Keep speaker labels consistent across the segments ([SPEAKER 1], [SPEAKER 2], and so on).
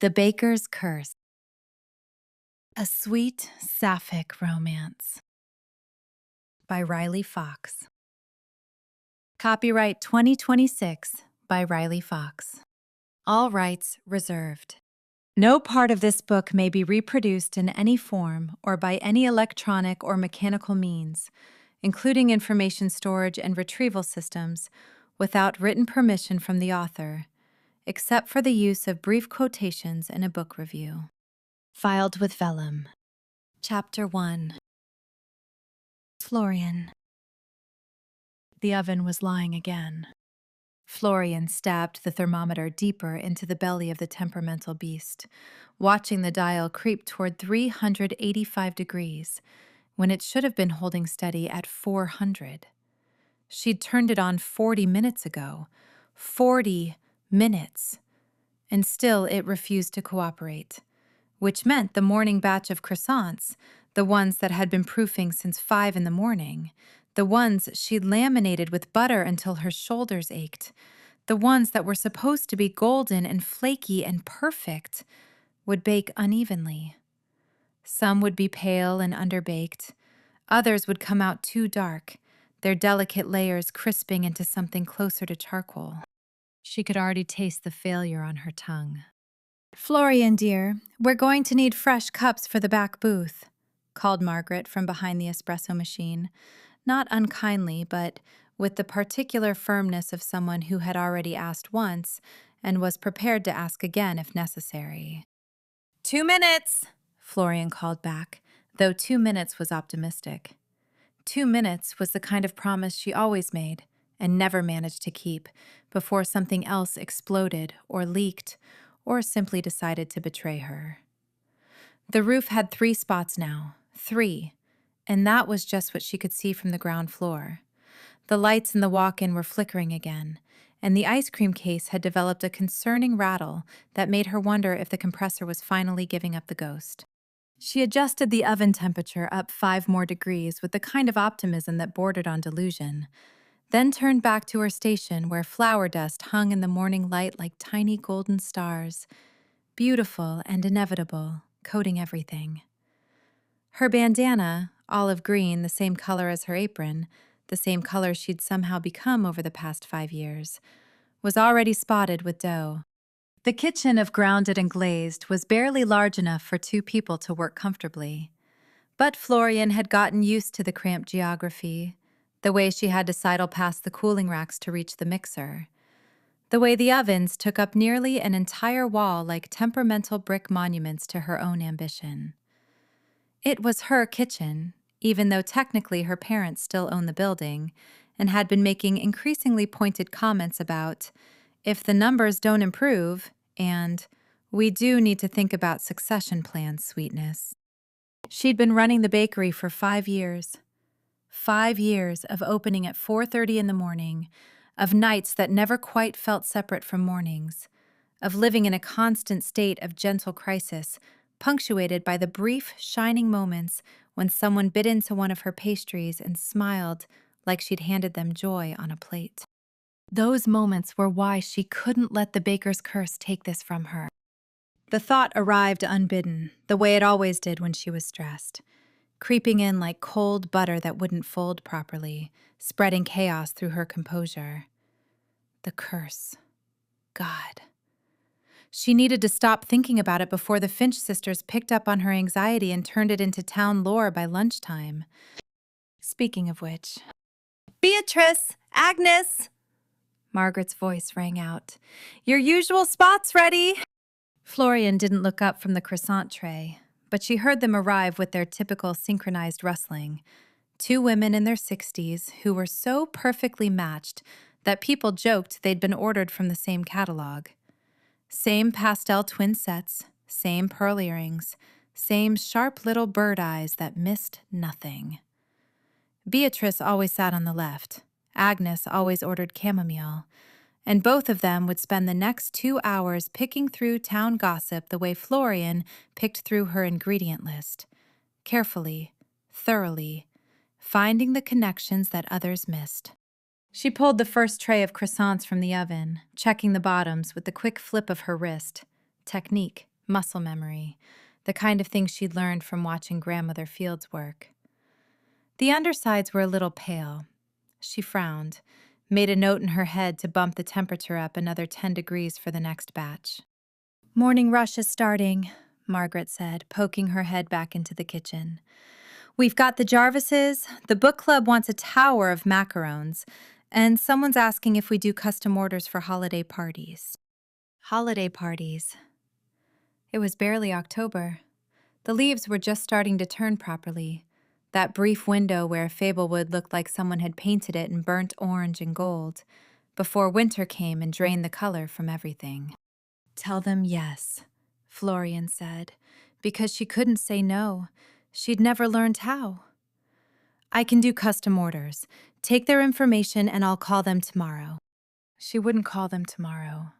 [SPEAKER 1] The Baker's Curse. A Sweet Sapphic Romance by Riley Fox. Copyright 2026 by Riley Fox. All rights reserved. No part of this book may be reproduced in any form or by any electronic or mechanical means, including information storage and retrieval systems, without written permission from the author, except for the use of brief quotations in a book review. Filed with vellum. Chapter 1. Florian. The oven was lying again. Florian stabbed the thermometer deeper into the belly of the temperamental beast, watching the dial creep toward 385 degrees, when it should have been holding steady at 400. She'd turned it on 40 minutes ago. 40 minutes. And still it refused to cooperate, which meant the morning batch of croissants, the ones that had been proofing since 5 in the morning, the ones she'd laminated with butter until her shoulders ached, the ones that were supposed to be golden and flaky and perfect, would bake unevenly. Some would be pale and underbaked. Others would come out too dark, their delicate layers crisping into something closer to charcoal. She could already taste the failure on her tongue. "Florian, dear, we're going to need fresh cups for the back booth," called Margaret from behind the espresso machine, not unkindly, but with the particular firmness of someone who had already asked once and was prepared to ask again if necessary. 2 minutes, Florian called back, though 2 minutes was optimistic. 2 minutes was the kind of promise she always made and never managed to keep before something else exploded or leaked or simply decided to betray her. The roof had 3 spots now, 3, and that was just what she could see from the ground floor. The lights in the walk-in were flickering again, and the ice cream case had developed a concerning rattle that made her wonder if the compressor was finally giving up the ghost. She adjusted the oven temperature up 5 more degrees with the kind of optimism that bordered on delusion, then turned back to her station where flour dust hung in the morning light like tiny golden stars, beautiful and inevitable, coating everything. Her bandana, olive green, the same color as her apron, the same color she'd somehow become over the past 5 years, was already spotted with dough. The kitchen of Grounded and Glazed was barely large enough for 2 people to work comfortably. But Florian had gotten used to the cramped geography, the way she had to sidle past the cooling racks to reach the mixer, the way the ovens took up nearly an entire wall like temperamental brick monuments to her own ambition. It was her kitchen, even though technically her parents still owned the building and had been making increasingly pointed comments about, "If the numbers don't improve," and "We do need to think about succession plans, sweetness." She'd been running the bakery for 5 years. 5 years of opening at 4:30 in the morning, of nights that never quite felt separate from mornings, of living in a constant state of gentle crisis, punctuated by the brief, shining moments when someone bit into one of her pastries and smiled like she'd handed them joy on a plate. Those moments were why she couldn't let the baker's curse take this from her. The thought arrived unbidden, the way it always did when she was stressed, creeping in like cold butter that wouldn't fold properly, spreading chaos through her composure. The curse. God. She needed to stop thinking about it before the Finch sisters picked up on her anxiety and turned it into town lore by lunchtime. Speaking of which... "Beatrice! Agnes!" Margaret's voice rang out. "Your usual spot's ready!" Florian didn't look up from the croissant tray, but she heard them arrive with their typical synchronized rustling. 2 women in their 60s who were so perfectly matched that people joked they'd been ordered from the same catalog. Same pastel twin sets, same pearl earrings, same sharp little bird eyes that missed nothing. Beatrice always sat on the left. Agnes always ordered chamomile. And both of them would spend the next 2 hours picking through town gossip the way Florian picked through her ingredient list. Carefully, thoroughly, finding the connections that others missed. She pulled the first tray of croissants from the oven, checking the bottoms with the quick flip of her wrist. Technique, muscle memory, the kind of thing she'd learned from watching Grandmother Fields work. The undersides were a little pale. She frowned, made a note in her head to bump the temperature up another 10 degrees for the next batch. "Morning rush is starting," Margaret said, poking her head back into the kitchen. "We've got the Jarvises, the book club wants a tower of macarons, and someone's asking if we do custom orders for holiday parties." Holiday parties. It was barely October. The leaves were just starting to turn properly. That brief window where Fablewood looked like someone had painted it in burnt orange and gold, before winter came and drained the color from everything. "Tell them yes," Florian said, because she couldn't say no. She'd never learned how. "I can do custom orders. Take their information and I'll call them tomorrow." She wouldn't call them tomorrow.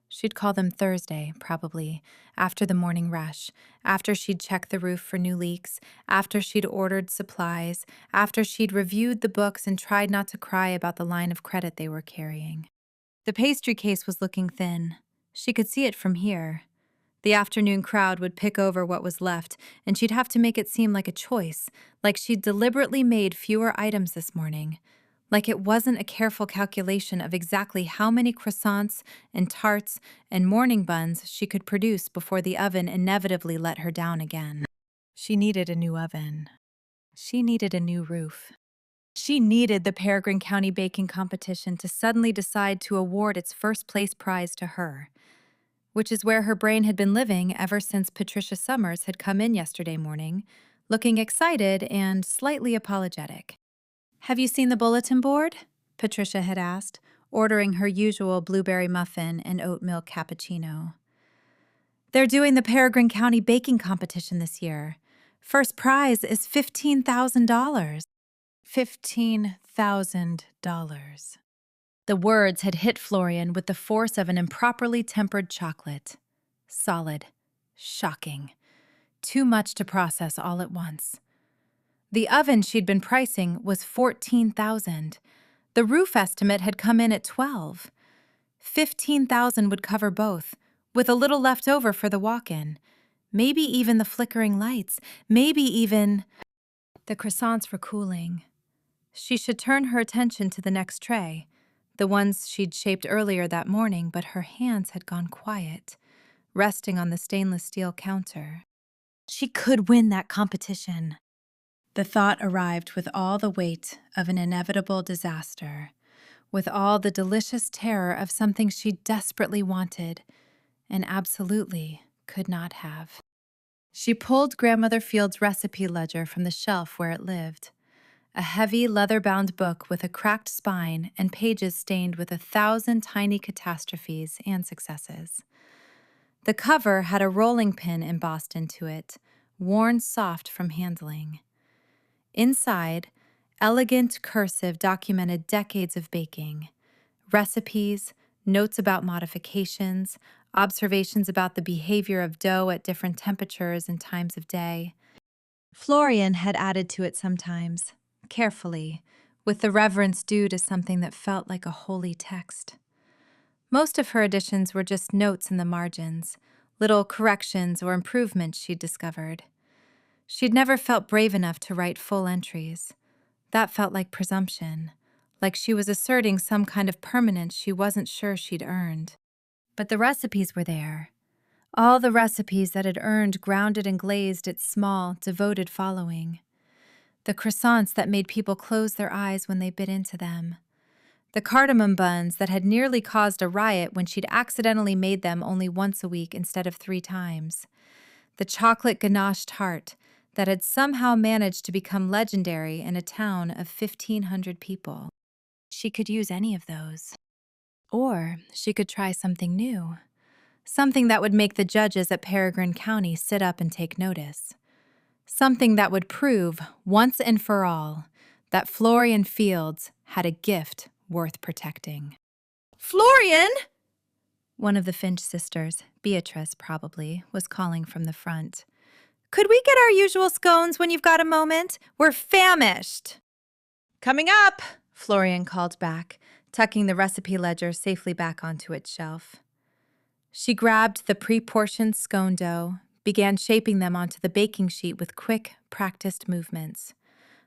[SPEAKER 1] She'd call them Thursday, probably, after the morning rush, after she'd checked the roof for new leaks, after she'd ordered supplies, after she'd reviewed the books and tried not to cry about the line of credit they were carrying. The pastry case was looking thin. She could see it from here. The afternoon crowd would pick over what was left, and she'd have to make it seem like a choice, like she'd deliberately made fewer items this morning. Like it wasn't a careful calculation of exactly how many croissants and tarts and morning buns she could produce before the oven inevitably let her down again. She needed a new oven. She needed a new roof. She needed the Peregrine County Baking Competition to suddenly decide to award its first place prize to her, which is where her brain had been living ever since Patricia Summers had come in yesterday morning, looking excited and slightly apologetic. "Have you seen the bulletin board?" Patricia had asked, ordering her usual blueberry muffin and oat milk cappuccino. "They're doing the Peregrine County Baking Competition this year. First prize is $15,000. $15,000. The words had hit Florian with the force of an improperly tempered chocolate. Solid. Shocking. Too much to process all at once. The oven she'd been pricing was $14,000. The roof estimate had come in at $12,000. $15,000 would cover both, with a little left over for the walk-in. Maybe even the flickering lights. Maybe even... The croissants were cooling. She should turn her attention to the next tray, the ones she'd shaped earlier that morning, but her hands had gone quiet, resting on the stainless steel counter. She could win that competition. The thought arrived with all the weight of an inevitable disaster, with all the delicious terror of something she desperately wanted and absolutely could not have. She pulled Grandmother Fields' recipe ledger from the shelf where it lived, a heavy leather-bound book with a cracked spine and pages stained with 1,000 tiny catastrophes and successes. The cover had a rolling pin embossed into it, worn soft from handling. Inside, elegant cursive documented decades of baking, recipes, notes about modifications, observations about the behavior of dough at different temperatures and times of day. Florian had added to it sometimes, carefully, with the reverence due to something that felt like a holy text. Most of her additions were just notes in the margins, little corrections or improvements she'd discovered. She'd never felt brave enough to write full entries. That felt like presumption, like she was asserting some kind of permanence she wasn't sure she'd earned. But the recipes were there. All the recipes that had earned Grounded and Glazed its small, devoted following. The croissants that made people close their eyes when they bit into them. The cardamom buns that had nearly caused a riot when she'd accidentally made them only once a week instead of 3 times. The chocolate ganache tart that had somehow managed to become legendary in a town of 1,500 people. She could use any of those. Or she could try something new. Something that would make the judges at Peregrine County sit up and take notice. Something that would prove, once and for all, that Florian Fields had a gift worth protecting. "Florian!" One of the Finch sisters, Beatrice probably, was calling from the front. "Could we get our usual scones when you've got a moment? We're famished." "Coming up," Florian called back, tucking the recipe ledger safely back onto its shelf. She grabbed the pre-portioned scone dough, began shaping them onto the baking sheet with quick, practiced movements.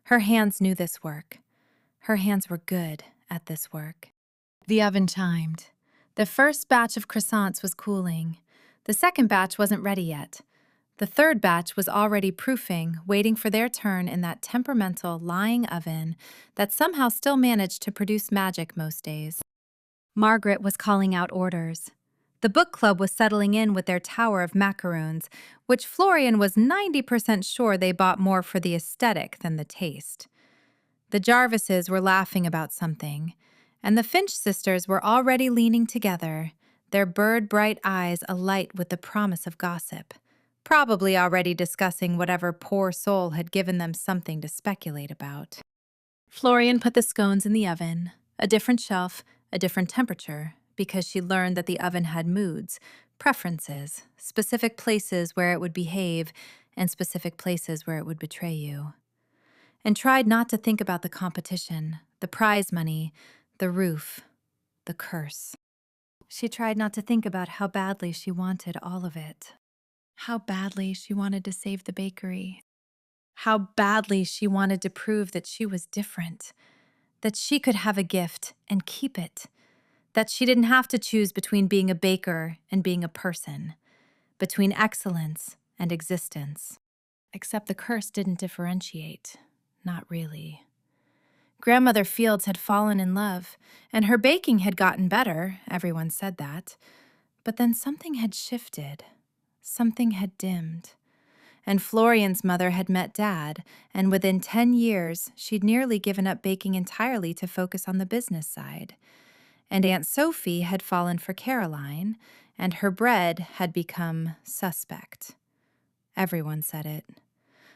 [SPEAKER 1] Her hands knew this work. Her hands were good at this work. The oven chimed. The first batch of croissants was cooling. The second batch wasn't ready yet. The third batch was already proofing, waiting for their turn in that temperamental, lying oven that somehow still managed to produce magic most days. Margaret was calling out orders. The book club was settling in with their tower of macaroons, which Florian was 90% sure they bought more for the aesthetic than the taste. The Jarvises were laughing about something, and the Finch sisters were already leaning together, their bird-bright eyes alight with the promise of gossip, probably already discussing whatever poor soul had given them something to speculate about. Florian put the scones in the oven, a different shelf, a different temperature, because she learned that the oven had moods, preferences, specific places where it would behave, and specific places where it would betray you. And tried not to think about the competition, the prize money, the roof, the curse. She tried not to think about how badly she wanted all of it. How badly she wanted to save the bakery. How badly she wanted to prove that she was different, that she could have a gift and keep it, that she didn't have to choose between being a baker and being a person, between excellence and existence. Except the curse didn't differentiate. Not really. Grandmother Fields had fallen in love, and her baking had gotten better, everyone said that. But then something had shifted. Something had dimmed. And Florian's mother had met Dad, and within 10 years, she'd nearly given up baking entirely to focus on the business side. And Aunt Sophie had fallen for Caroline, and her bread had become suspect. Everyone said it.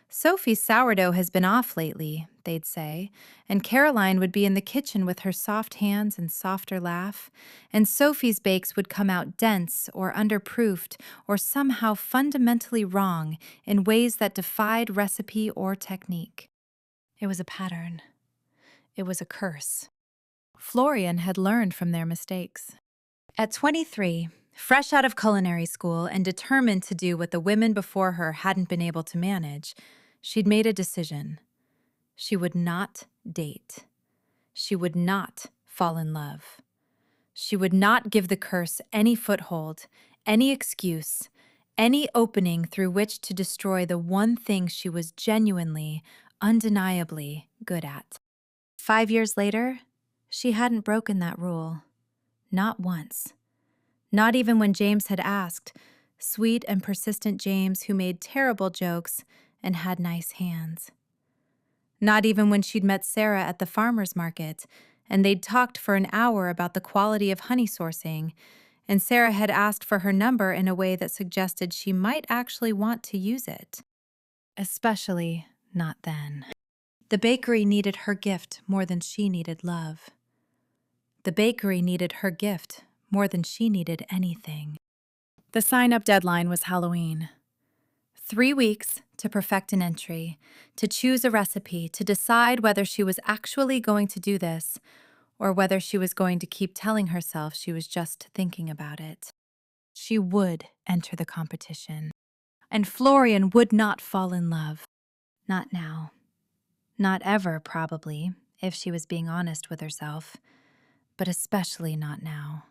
[SPEAKER 1] Sophie's sourdough has been off lately, they'd say, and Caroline would be in the kitchen with her soft hands and softer laugh, and Sophie's bakes would come out dense or underproofed or somehow fundamentally wrong in ways that defied recipe or technique. It was a pattern. It was a curse. Florian had learned from their mistakes. At 23, fresh out of culinary school and determined to do what the women before her hadn't been able to manage, she'd made a decision. She would not date. She would not fall in love. She would not give the curse any foothold, any excuse, any opening through which to destroy the one thing she was genuinely, undeniably good at. 5 years later, she hadn't broken that rule. Not once. Not even when James had asked, sweet and persistent James who made terrible jokes and had nice hands. Not even when she'd met Sarah at the farmer's market, and they'd talked for an hour about the quality of honey sourcing, and Sarah had asked for her number in a way that suggested she might actually want to use it. Especially not then. The bakery needed her gift more than she needed love. The bakery needed her gift more than she needed anything. The sign-up deadline was Halloween. 3 weeks to perfect an entry, to choose a recipe, to decide whether she was actually going to do this or whether she was going to keep telling herself she was just thinking about it. She would enter the competition. And Florian would not fall in love. Not now. Not ever, probably, if she was being honest with herself. But especially not now.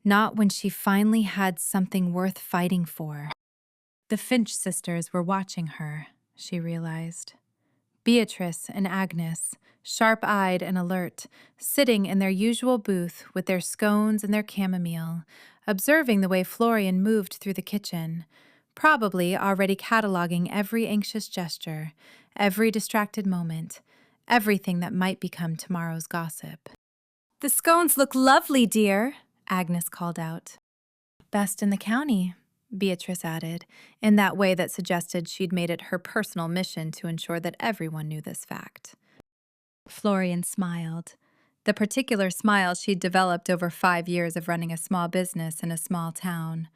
[SPEAKER 1] Not when she finally had something worth fighting for. The Finch sisters were watching her, she realized. Beatrice and Agnes, sharp-eyed and alert, sitting in their usual booth with their scones and their chamomile, observing the way Florian moved through the kitchen, probably already cataloging every anxious gesture, every distracted moment, everything that might become tomorrow's gossip. "The scones look lovely, dear," Agnes called out. "Best in the county," Beatrice added, in that way that suggested she'd made it her personal mission to ensure that everyone knew this fact. Florian smiled, the particular smile she'd developed over 5 years of running a small business in a small town.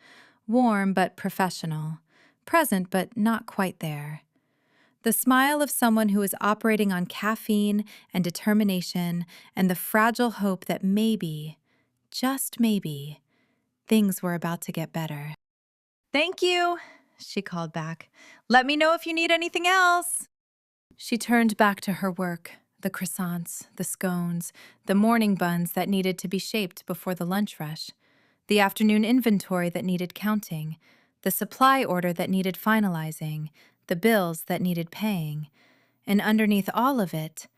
[SPEAKER 1] Warm but professional, present but not quite there. The smile of someone who is operating on caffeine and determination and the fragile hope that maybe, just maybe, things were about to get better. "Thank you," she called back. "Let me know if you need anything else." She turned back to her work, the croissants, the scones, the morning buns that needed to be shaped before the lunch rush, the afternoon inventory that needed counting, the supply order that needed finalizing, the bills that needed paying, and underneath all of it,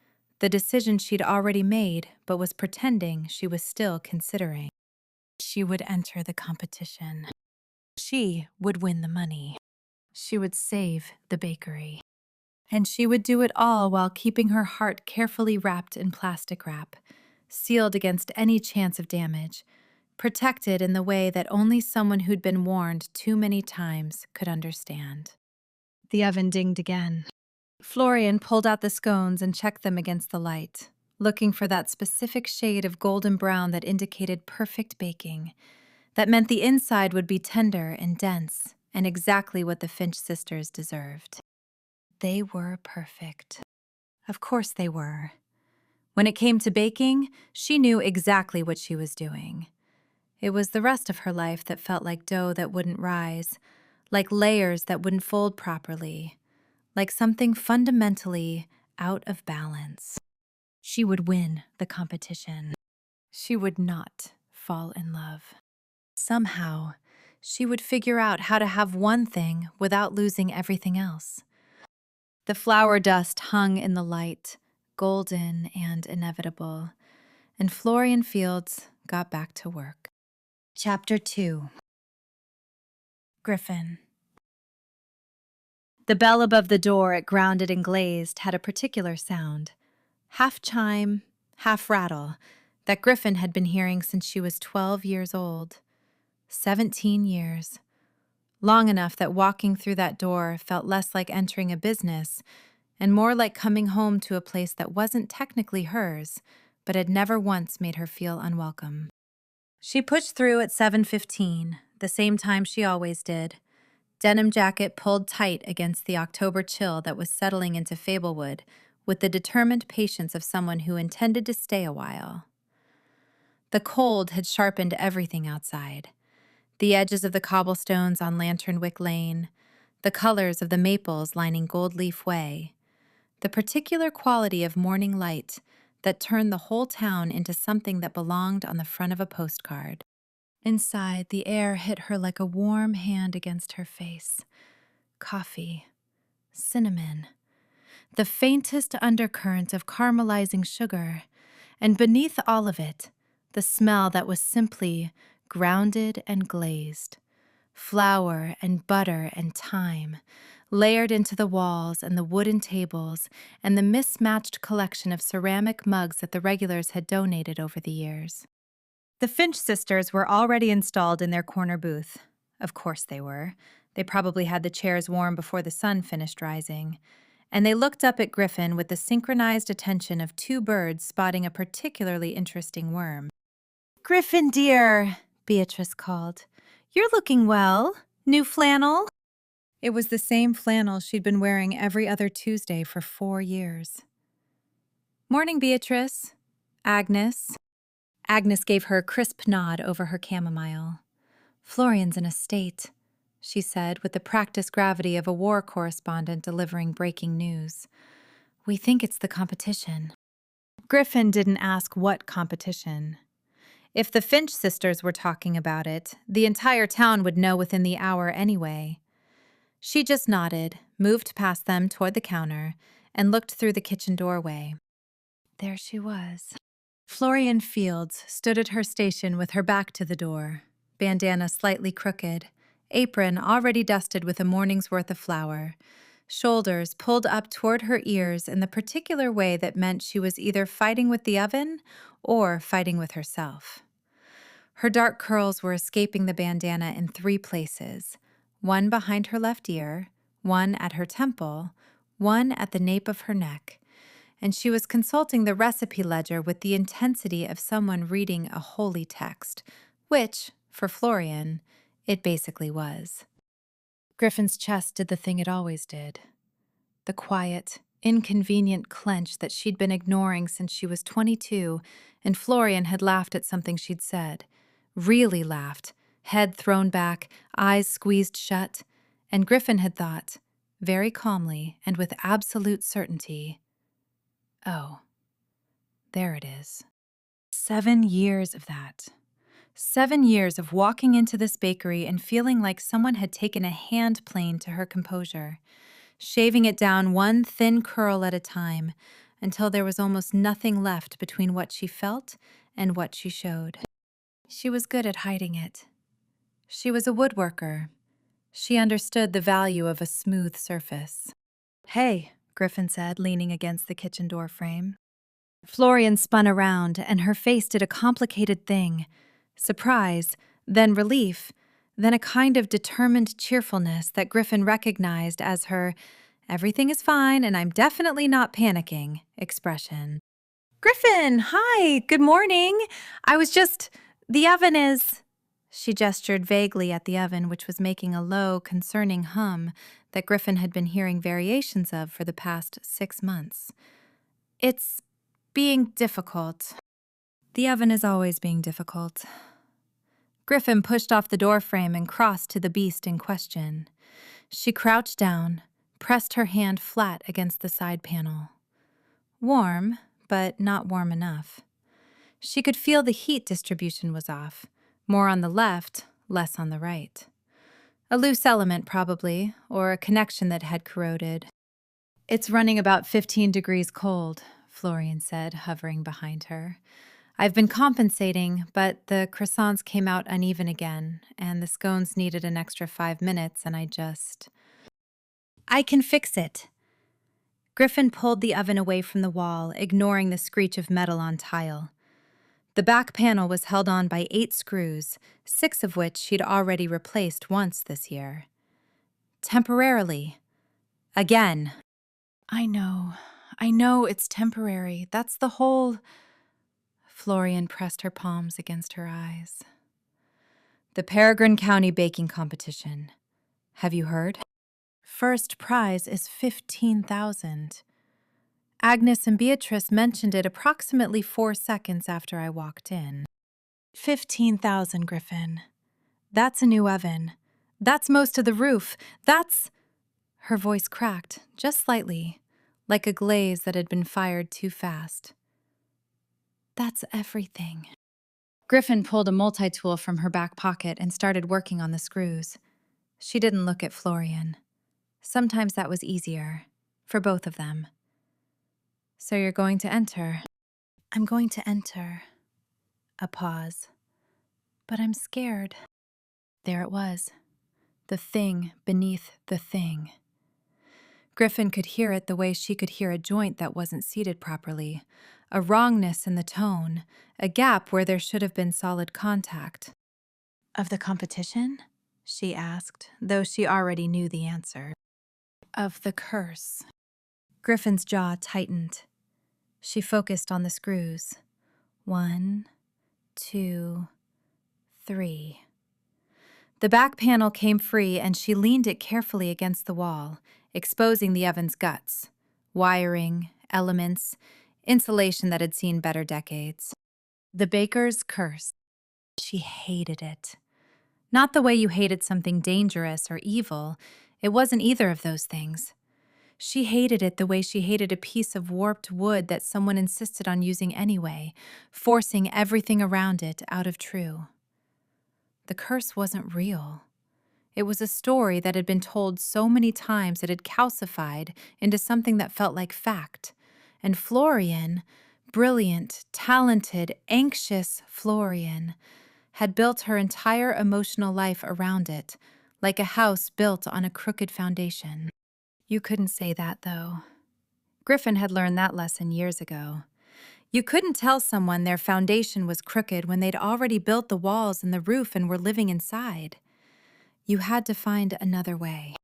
[SPEAKER 1] the decision she'd already made but was pretending she was still considering. She would enter the competition. She would win the money. She would save the bakery. And she would do it all while keeping her heart carefully wrapped in plastic wrap, sealed against any chance of damage, protected in the way that only someone who'd been warned too many times could understand. The oven dinged again. Florian pulled out the scones and checked them against the light, looking for that specific shade of golden brown that indicated perfect baking. That meant the inside would be tender and dense, and exactly what the Finch sisters deserved. They were perfect. Of course they were. When it came to baking, she knew exactly what she was doing. It was the rest of her life that felt like dough that wouldn't rise, like layers that wouldn't fold properly, like something fundamentally out of balance. She would win the competition. She would not fall in love. Somehow, she would figure out how to have one thing without losing everything else. The flour dust hung in the light, golden and inevitable, and Florian Fields got back to work. Chapter 2. Griffin. The bell above the door at Grounded and Glazed had a particular sound, half chime, half rattle, that Griffin had been hearing since she was 12 years old. 17 years. Long enough that walking through that door felt less like entering a business and more like coming home to a place that wasn't technically hers, but had never once made her feel unwelcome. She pushed through at 7:15, the same time she always did. Denim jacket pulled tight against the October chill that was settling into Fablewood with the determined patience of someone who intended to stay a while. The cold had sharpened everything outside. The edges of the cobblestones on Lanternwick Lane, the colors of the maples lining Gold Leaf Way, the particular quality of morning light that turned the whole town into something that belonged on the front of a postcard. Inside, the air hit her like a warm hand against her face. Coffee, cinnamon, the faintest undercurrent of caramelizing sugar, and beneath all of it, the smell that was simply grounded and glazed. Flour and butter and thyme, layered into the walls and the wooden tables and the mismatched collection of ceramic mugs that the regulars had donated over the years. The Finch sisters were already installed in their corner booth. Of course they were. They probably had the chairs warm before the sun finished rising. And they looked up at Griffin with the synchronized attention of two birds spotting a particularly interesting worm. "Griffin, dear," Beatrice called. "You're looking well. New flannel?" It was the same flannel she'd been wearing every other Tuesday for 4 years. "Morning, Beatrice." "Agnes." Agnes gave her a crisp nod over her chamomile. "Florian's in a state," she said with the practiced gravity of a war correspondent delivering breaking news. "We think it's the competition." Griffin didn't ask what competition. If the Finch sisters were talking about it, the entire town would know within the hour anyway. She just nodded, moved past them toward the counter, and looked through the kitchen doorway. There she was. Florian Fields stood at her station with her back to the door, bandana slightly crooked, apron already dusted with a morning's worth of flour, shoulders pulled up toward her ears in the particular way that meant she was either fighting with the oven or fighting with herself. Her dark curls were escaping the bandana in 3 places, one behind her left ear, one at her temple, one at the nape of her neck, and she was consulting the recipe ledger with the intensity of someone reading a holy text, which, for Florian, it basically was. Griffin's chest did the thing it always did. The quiet, inconvenient clench that she'd been ignoring since she was 22, and Florian had laughed at something she'd said. Really laughed, head thrown back, eyes squeezed shut, and Griffin had thought, very calmly and with absolute certainty, "Oh, there it is." 7 years of that. 7 years of walking into this bakery and feeling like someone had taken a hand plane to her composure, shaving it down one thin curl at a time until there was almost nothing left between what she felt and what she showed. She was good at hiding it. She was a woodworker. She understood the value of a smooth surface. "Hey," Griffin said, leaning against the kitchen door frame. Florian spun around, and her face did a complicated thing. Surprise, then relief, then a kind of determined cheerfulness that Griffin recognized as her "everything is fine and I'm definitely not panicking" expression. "Griffin, hi, good morning. The oven is..." She gestured vaguely at the oven, which was making a low, concerning hum that Griffin had been hearing variations of for the past 6 months. "It's being difficult." The oven is always being difficult. Griffin pushed off the doorframe and crossed to the beast in question. She crouched down, pressed her hand flat against the side panel. Warm, but not warm enough. She could feel the heat distribution was off, more on the left, less on the right. A loose element, probably, or a connection that had corroded. "It's running about 15 degrees cold," Florian said, hovering behind her. "I've been compensating, but the croissants came out uneven again, and the scones needed an extra 5 minutes, and I can fix it." Griffin pulled the oven away from the wall, ignoring the screech of metal on tile. The back panel was held on by 8 screws, 6 of which she'd already replaced once this year. Temporarily. Again. I know it's temporary. That's the whole..." Florian pressed her palms against her eyes. "The Peregrine County Baking Competition. Have you heard? First prize is $15,000. Agnes and Beatrice mentioned it approximately 4 seconds after I walked in." $15,000, Griffin. That's a new oven. That's most of the roof. That's... Her voice cracked, just slightly, like a glaze that had been fired too fast. "That's everything." Griffin pulled a multi-tool from her back pocket and started working on the screws. She didn't look at Florian. Sometimes that was easier, for both of them. "So you're going to enter?" "I'm going to enter." A pause. "But I'm scared." There it was. The thing beneath the thing. Griffin could hear it the way she could hear a joint that wasn't seated properly, a wrongness in the tone, a gap where there should have been solid contact. "Of the competition?" she asked, though she already knew the answer. "Of the curse." Griffin's jaw tightened. She focused on the screws. 1, 2, 3. The back panel came free, and she leaned it carefully against the wall, exposing the oven's guts. Wiring, elements, insulation that had seen better decades. The baker's curse. She hated it. Not the way you hated something dangerous or evil. It wasn't either of those things. She hated it the way she hated a piece of warped wood that someone insisted on using anyway, forcing everything around it out of true. The curse wasn't real. It was a story that had been told so many times it had calcified into something that felt like fact. And Florian, brilliant, talented, anxious Florian, had built her entire emotional life around it, like a house built on a crooked foundation. You couldn't say that, though. Griffin had learned that lesson years ago. You couldn't tell someone their foundation was crooked when they'd already built the walls and the roof and were living inside. You had to find another way.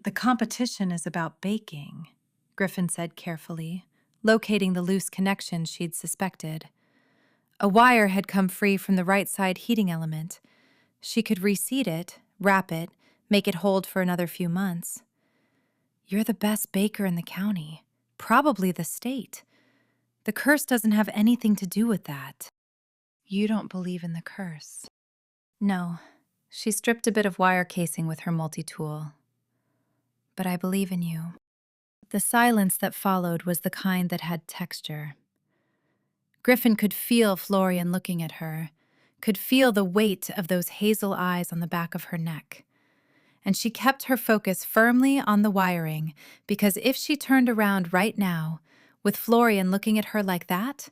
[SPEAKER 1] "The competition is about baking," Griffin said carefully, locating the loose connection she'd suspected. A wire had come free from the right side heating element. She could reseat it, wrap it, make it hold for another few months. "You're the best baker in the county, probably the state. The curse doesn't have anything to do with that." "You don't believe in the curse." "No, She stripped a bit of wire casing with her multi-tool. "But I believe in you." The silence that followed was the kind that had texture. Griffin could feel Florian looking at her, could feel the weight of those hazel eyes on the back of her neck. And she kept her focus firmly on the wiring, because if she turned around right now, with Florian looking at her like that,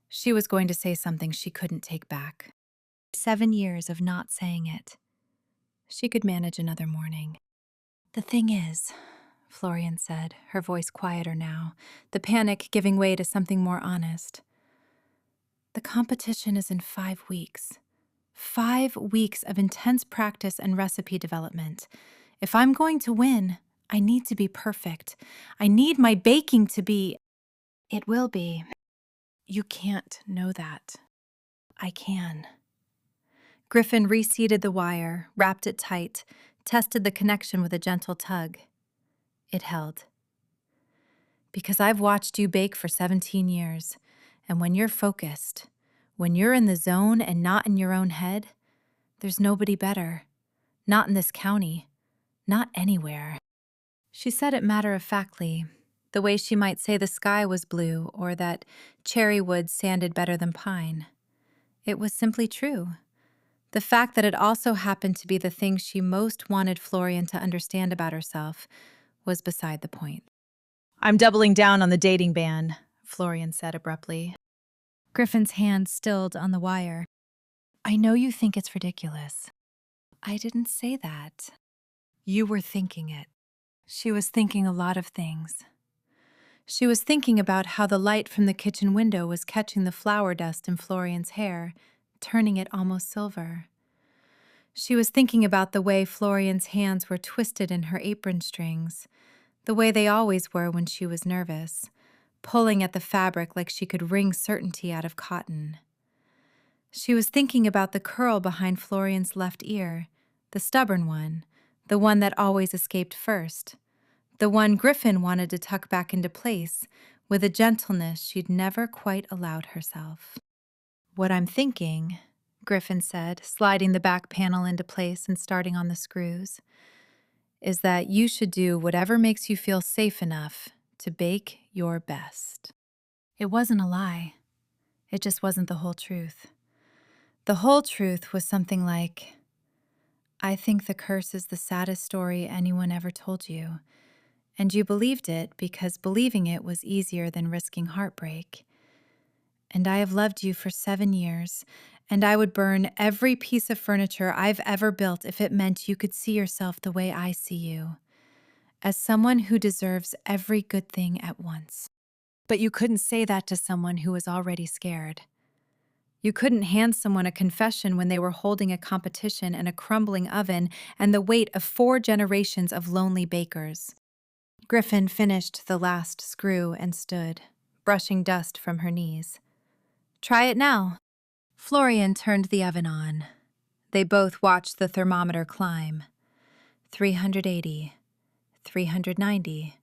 [SPEAKER 1] she was going to say something she couldn't take back. 7 years of not saying it. She could manage another morning. "The thing is," Florian said, her voice quieter now, the panic giving way to something more honest. "The competition is in 5 weeks. 5 weeks of intense practice and recipe development. If I'm going to win, I need to be perfect. I need my baking to be..." "It will be." "You can't know that. I can." Griffin reseated the wire, wrapped it tight, tested the connection with a gentle tug. It held. "Because I've watched you bake for 17 years, and when you're focused, when you're in the zone and not in your own head, there's nobody better. Not in this county. Not anywhere." She said it matter-of-factly, the way she might say the sky was blue or that cherry wood sanded better than pine. It was simply true. The fact that it also happened to be the thing she most wanted Florian to understand about herself was beside the point. "I'm doubling down on the dating ban," Florian said abruptly. Griffin's hand stilled on the wire. "I know you think it's ridiculous." "I didn't say that." "You were thinking it." She was thinking a lot of things. She was thinking about how the light from the kitchen window was catching the flour dust in Florian's hair, turning it almost silver. She was thinking about the way Florian's hands were twisted in her apron strings, the way they always were when she was nervous, pulling at the fabric like she could wring certainty out of cotton. She was thinking about the curl behind Florian's left ear, the stubborn one, the one that always escaped first, the one Griffin wanted to tuck back into place with a gentleness she'd never quite allowed herself. "What I'm thinking," Griffin said, sliding the back panel into place and starting on the screws, "is that you should do whatever makes you feel safe enough to bake your best." It wasn't a lie. It just wasn't the whole truth. The whole truth was something like, "I think the curse is the saddest story anyone ever told you, and you believed it because believing it was easier than risking heartbreak. And I have loved you for 7 years, and I would burn every piece of furniture I've ever built if it meant you could see yourself the way I see you, as someone who deserves every good thing at once." But you couldn't say that to someone who was already scared. You couldn't hand someone a confession when they were holding a competition and a crumbling oven and the weight of 4 generations of lonely bakers. Griffin finished the last screw and stood, brushing dust from her knees. "Try it now." Florian turned the oven on. They both watched the thermometer climb. 380, 390,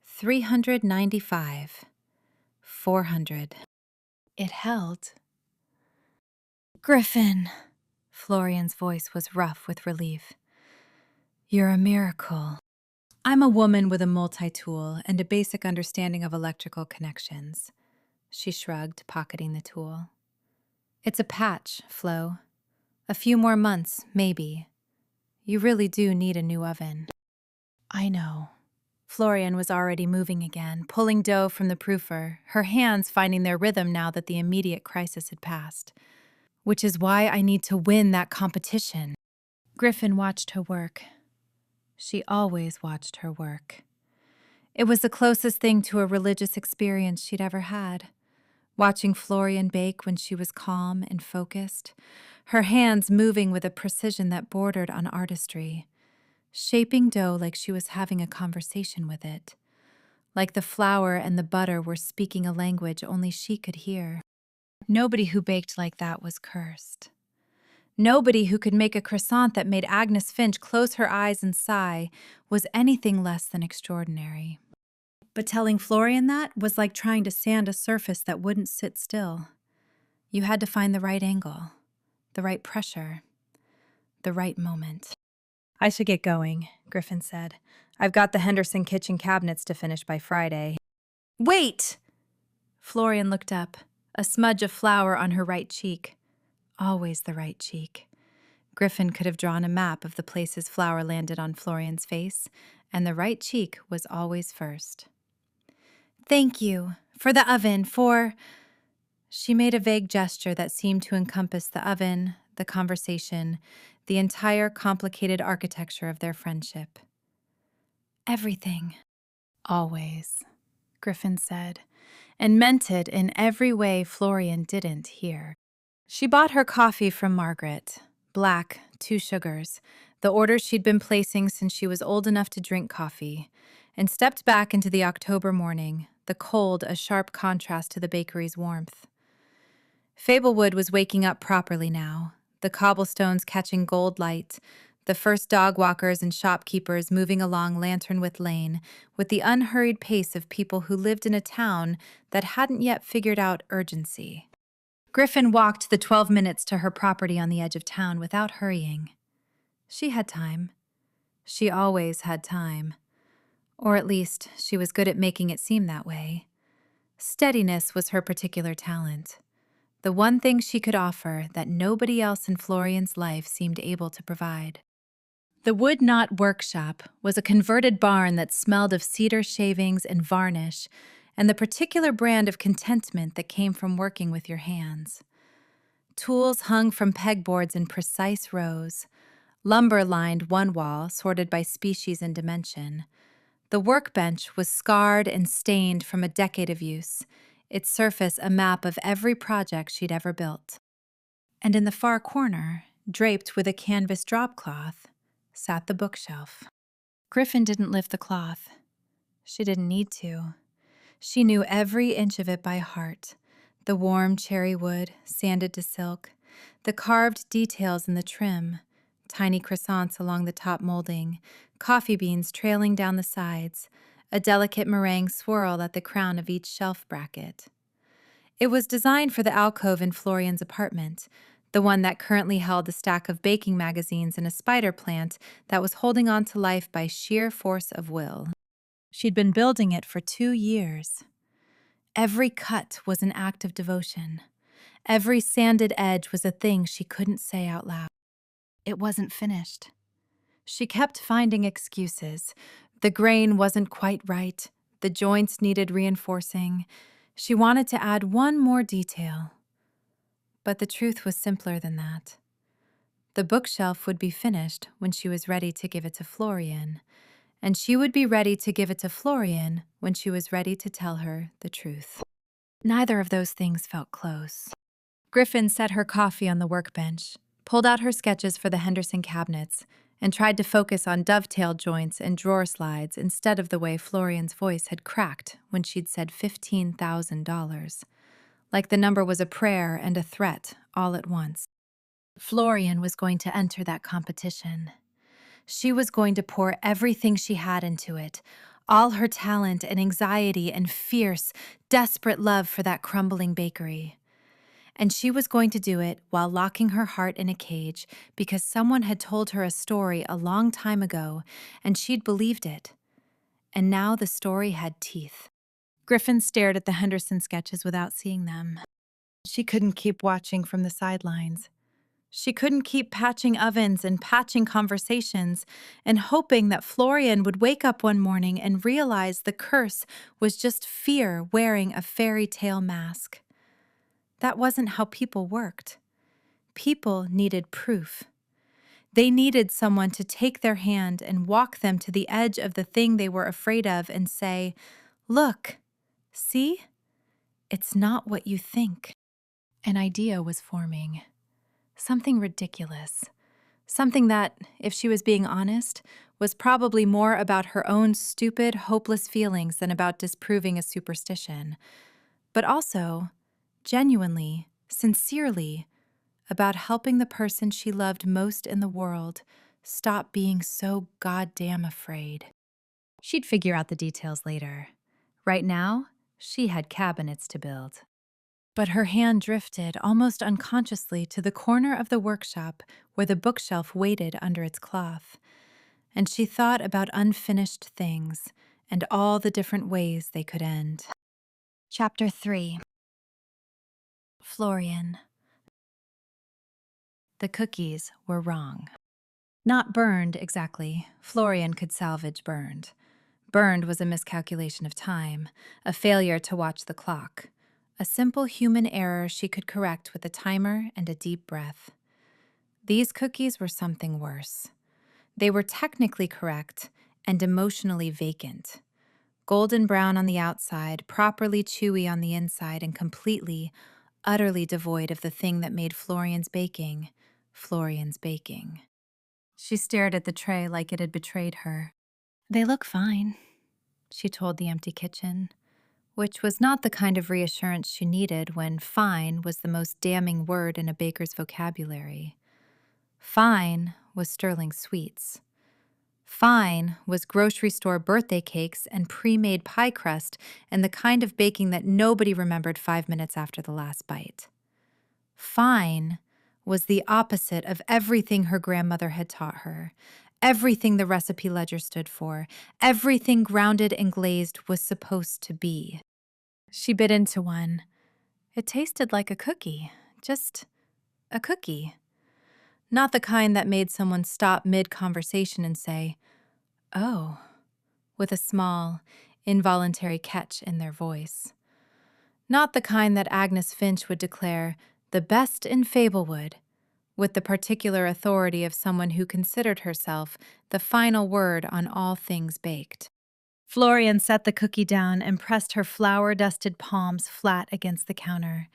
[SPEAKER 1] 395, 400. It held. "Griffin," Florian's voice was rough with relief. "You're a miracle." "I'm a woman with a multi-tool and a basic understanding of electrical connections," she shrugged, pocketing the tool. "It's a patch, Flo. A few more months, maybe. You really do need a new oven." "I know." Florian was already moving again, pulling dough from the proofer, her hands finding their rhythm now that the immediate crisis had passed. "Which is why I need to win that competition." Griffin watched her work. She always watched her work. It was the closest thing to a religious experience she'd ever had. Watching Florian bake when she was calm and focused, her hands moving with a precision that bordered on artistry, shaping dough like she was having a conversation with it, like the flour and the butter were speaking a language only she could hear. Nobody who baked like that was cursed. Nobody who could make a croissant that made Agnes Finch close her eyes and sigh was anything less than extraordinary. But telling Florian that was like trying to sand a surface that wouldn't sit still. You had to find the right angle, the right pressure. the right moment. "I should get going," Griffin said. "I've got the Henderson kitchen cabinets to finish by Friday." "Wait!" Florian looked up, a smudge of flour on her right cheek. Always the right cheek. Griffin could have drawn a map of the places flour landed on Florian's face, and the right cheek was always first. "Thank you. For the oven, for—" She made a vague gesture that seemed to encompass the oven, the conversation, the entire complicated architecture of their friendship. "Everything." "Always," Griffin said, and meant it in every way Florian didn't hear. She bought her coffee from Margaret. Black, 2 sugars, the order she'd been placing since she was old enough to drink coffee, and stepped back into the October morning, the cold a sharp contrast to the bakery's warmth. Fablewood was waking up properly now, the cobblestones catching gold light, the first dog walkers and shopkeepers moving along Lanternwith Lane with the unhurried pace of people who lived in a town that hadn't yet figured out urgency. Griffin walked the 12 minutes to her property on the edge of town without hurrying. She had time. She always had time. Or at least, she was good at making it seem that way. Steadiness was her particular talent. The one thing she could offer that nobody else in Florian's life seemed able to provide. The Wood Knot Workshop was a converted barn that smelled of cedar shavings and varnish, and the particular brand of contentment that came from working with your hands. Tools hung from pegboards in precise rows. Lumber lined one wall, sorted by species and dimension. The workbench was scarred and stained from a decade of use, its surface a map of every project she'd ever built. And in the far corner, draped with a canvas dropcloth, sat the bookshelf. Griffin didn't lift the cloth. She didn't need to. She knew every inch of it by heart. The warm cherry wood, sanded to silk, the carved details in the trim, tiny croissants along the top molding, coffee beans trailing down the sides, a delicate meringue swirl at the crown of each shelf bracket. It was designed for the alcove in Florian's apartment, the one that currently held a stack of baking magazines and a spider plant that was holding on to life by sheer force of will. She'd been building it for 2 years. Every cut was an act of devotion. Every sanded edge was a thing she couldn't say out loud. It wasn't finished. She kept finding excuses. The grain wasn't quite right. The joints needed reinforcing. She wanted to add one more detail. But the truth was simpler than that. The bookshelf would be finished when she was ready to give it to Florian, and she would be ready to give it to Florian when she was ready to tell her the truth. Neither of those things felt close. Griffin set her coffee on the workbench, pulled out her sketches for the Henderson cabinets, and tried to focus on dovetail joints and drawer slides instead of the way Florian's voice had cracked when she'd said $15,000. Like the number was a prayer and a threat all at once. Florian was going to enter that competition. She was going to pour everything she had into it, all her talent and anxiety and fierce, desperate love for that crumbling bakery. And she was going to do it while locking her heart in a cage because someone had told her a story a long time ago and she'd believed it. And now the story had teeth. Griffin stared at the Henderson sketches without seeing them. She couldn't keep watching from the sidelines. She couldn't keep patching ovens and patching conversations and hoping that Florian would wake up one morning and realize the curse was just fear wearing a fairy tale mask. That wasn't how people worked. People needed proof. They needed someone to take their hand and walk them to the edge of the thing they were afraid of and say, "Look, see? It's not what you think." An idea was forming. Something ridiculous. Something that, if she was being honest, was probably more about her own stupid, hopeless feelings than about disproving a superstition. But also, genuinely, sincerely, about helping the person she loved most in the world stop being so goddamn afraid. She'd figure out the details later. Right now, she had cabinets to build. But her hand drifted almost unconsciously to the corner of the workshop where the bookshelf waited under its cloth, and she thought about unfinished things and all the different ways they could end. Chapter 3. Florian. The cookies were wrong. Not burned, exactly. Florian could salvage burned. Burned was a miscalculation of time, a failure to watch the clock. A simple human error she could correct with a timer and a deep breath. These cookies were something worse. They were technically correct and emotionally vacant. Golden brown on the outside, properly chewy on the inside, and completely, utterly devoid of the thing that made Florian's baking. She stared at the tray like it had betrayed her. "They look fine," she told the empty kitchen, which was not the kind of reassurance she needed when fine was the most damning word in a baker's vocabulary. Fine was Sterling Sweets. Fine was grocery store birthday cakes and pre-made pie crust and the kind of baking that nobody remembered 5 minutes after the last bite. Fine was the opposite of everything her grandmother had taught her, everything the recipe ledger stood for, everything Grounded and Glazed was supposed to be. She bit into one. It tasted like a cookie, just a cookie. Not the kind that made someone stop mid-conversation and say, "Oh," with a small, involuntary catch in their voice. Not the kind that Agnes Finch would declare, "the best in Fablewood," with the particular authority of someone who considered herself the final word on all things baked. Florian set the cookie down and pressed her flour-dusted palms flat against the counter,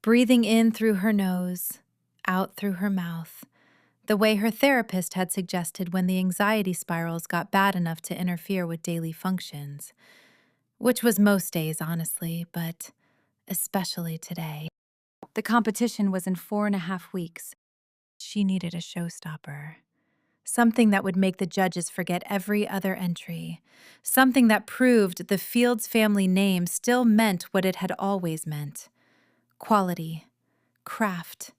[SPEAKER 1] breathing in through her nose, out through her mouth, the way her therapist had suggested when the anxiety spirals got bad enough to interfere with daily functions, which was most days, honestly, but especially today. The competition was in 4.5 weeks. She needed a showstopper. Something that would make the judges forget every other entry. Something that proved the Fields family name still meant what it had always meant. Quality, craft,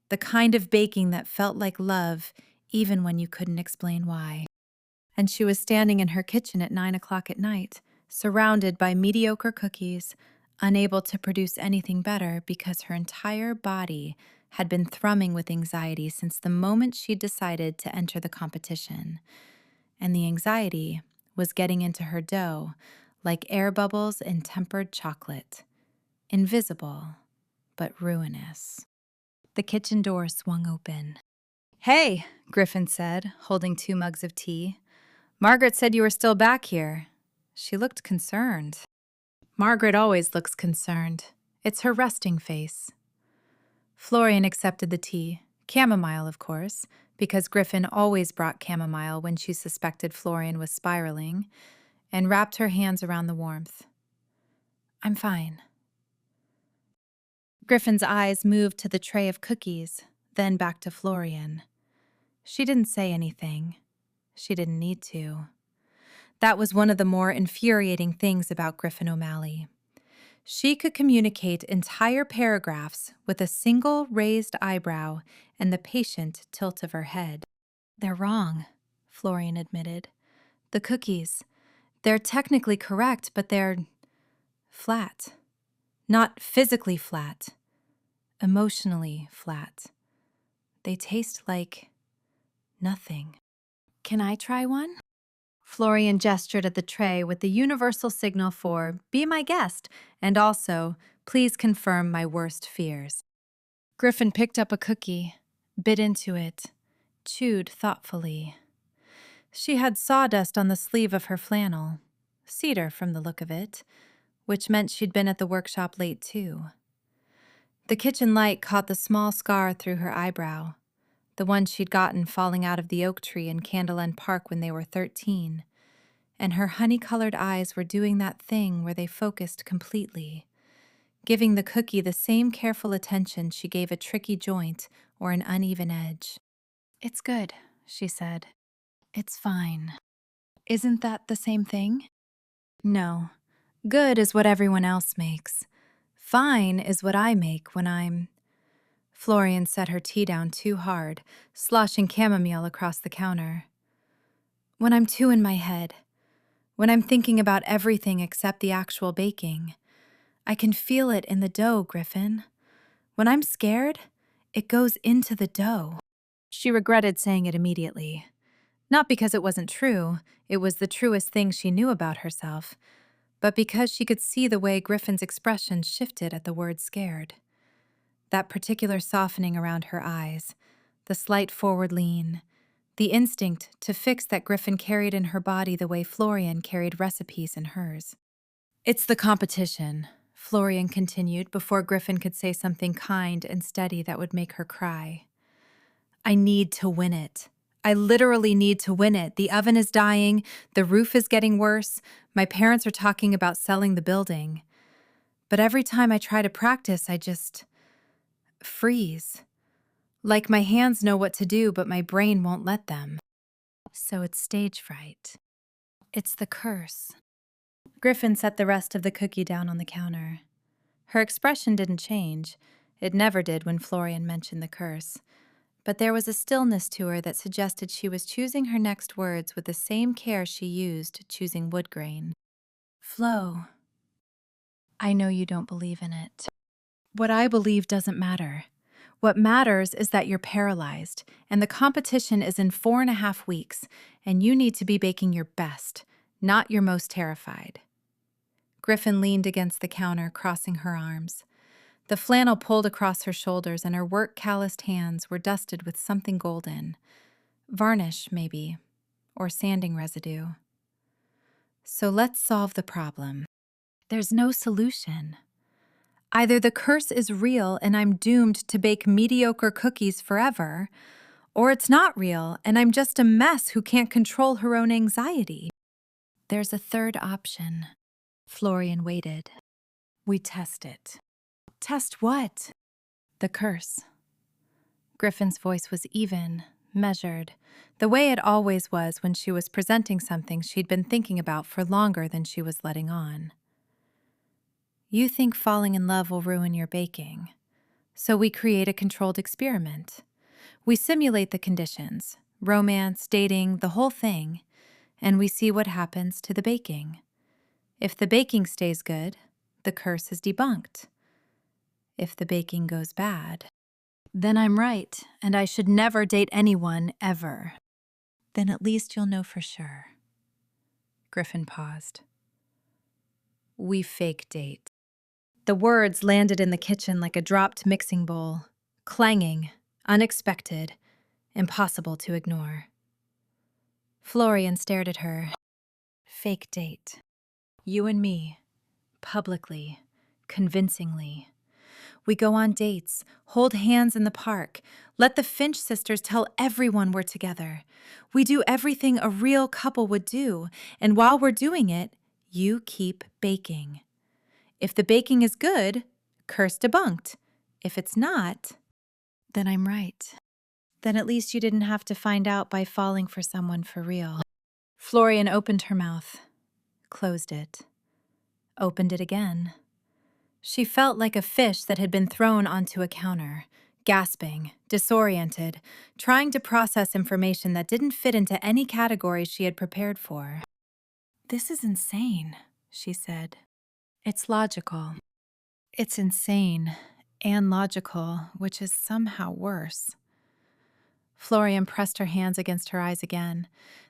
[SPEAKER 1] the kind of baking that felt like love even when you couldn't explain why. And she was standing in her kitchen at 9 o'clock at night, surrounded by mediocre cookies, unable to produce anything better because her entire body had been thrumming with anxiety since the moment she decided to enter the competition. And the anxiety was getting into her dough like air bubbles in tempered chocolate. Invisible, but ruinous. The kitchen door swung open. "Hey," Griffin said, holding 2 mugs of tea. "Margaret said you were still back here." She looked concerned. Margaret always looks concerned. It's her resting face. Florian accepted the tea. Chamomile, of course, because Griffin always brought chamomile when she suspected Florian was spiraling, and wrapped her hands around the warmth. "I'm fine." Griffin's eyes moved to the tray of cookies, then back to Florian. She didn't say anything. She didn't need to. That was one of the more infuriating things about Griffin O'Malley. She could communicate entire paragraphs with a single raised eyebrow and the patient tilt of her head. "They're wrong," Florian admitted. "The cookies. They're technically correct, but they're flat. Not physically flat. Emotionally flat. They taste like nothing." "Can I try one?" Florian gestured at the tray with the universal signal for, "Be my guest," and also, "Please confirm my worst fears." Griffin picked up a cookie, bit into it, chewed thoughtfully. She had sawdust on the sleeve of her flannel, cedar from the look of it, which meant she'd been at the workshop late too. The kitchen light caught the small scar through her eyebrow, the one she'd gotten falling out of the oak tree in Candle End Park when they were 13, and her honey-colored eyes were doing that thing where they focused completely, giving the cookie the same careful attention she gave a tricky joint or an uneven edge. "It's good," she said. "It's fine." "Isn't that the same thing?" "No. Good is what everyone else makes. Fine is what I make when I'm... Florian set her tea down too hard, sloshing chamomile across the counter. When I'm too in my head. When I'm thinking about everything except the actual baking. I can feel it in the dough, Griffin. When I'm scared, it goes into the dough. She regretted saying it immediately. Not because it wasn't true, it was the truest thing she knew about herself, but because she could see the way Griffin's expression shifted at the word scared. That particular softening around her eyes, the slight forward lean, the instinct to fix that Griffin carried in her body the way Florian carried recipes in hers. It's the competition, Florian continued before Griffin could say something kind and steady that would make her cry. I need to win it. I literally need to win it. The oven is dying. The roof is getting worse. My parents are talking about selling the building. But every time I try to practice, I just freeze. Like my hands know what to do, but my brain won't let them. So it's stage fright. It's the curse. Griffin set the rest of the cookie down on the counter. Her expression didn't change. It never did when Florian mentioned the curse. But there was a stillness to her that suggested she was choosing her next words with the same care she used choosing wood grain. Flo, I know you don't believe in it. What I believe doesn't matter. What matters is that you're paralyzed, and the competition is in 4.5 weeks, and you need to be baking your best, not your most terrified. Griffin leaned against the counter, crossing her arms. The flannel pulled across her shoulders, and her work-calloused hands were dusted with something golden. Varnish, maybe, or sanding residue. So let's solve the problem. There's no solution. Either the curse is real and I'm doomed to bake mediocre cookies forever, or it's not real and I'm just a mess who can't control her own anxiety. There's a third option. Florian waited. We test it. Test what? The curse. Griffin's voice was even, measured, the way it always was when she was presenting something she'd been thinking about for longer than she was letting on. You think falling in love will ruin your baking, so we create a controlled experiment. We simulate the conditions, romance, dating, the whole thing, and we see what happens to the baking. If the baking stays good, the curse is debunked. If the baking goes bad, then I'm right, and I should never date anyone, ever. Then at least you'll know for sure. Griffin paused. We fake date. The words landed in the kitchen like a dropped mixing bowl, clanging, unexpected, impossible to ignore. Florian stared at her. Fake date. You and me, publicly, convincingly. We go on dates, hold hands in the park, let the Finch sisters tell everyone we're together. We do everything a real couple would do, and while we're doing it, you keep baking. If the baking is good, curse debunked. If it's not, then I'm right. Then at least you didn't have to find out by falling for someone for real. Florian opened her mouth, closed it, opened it again. She felt like a fish that had been thrown onto a counter, gasping, disoriented, trying to process information that didn't fit into any category she had prepared for. This is insane, she said. It's logical. It's insane and logical, which is somehow worse. Florian pressed her hands against her eyes again.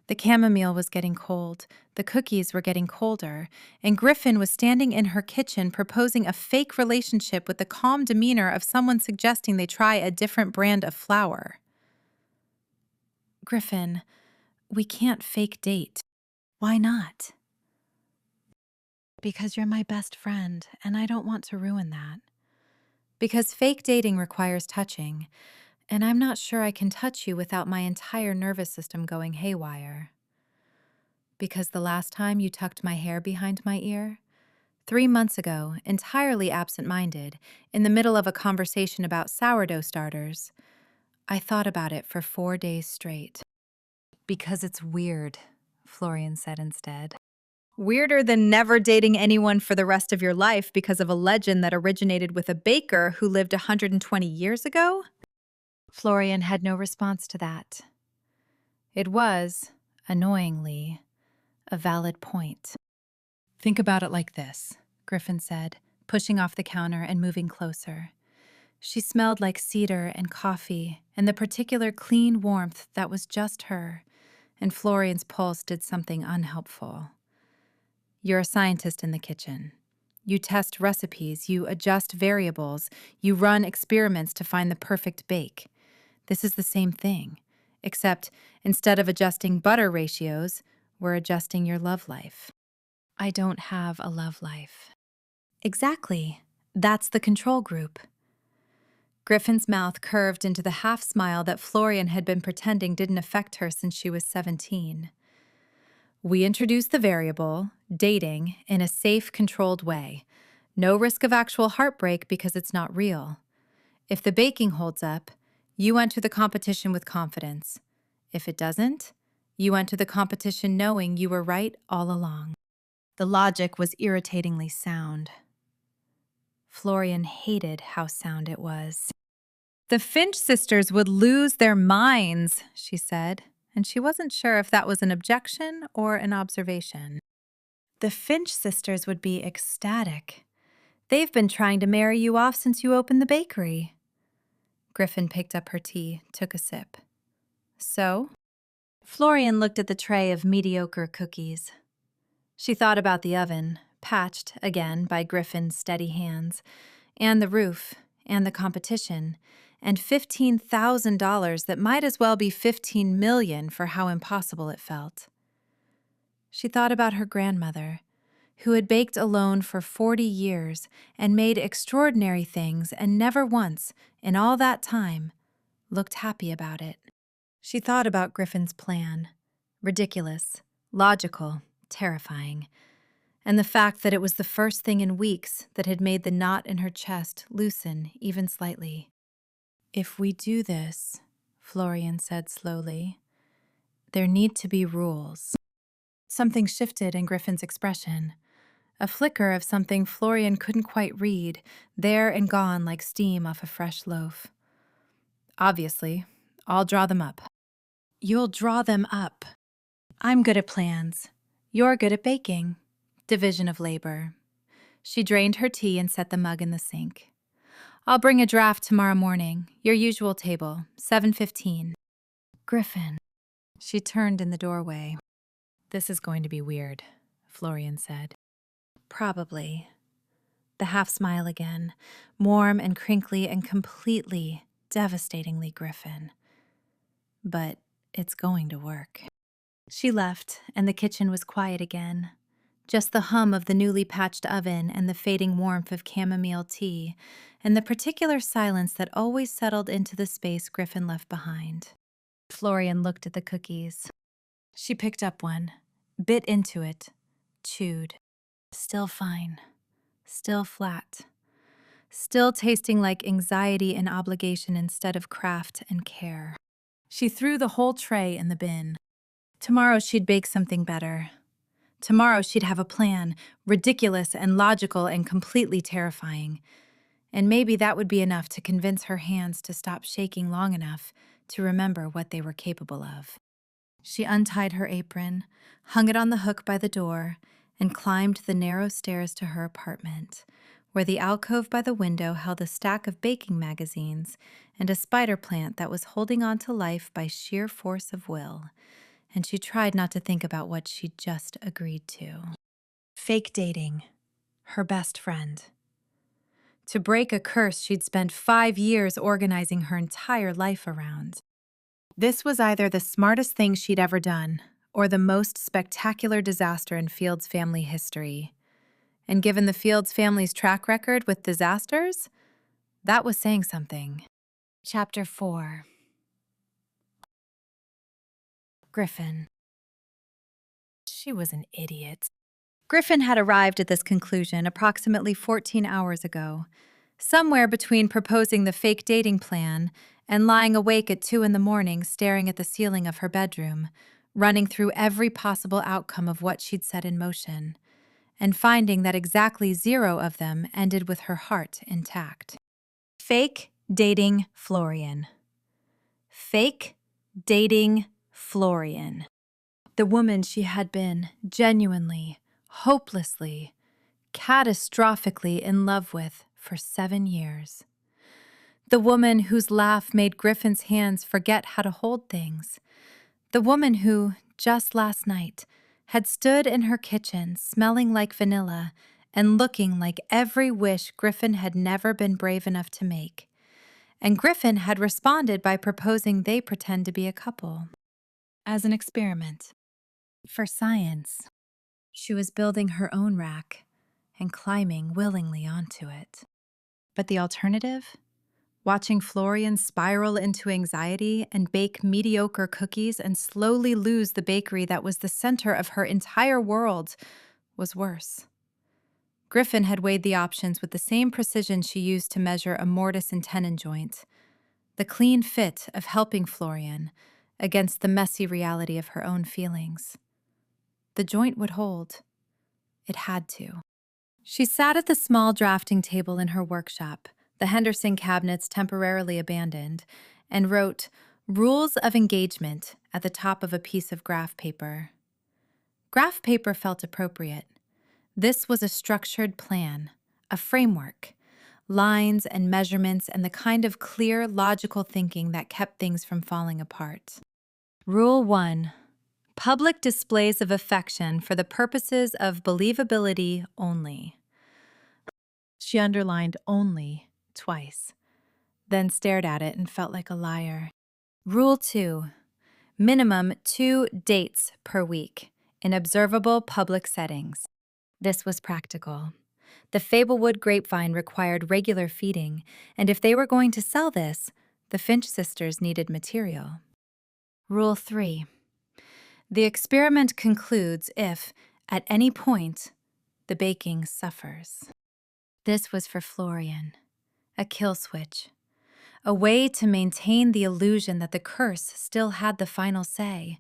[SPEAKER 1] The chamomile was getting cold, the cookies were getting colder, and Griffin was standing in her kitchen proposing a fake relationship with the calm demeanor of someone suggesting they try a different brand of flour. Griffin, we can't fake date. Why not? Because you're my best friend, and I don't want to ruin that. Because fake dating requires touching, and I'm not sure I can touch you without my entire nervous system going haywire. Because the last time you tucked my hair behind my ear, 3 months ago, entirely absent-minded, in the middle of a conversation about sourdough starters, I thought about it for 4 days straight. Because it's weird, Florian said instead. Weirder than never dating anyone for the rest of your life because of a legend that originated with a baker who lived 120 years ago? Florian had no response to that. It was, annoyingly, a valid point. Think about it like this, Griffin said, pushing off the counter and moving closer. She smelled like cedar and coffee and the particular clean warmth that was just her, and Florian's pulse did something unhelpful. You're a scientist in the kitchen. You test recipes, you adjust variables, you run experiments to find the perfect bake. This is the same thing, except instead of adjusting butter ratios, we're adjusting your love life. I don't have a love life. Exactly. That's the control group. Griffin's mouth curved into the half-smile that Florian had been pretending didn't affect her since she was 17. We introduce the variable, dating, in a safe, controlled way. No risk of actual heartbreak because it's not real. If the baking holds up, you enter the competition with confidence. If it doesn't, you enter the competition knowing you were right all along. The logic was irritatingly sound. Florian hated how sound it was. The Finch sisters would lose their minds, she said, and she wasn't sure if that was an objection or an observation. The Finch sisters would be ecstatic. They've been trying to marry you off since you opened the bakery. Griffin picked up her tea, took a sip. So? Florian looked at the tray of mediocre cookies. She thought about the oven, patched, again, by Griffin's steady hands, and the roof, and the competition, and $15,000 that might as well be $15 million for how impossible it felt. She thought about her grandmother, who had baked alone for 40 years and made extraordinary things and never once, in all that time, looked happy about it. She thought about Griffin's plan, ridiculous, logical, terrifying, and the fact that it was the first thing in weeks that had made the knot in her chest loosen even slightly. If we do this, Florian said slowly, there need to be rules. Something shifted in Griffin's expression. A flicker of something Florian couldn't quite read, there and gone like steam off a fresh loaf. Obviously, I'll draw them up. You'll draw them up. I'm good at plans. You're good at baking. Division of labor. She drained her tea and set the mug in the sink. I'll bring a draft tomorrow morning, your usual table, 7:15. Griffin. She turned in the doorway. This is going to be weird, Florian said. Probably. The half-smile again, warm and crinkly and completely, devastatingly Griffin. But it's going to work. She left, and the kitchen was quiet again. Just the hum of the newly patched oven and the fading warmth of chamomile tea, and the particular silence that always settled into the space Griffin left behind. Florian looked at the cookies. She picked up one, bit into it, chewed. Still fine. Still flat. Still tasting like anxiety and obligation instead of craft and care. She threw the whole tray in the bin. Tomorrow she'd bake something better. Tomorrow she'd have a plan, ridiculous and logical and completely terrifying. And maybe that would be enough to convince her hands to stop shaking long enough to remember what they were capable of. She untied her apron, hung it on the hook by the door, and climbed the narrow stairs to her apartment, where the alcove by the window held a stack of baking magazines and a spider plant that was holding on to life by sheer force of will, and she tried not to think about what she'd just agreed to. Fake dating. Her best friend. To break a curse she'd spent 5 years organizing her entire life around. This was either the smartest thing she'd ever done, or the most spectacular disaster in Fields family history. And given the Fields family's track record with disasters, that was saying something. Chapter 4. Griffin. She was an idiot. Griffin had arrived at this conclusion approximately 14 hours ago, somewhere between proposing the fake dating plan and lying awake at 2 in the morning staring at the ceiling of her bedroom, running through every possible outcome of what she'd set in motion, and finding that exactly 0 of them ended with her heart intact. Fake dating Florian. Fake dating Florian. The woman she had been genuinely, hopelessly, catastrophically in love with for 7 years. The woman whose laugh made Griffin's hands forget how to hold things. The woman who, just last night, had stood in her kitchen smelling like vanilla and looking like every wish Griffin had never been brave enough to make. And Griffin had responded by proposing they pretend to be a couple. As an experiment. For science. She was building her own rack and climbing willingly onto it. But the alternative? Watching Florian spiral into anxiety and bake mediocre cookies and slowly lose the bakery that was the center of her entire world was worse. Griffin had weighed the options with the same precision she used to measure a mortise and tenon joint, the clean fit of helping Florian against the messy reality of her own feelings. The joint would hold. It had to. She sat at the small drafting table in her workshop, the Henderson cabinets temporarily abandoned, and wrote "Rules of Engagement" at the top of a piece of graph paper. Graph paper felt appropriate. This was a structured plan, a framework, lines and measurements and the kind of clear, logical thinking that kept things from falling apart. Rule 1. Public displays of affection for the purposes of believability only. She underlined "only" twice, then stared at it and felt like a liar. Rule 2. Minimum 2 dates per week in observable public settings. This was practical. The Fablewood grapevine required regular feeding, and if they were going to sell this, the Finch sisters needed material. Rule 3. The experiment concludes if, at any point, the baking suffers. This was for Florian. A kill switch. A way to maintain the illusion that the curse still had the final say,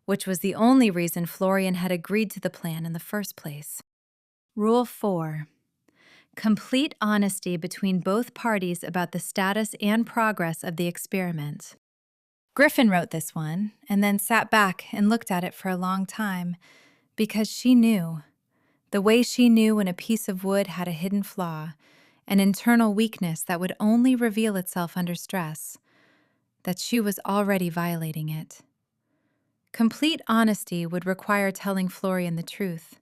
[SPEAKER 1] which was the only reason Florian had agreed to the plan in the first place. Rule 4. Complete honesty between both parties about the status and progress of the experiment. Griffin wrote this one, and then sat back and looked at it for a long time, because she knew, the way she knew when a piece of wood had a hidden flaw, an internal weakness that would only reveal itself under stress, that she was already violating it. Complete honesty would require telling Florian the truth.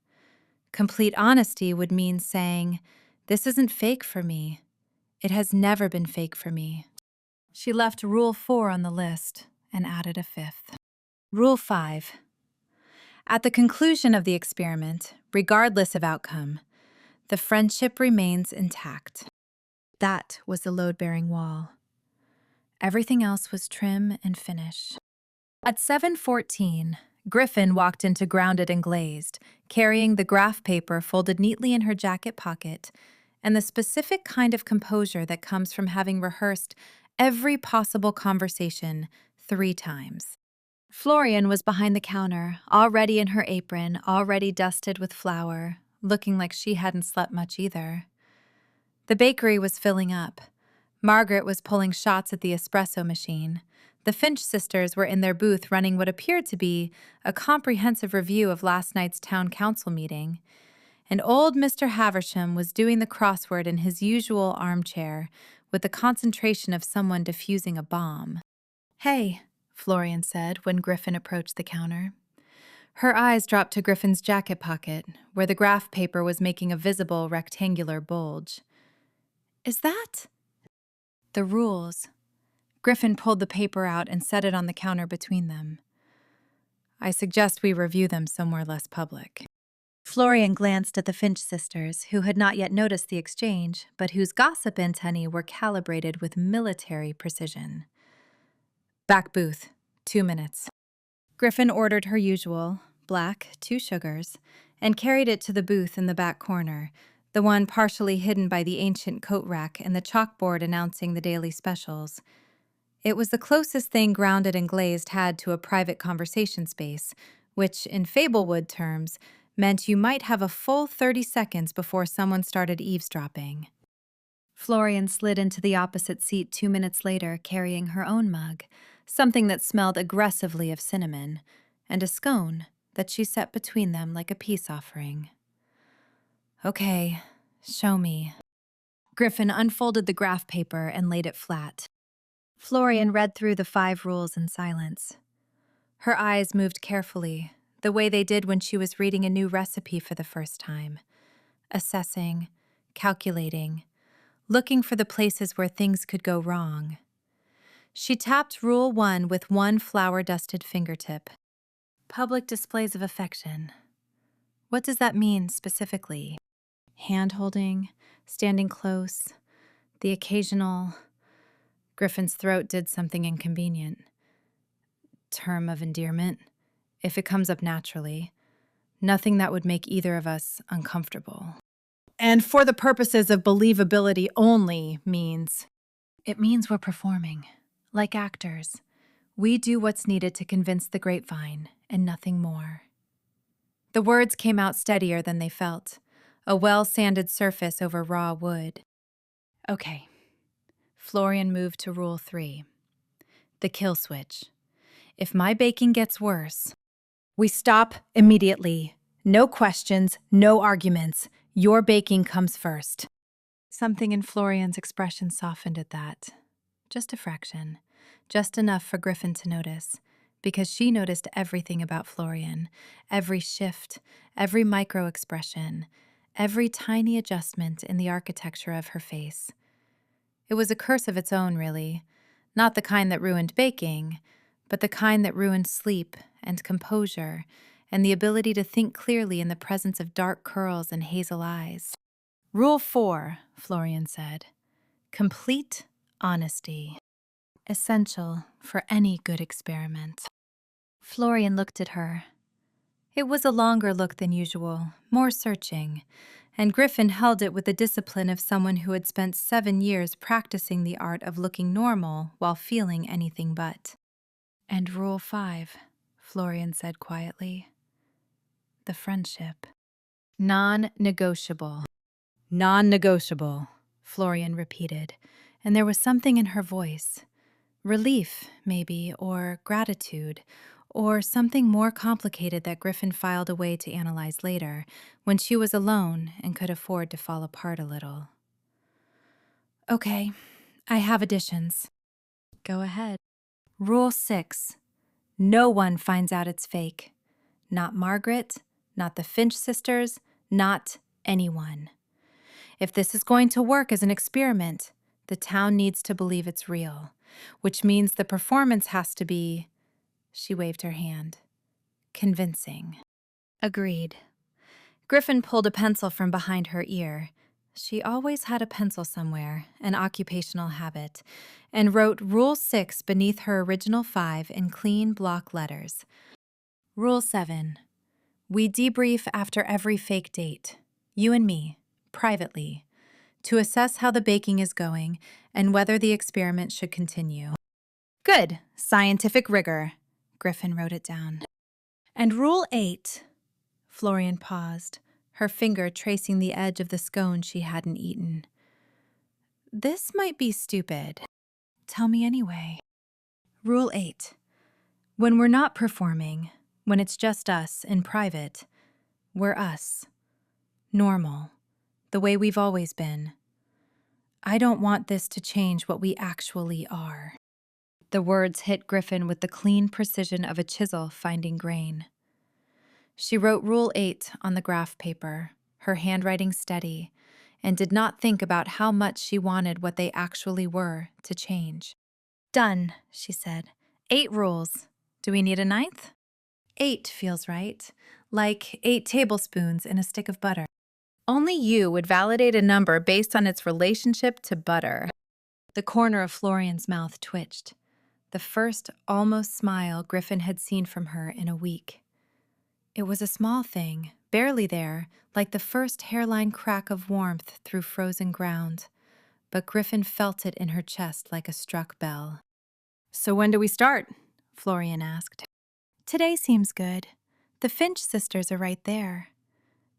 [SPEAKER 1] Complete honesty would mean saying, "This isn't fake for me. It has never been fake for me." She left Rule 4 on the list and added a 5th. Rule 5. At the conclusion of the experiment, regardless of outcome, the friendship remains intact. That was the load-bearing wall. Everything else was trim and finish. At 7:14, Griffin walked into Grounded and Glazed, carrying the graph paper folded neatly in her jacket pocket and the specific kind of composure that comes from having rehearsed every possible conversation 3 times. Florian was behind the counter, already in her apron, already dusted with flour, looking like she hadn't slept much either. The bakery was filling up. Margaret was pulling shots at the espresso machine. The Finch sisters were in their booth running what appeared to be a comprehensive review of last night's town council meeting. And old Mr. Haversham was doing the crossword in his usual armchair, with the concentration of someone defusing a bomb. "Hey," Florian said when Griffin approached the counter. Her eyes dropped to Griffin's jacket pocket, where the graph paper was making a visible rectangular bulge. "Is that?" "The rules." Griffin pulled the paper out and set it on the counter between them. "I suggest we review them somewhere less public." Florian glanced at the Finch sisters, who had not yet noticed the exchange, but whose gossip antennae were calibrated with military precision. "Back booth, 2 minutes." Griffin ordered her usual, black, 2 sugars, and carried it to the booth in the back corner, the one partially hidden by the ancient coat rack and the chalkboard announcing the daily specials. It was the closest thing Grounded and Glazed had to a private conversation space, which, in Fablewood terms, meant you might have a full 30 seconds before someone started eavesdropping. Florian slid into the opposite seat 2 minutes later, carrying her own mug, something that smelled aggressively of cinnamon, and a scone that she set between them like a peace offering. Okay, show me. Griffin unfolded the graph paper and laid it flat. Florian read through the 5 rules in silence. Her eyes moved carefully, the way they did when she was reading a new recipe for the first time, assessing, calculating, looking for the places where things could go wrong. She tapped Rule 1 with one flour-dusted fingertip. Public displays of affection. What does that mean specifically? Hand-holding, standing close, the occasional... Griffin's throat did something inconvenient. Term of endearment, if it comes up naturally. Nothing that would make either of us uncomfortable. And for the purposes of believability only means... It means we're performing. Like actors. We do what's needed to convince the grapevine, and nothing more. The words came out steadier than they felt. A well-sanded surface over raw wood. Okay. Florian moved to Rule 3. The kill switch. If my baking gets worse, we stop immediately. No questions, no arguments. Your baking comes first. Something in Florian's expression softened at that. Just a fraction. Just enough for Griffin to notice. Because she noticed everything about Florian. Every shift, every micro-expression, every tiny adjustment in the architecture of her face. It was a curse of its own, really. Not the kind that ruined baking, but the kind that ruined sleep and composure and the ability to think clearly in the presence of dark curls and hazel eyes. Rule 4, Florian said. Complete honesty. Essential for any good experiment. Florian looked at her. It was a longer look than usual, more searching, and Griffin held it with the discipline of someone who had spent 7 years practicing the art of looking normal while feeling anything but. And Rule 5, Florian said quietly. The friendship. Non-negotiable. Non-negotiable, Florian repeated, and there was something in her voice. Relief, maybe, or gratitude, or something more complicated that Griffin filed away to analyze later, when she was alone and could afford to fall apart a little. Okay, I have additions. Go ahead. Rule 6. No one finds out it's fake. Not Margaret, not the Finch sisters, not anyone. If this is going to work as an experiment, the town needs to believe it's real, which means the performance has to be... She waved her hand. Convincing. Agreed. Griffin pulled a pencil from behind her ear. She always had a pencil somewhere, an occupational habit, and wrote Rule 6 beneath her original 5 in clean block letters. Rule 7. We debrief after every fake date. You and me, privately, to assess how the baking is going and whether the experiment should continue. Good. Scientific rigor. Griffin wrote it down. And Rule 8. Florian paused, her finger tracing the edge of the scone she hadn't eaten. This might be stupid. Tell me anyway. Rule 8. When we're not performing, when it's just us in private, we're us. Normal. The way we've always been. I don't want this to change what we actually are. The words hit Griffin with the clean precision of a chisel finding grain. She wrote Rule 8 on the graph paper, her handwriting steady, and did not think about how much she wanted what they actually were to change. Done, she said. 8 rules. Do we need a 9th? 8 feels right, like 8 tablespoons in a stick of butter. Only you would validate a number based on its relationship to butter. The corner of Florian's mouth twitched. The first almost smile Griffin had seen from her in a week. It was a small thing, barely there, like the first hairline crack of warmth through frozen ground. But Griffin felt it in her chest like a struck bell. So when do we start? Florian asked. Today seems good. The Finch sisters are right there.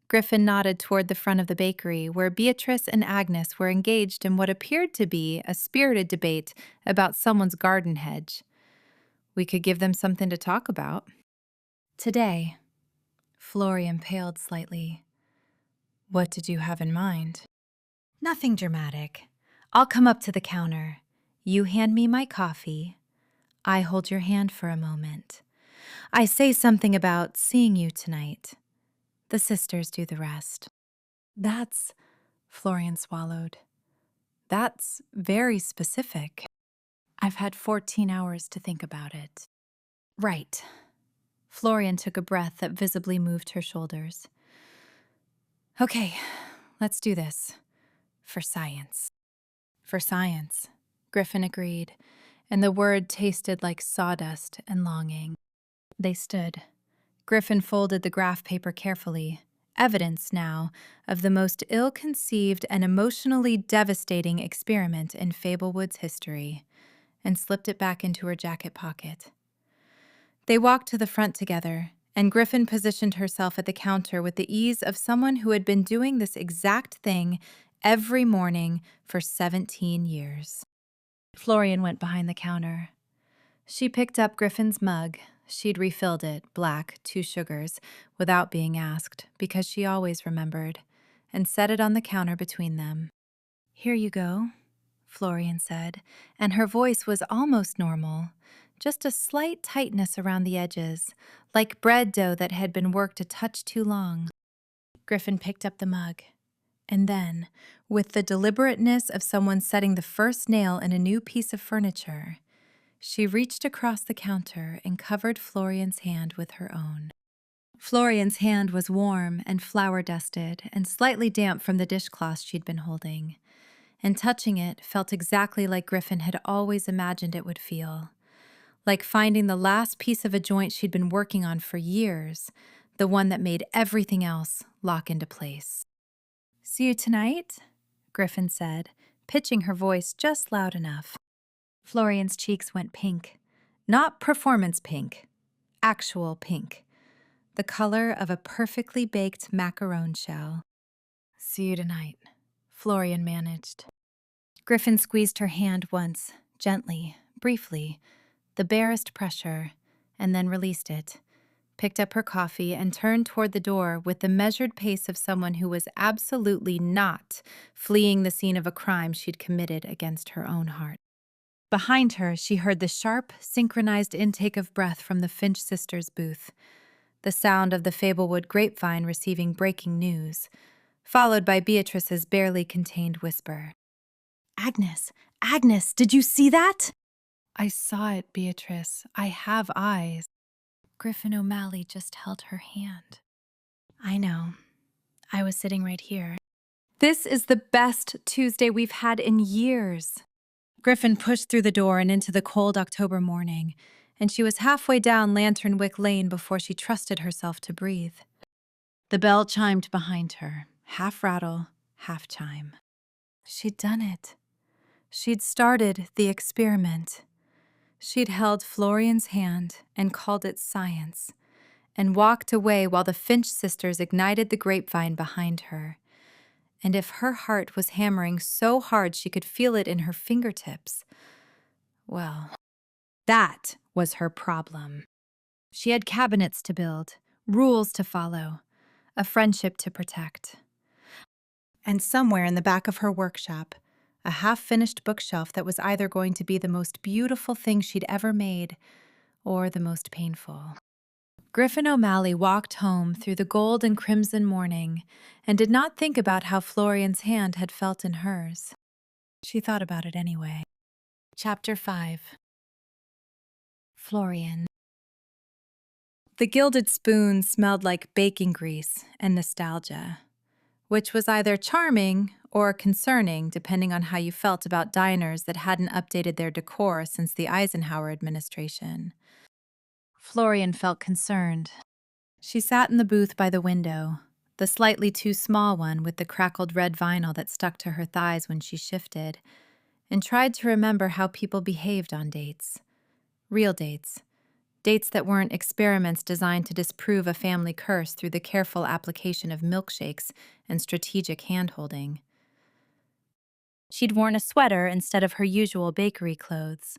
[SPEAKER 1] Griffin nodded toward the front of the bakery, where Beatrice and Agnes were engaged in what appeared to be a spirited debate about someone's garden hedge. We could give them something to talk about. Today, Florian paled slightly. What did you have in mind? Nothing dramatic. I'll come up to the counter. You hand me my coffee. I hold your hand for a moment. I say something about seeing you tonight. The sisters do the rest. Florian swallowed. That's very specific. I've had 14 hours to think about it. Right. Florian took a breath that visibly moved her shoulders. Okay, let's do this. For science. For science, Griffin agreed, and the word tasted like sawdust and longing. They stood. Griffin folded the graph paper carefully, evidence now of the most ill-conceived and emotionally devastating experiment in Fablewood's history, and slipped it back into her jacket pocket. They walked to the front together, and Griffin positioned herself at the counter with the ease of someone who had been doing this exact thing every morning for 17 years. Florian went behind the counter. She picked up Griffin's mug. She'd refilled it, black, 2 sugars, without being asked, because she always remembered, and set it on the counter between them. Here you go, Florian said, and her voice was almost normal, just a slight tightness around the edges, like bread dough that had been worked a touch too long. Griffin picked up the mug, and then, with the deliberateness of someone setting the first nail in a new piece of furniture, she reached across the counter and covered Florian's hand with her own. Florian's hand was warm and flour-dusted and slightly damp from the dishcloth she'd been holding, and touching it felt exactly like Griffin had always imagined it would feel, like finding the last piece of a joint she'd been working on for years, the one that made everything else lock into place. See you tonight, Griffin said, pitching her voice just loud enough. Florian's cheeks went pink. Not performance pink, actual pink. The color of a perfectly baked macaron shell. See you tonight, Florian managed. Griffin squeezed her hand once, gently, briefly, the barest pressure, and then released it, picked up her coffee, and turned toward the door with the measured pace of someone who was absolutely not fleeing the scene of a crime she'd committed against her own heart. Behind her, she heard the sharp, synchronized intake of breath from the Finch sisters' booth, the sound of the Fablewood grapevine receiving breaking news, followed by Beatrice's barely contained whisper. Agnes, did you see that? I saw it, Beatrice. I have eyes. Griffin O'Malley just held her hand. I know. I was sitting right here. This is the best Tuesday we've had in years. Griffin pushed through the door and into the cold October morning, and she was halfway down Lanternwick Lane before she trusted herself to breathe. The bell chimed behind her, half rattle, half chime. She'd done it. She'd started the experiment. She'd held Florian's hand and called it science, and walked away while the Finch sisters ignited the grapevine behind her. And if her heart was hammering so hard she could feel it in her fingertips, well, that was her problem. She had cabinets to build, rules to follow, a friendship to protect. And somewhere in the back of her workshop, a half-finished bookshelf that was either going to be the most beautiful thing she'd ever made or the most painful. Griffin O'Malley walked home through the gold and crimson morning and did not think about how Florian's hand had felt in hers. She thought about it anyway. Chapter 5. Florian. The gilded spoon smelled like baking grease and nostalgia, which was either charming or concerning depending on how you felt about diners that hadn't updated their decor since the Eisenhower administration. Florian felt concerned. She sat in the booth by the window, the slightly too small one with the crackled red vinyl that stuck to her thighs when she shifted, and tried to remember how people behaved on dates. Real dates. Dates that weren't experiments designed to disprove a family curse through the careful application of milkshakes and strategic hand-holding. She'd worn a sweater instead of her usual bakery clothes,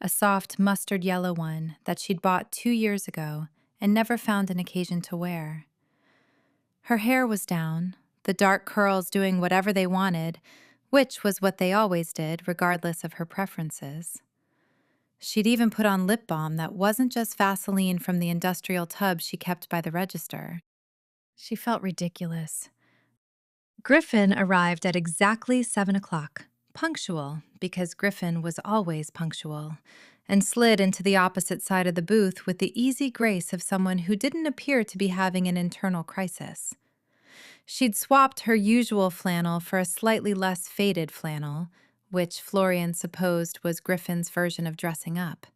[SPEAKER 1] a soft mustard yellow one that she'd bought 2 years ago and never found an occasion to wear. Her hair was down, the dark curls doing whatever they wanted, which was what they always did, regardless of her preferences. She'd even put on lip balm that wasn't just Vaseline from the industrial tub she kept by the register. She felt ridiculous. Griffin arrived at exactly 7 o'clock, punctual because Griffin was always punctual, and slid into the opposite side of the booth with the easy grace of someone who didn't appear to be having an internal crisis. She'd swapped her usual flannel for a slightly less faded flannel, which Florian supposed was Griffin's version of dressing up.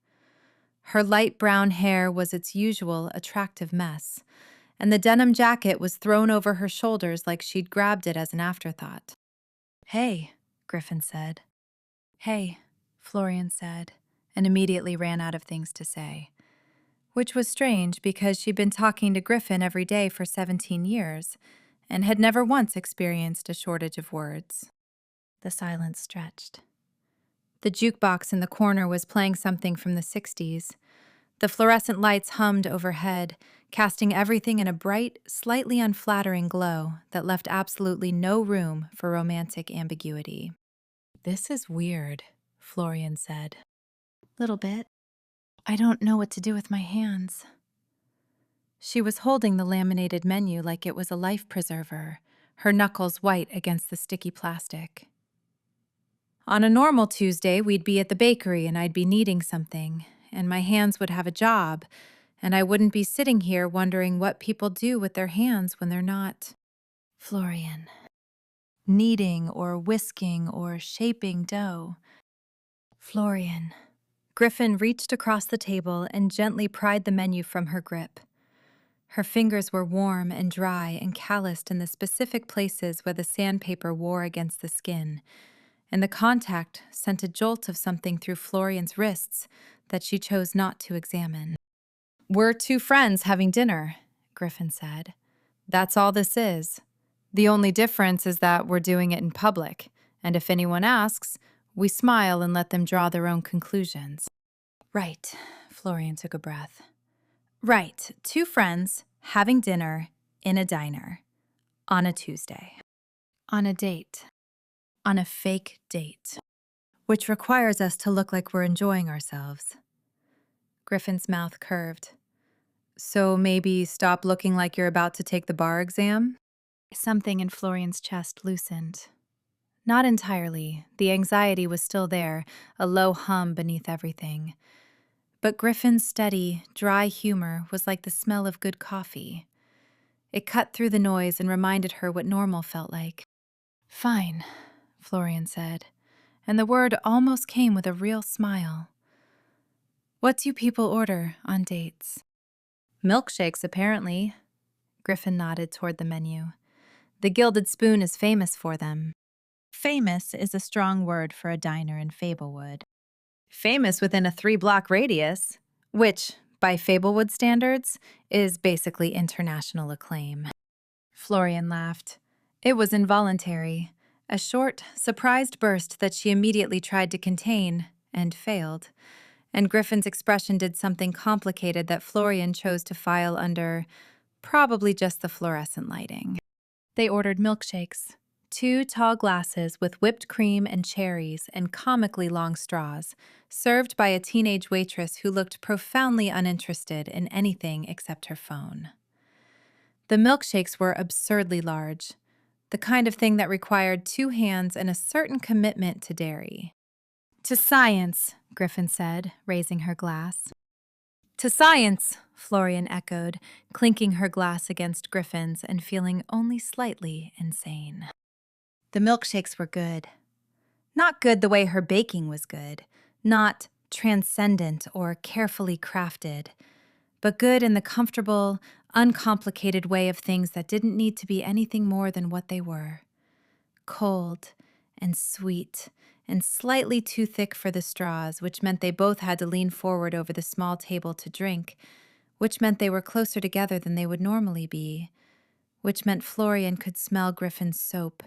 [SPEAKER 1] Her light brown hair was its usual attractive mess, and the denim jacket was thrown over her shoulders like she'd grabbed it as an afterthought. "Hey," Griffin said. "Hey," Florian said, and immediately ran out of things to say. Which was strange because she'd been talking to Griffin every day for 17 years and had never once experienced a shortage of words. The silence stretched. The jukebox in the corner was playing something from the 60s. The fluorescent lights hummed overhead, casting everything in a bright, slightly unflattering glow that left absolutely no room for romantic ambiguity. "This is weird," Florian said. "Little bit. I don't know what to do with my hands." She was holding the laminated menu like it was a life preserver, her knuckles white against the sticky plastic. "On a normal Tuesday, we'd be at the bakery and I'd be needing something, and my hands would have a job, and I wouldn't be sitting here wondering what people do with their hands when they're not." Florian. Kneading or whisking or shaping dough. Florian. Griffin reached across the table and gently pried the menu from her grip. Her fingers were warm and dry and calloused in the specific places where the sandpaper wore against the skin, and the contact sent a jolt of something through Florian's wrists that she chose not to examine. "We're two friends having dinner," Griffin said. "That's all this is. The only difference is that we're doing it in public, and if anyone asks, we smile and let them draw their own conclusions." "Right," Florian took a breath. "Right, two friends having dinner in a diner on a Tuesday. On a date. On a fake date. Which requires us to look like we're enjoying ourselves." Griffin's mouth curved. "So maybe stop looking like you're about to take the bar exam?" Something in Florian's chest loosened. Not entirely. The anxiety was still there, a low hum beneath everything. But Griffin's steady, dry humor was like the smell of good coffee. It cut through the noise and reminded her what normal felt like. "Fine," Florian said, and the word almost came with a real smile. "What do people order on dates?" "Milkshakes, apparently." Griffin nodded toward the menu. "The Gilded Spoon is famous for them." Famous is a strong word for a diner in Fablewood. Famous within a 3-block radius, which, by Fablewood standards, is basically international acclaim. Florian laughed. It was involuntary, a short, surprised burst that she immediately tried to contain, and failed. And Griffin's expression did something complicated that Florian chose to file under probably just the fluorescent lighting. They ordered milkshakes. 2 tall glasses with whipped cream and cherries and comically long straws, served by a teenage waitress who looked profoundly uninterested in anything except her phone. The milkshakes were absurdly large, the kind of thing that required 2 hands and a certain commitment to dairy. "To science," Griffin said, raising her glass. "To science," Florian echoed, clinking her glass against Griffin's and feeling only slightly insane. The milkshakes were good. Not good the way her baking was good, not transcendent or carefully crafted, but good in the comfortable, uncomplicated way of things that didn't need to be anything more than what they were. Cold and sweet and slightly too thick for the straws, which meant they both had to lean forward over the small table to drink, which meant they were closer together than they would normally be, which meant Florian could smell Griffin's soap,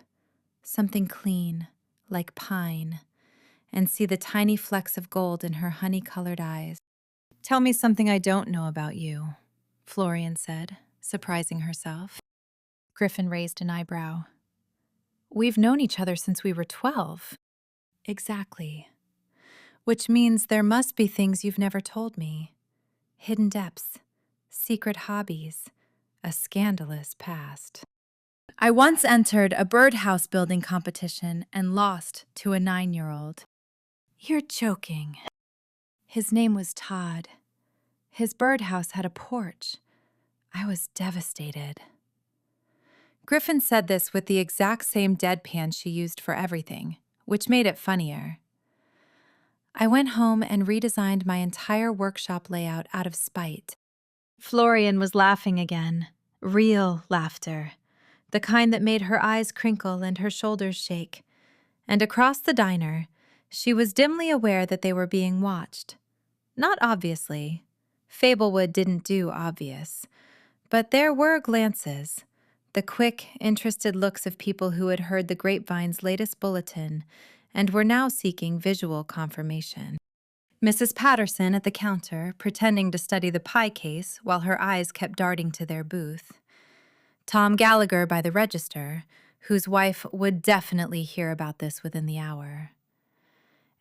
[SPEAKER 1] something clean, like pine, and see the tiny flecks of gold in her honey-colored eyes. "Tell me something I don't know about you," Florian said, surprising herself. Griffin raised an eyebrow. "We've known each other since we were 12. "Exactly. Which means there must be things you've never told me. Hidden depths, secret hobbies, a scandalous past. I once entered a birdhouse building competition and lost to a 9-year-old. "You're joking." "His name was Todd. His birdhouse had a porch. I was devastated." Griffin said this with the exact same deadpan she used for everything, which made it funnier. "I went home and redesigned my entire workshop layout out of spite." Florian was laughing again, real laughter, the kind that made her eyes crinkle and her shoulders shake. And across the diner, she was dimly aware that they were being watched. Not obviously. Fablewood didn't do obvious. But there were glances, the quick, interested looks of people who had heard the Grapevine's latest bulletin and were now seeking visual confirmation. Mrs. Patterson at the counter, pretending to study the pie case while her eyes kept darting to their booth. Tom Gallagher by the register, whose wife would definitely hear about this within the hour.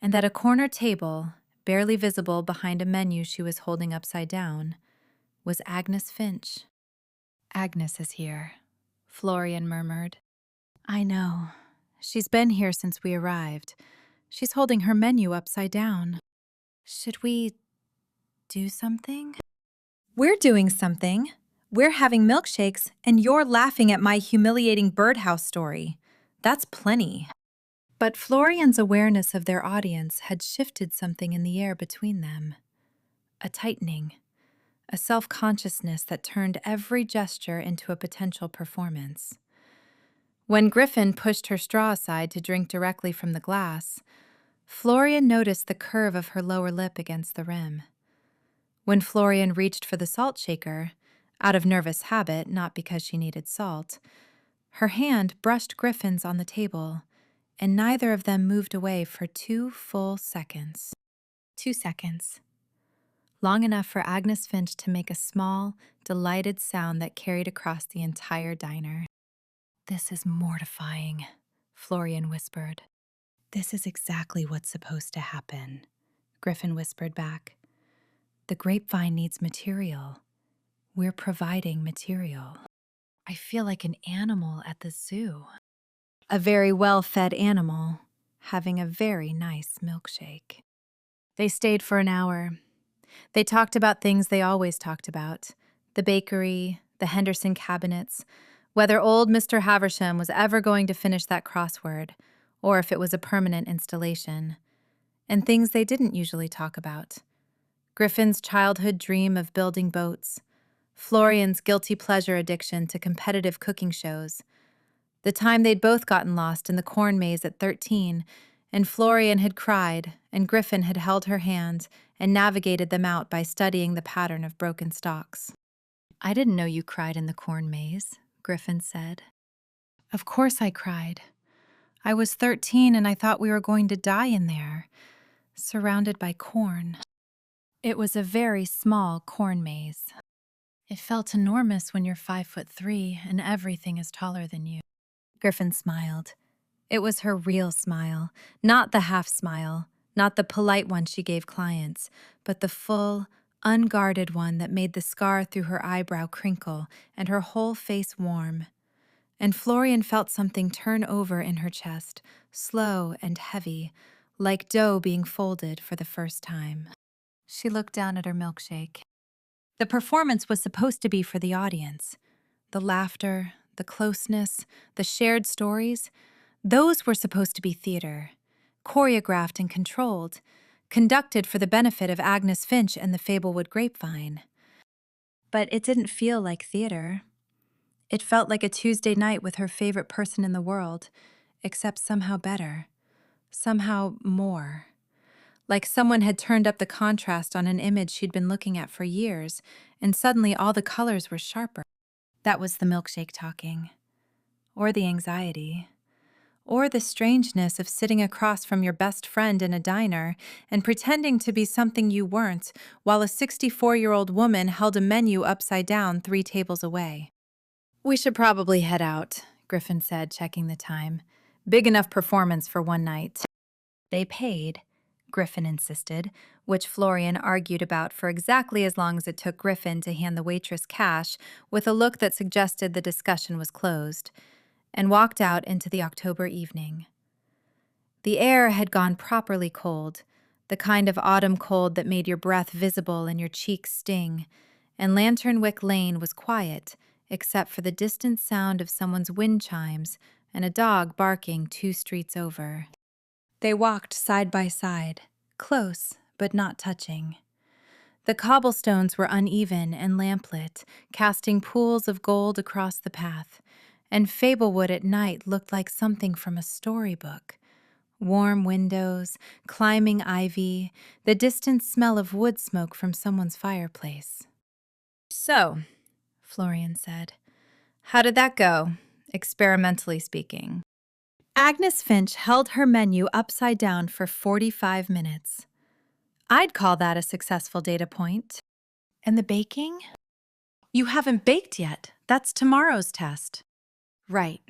[SPEAKER 1] And at a corner table, barely visible behind a menu she was holding upside down, was Agnes Finch. "Agnes is here," Florian murmured. "I know. She's been here since we arrived. She's holding her menu upside down. Should we do something?" "We're doing something. We're having milkshakes, and you're laughing at my humiliating birdhouse story. That's plenty." But Florian's awareness of their audience had shifted something in the air between them. A tightening, a self-consciousness that turned every gesture into a potential performance. When Griffin pushed her straw aside to drink directly from the glass, Florian noticed the curve of her lower lip against the rim. When Florian reached for the salt shaker, out of nervous habit, not because she needed salt, her hand brushed Griffin's on the table, and neither of them moved away for 2 full seconds. 2 seconds. Long enough for Agnes Finch to make a small, delighted sound that carried across the entire diner. "This is mortifying," Florian whispered. "This is exactly what's supposed to happen," Griffin whispered back. "The grapevine needs material. We're providing material." I feel like an animal at the zoo. A very well-fed animal, having a very nice milkshake. They stayed for an hour. They talked about things they always talked about. The bakery, the Henderson cabinets, whether old Mr. Haversham was ever going to finish that crossword, or if it was a permanent installation. And things they didn't usually talk about. Griffin's childhood dream of building boats, Florian's guilty pleasure addiction to competitive cooking shows, the time they'd both gotten lost in the corn maze at 13, and Florian had cried, and Griffin had held her hand and navigated them out by studying the pattern of broken stalks. "I didn't know you cried in the corn maze," Griffin said. "Of course I cried. I was 13 and I thought we were going to die in there, surrounded by corn." It was a very small corn maze. It felt enormous when you're 5'3" and everything is taller than you. Griffin smiled. It was her real smile, not the half smile, not the polite one she gave clients, but the full, unguarded one that made the scar through her eyebrow crinkle and her whole face warm. And Florian felt something turn over in her chest, slow and heavy, like dough being folded for the first time. She looked down at her milkshake. The performance was supposed to be for the audience. The laughter, the closeness, the shared stories, those were supposed to be theater, choreographed and controlled, conducted for the benefit of Agnes Finch and the Fablewood grapevine. But it didn't feel like theater. It felt like a Tuesday night with her favorite person in the world, except somehow better. Somehow more. Like someone had turned up the contrast on an image she'd been looking at for years, and suddenly all the colors were sharper. That was the milkshake talking. Or the anxiety. Or the strangeness of sitting across from your best friend in a diner and pretending to be something you weren't, while a 64-year-old woman held a menu upside down 3 tables away. "We should probably head out," Griffin said, checking the time. "Big enough performance for one night." They paid, Griffin insisted, which Florian argued about for exactly as long as it took Griffin to hand the waitress cash with a look that suggested the discussion was closed, and walked out into the October evening. The air had gone properly cold, the kind of autumn cold that made your breath visible and your cheeks sting, and Lanternwick Lane was quiet, except for the distant sound of someone's wind chimes and a dog barking 2 streets over. They walked side by side, close but not touching. The cobblestones were uneven and lamplit, casting pools of gold across the path, and Fablewood at night looked like something from a storybook. Warm windows, climbing ivy, the distant smell of wood smoke from someone's fireplace. "So," Florian said, "how did that go, experimentally speaking?" Agnes Finch held her menu upside down for 45 minutes. "I'd call that a successful data point." "And the baking?" "You haven't baked yet. That's tomorrow's test." "Right."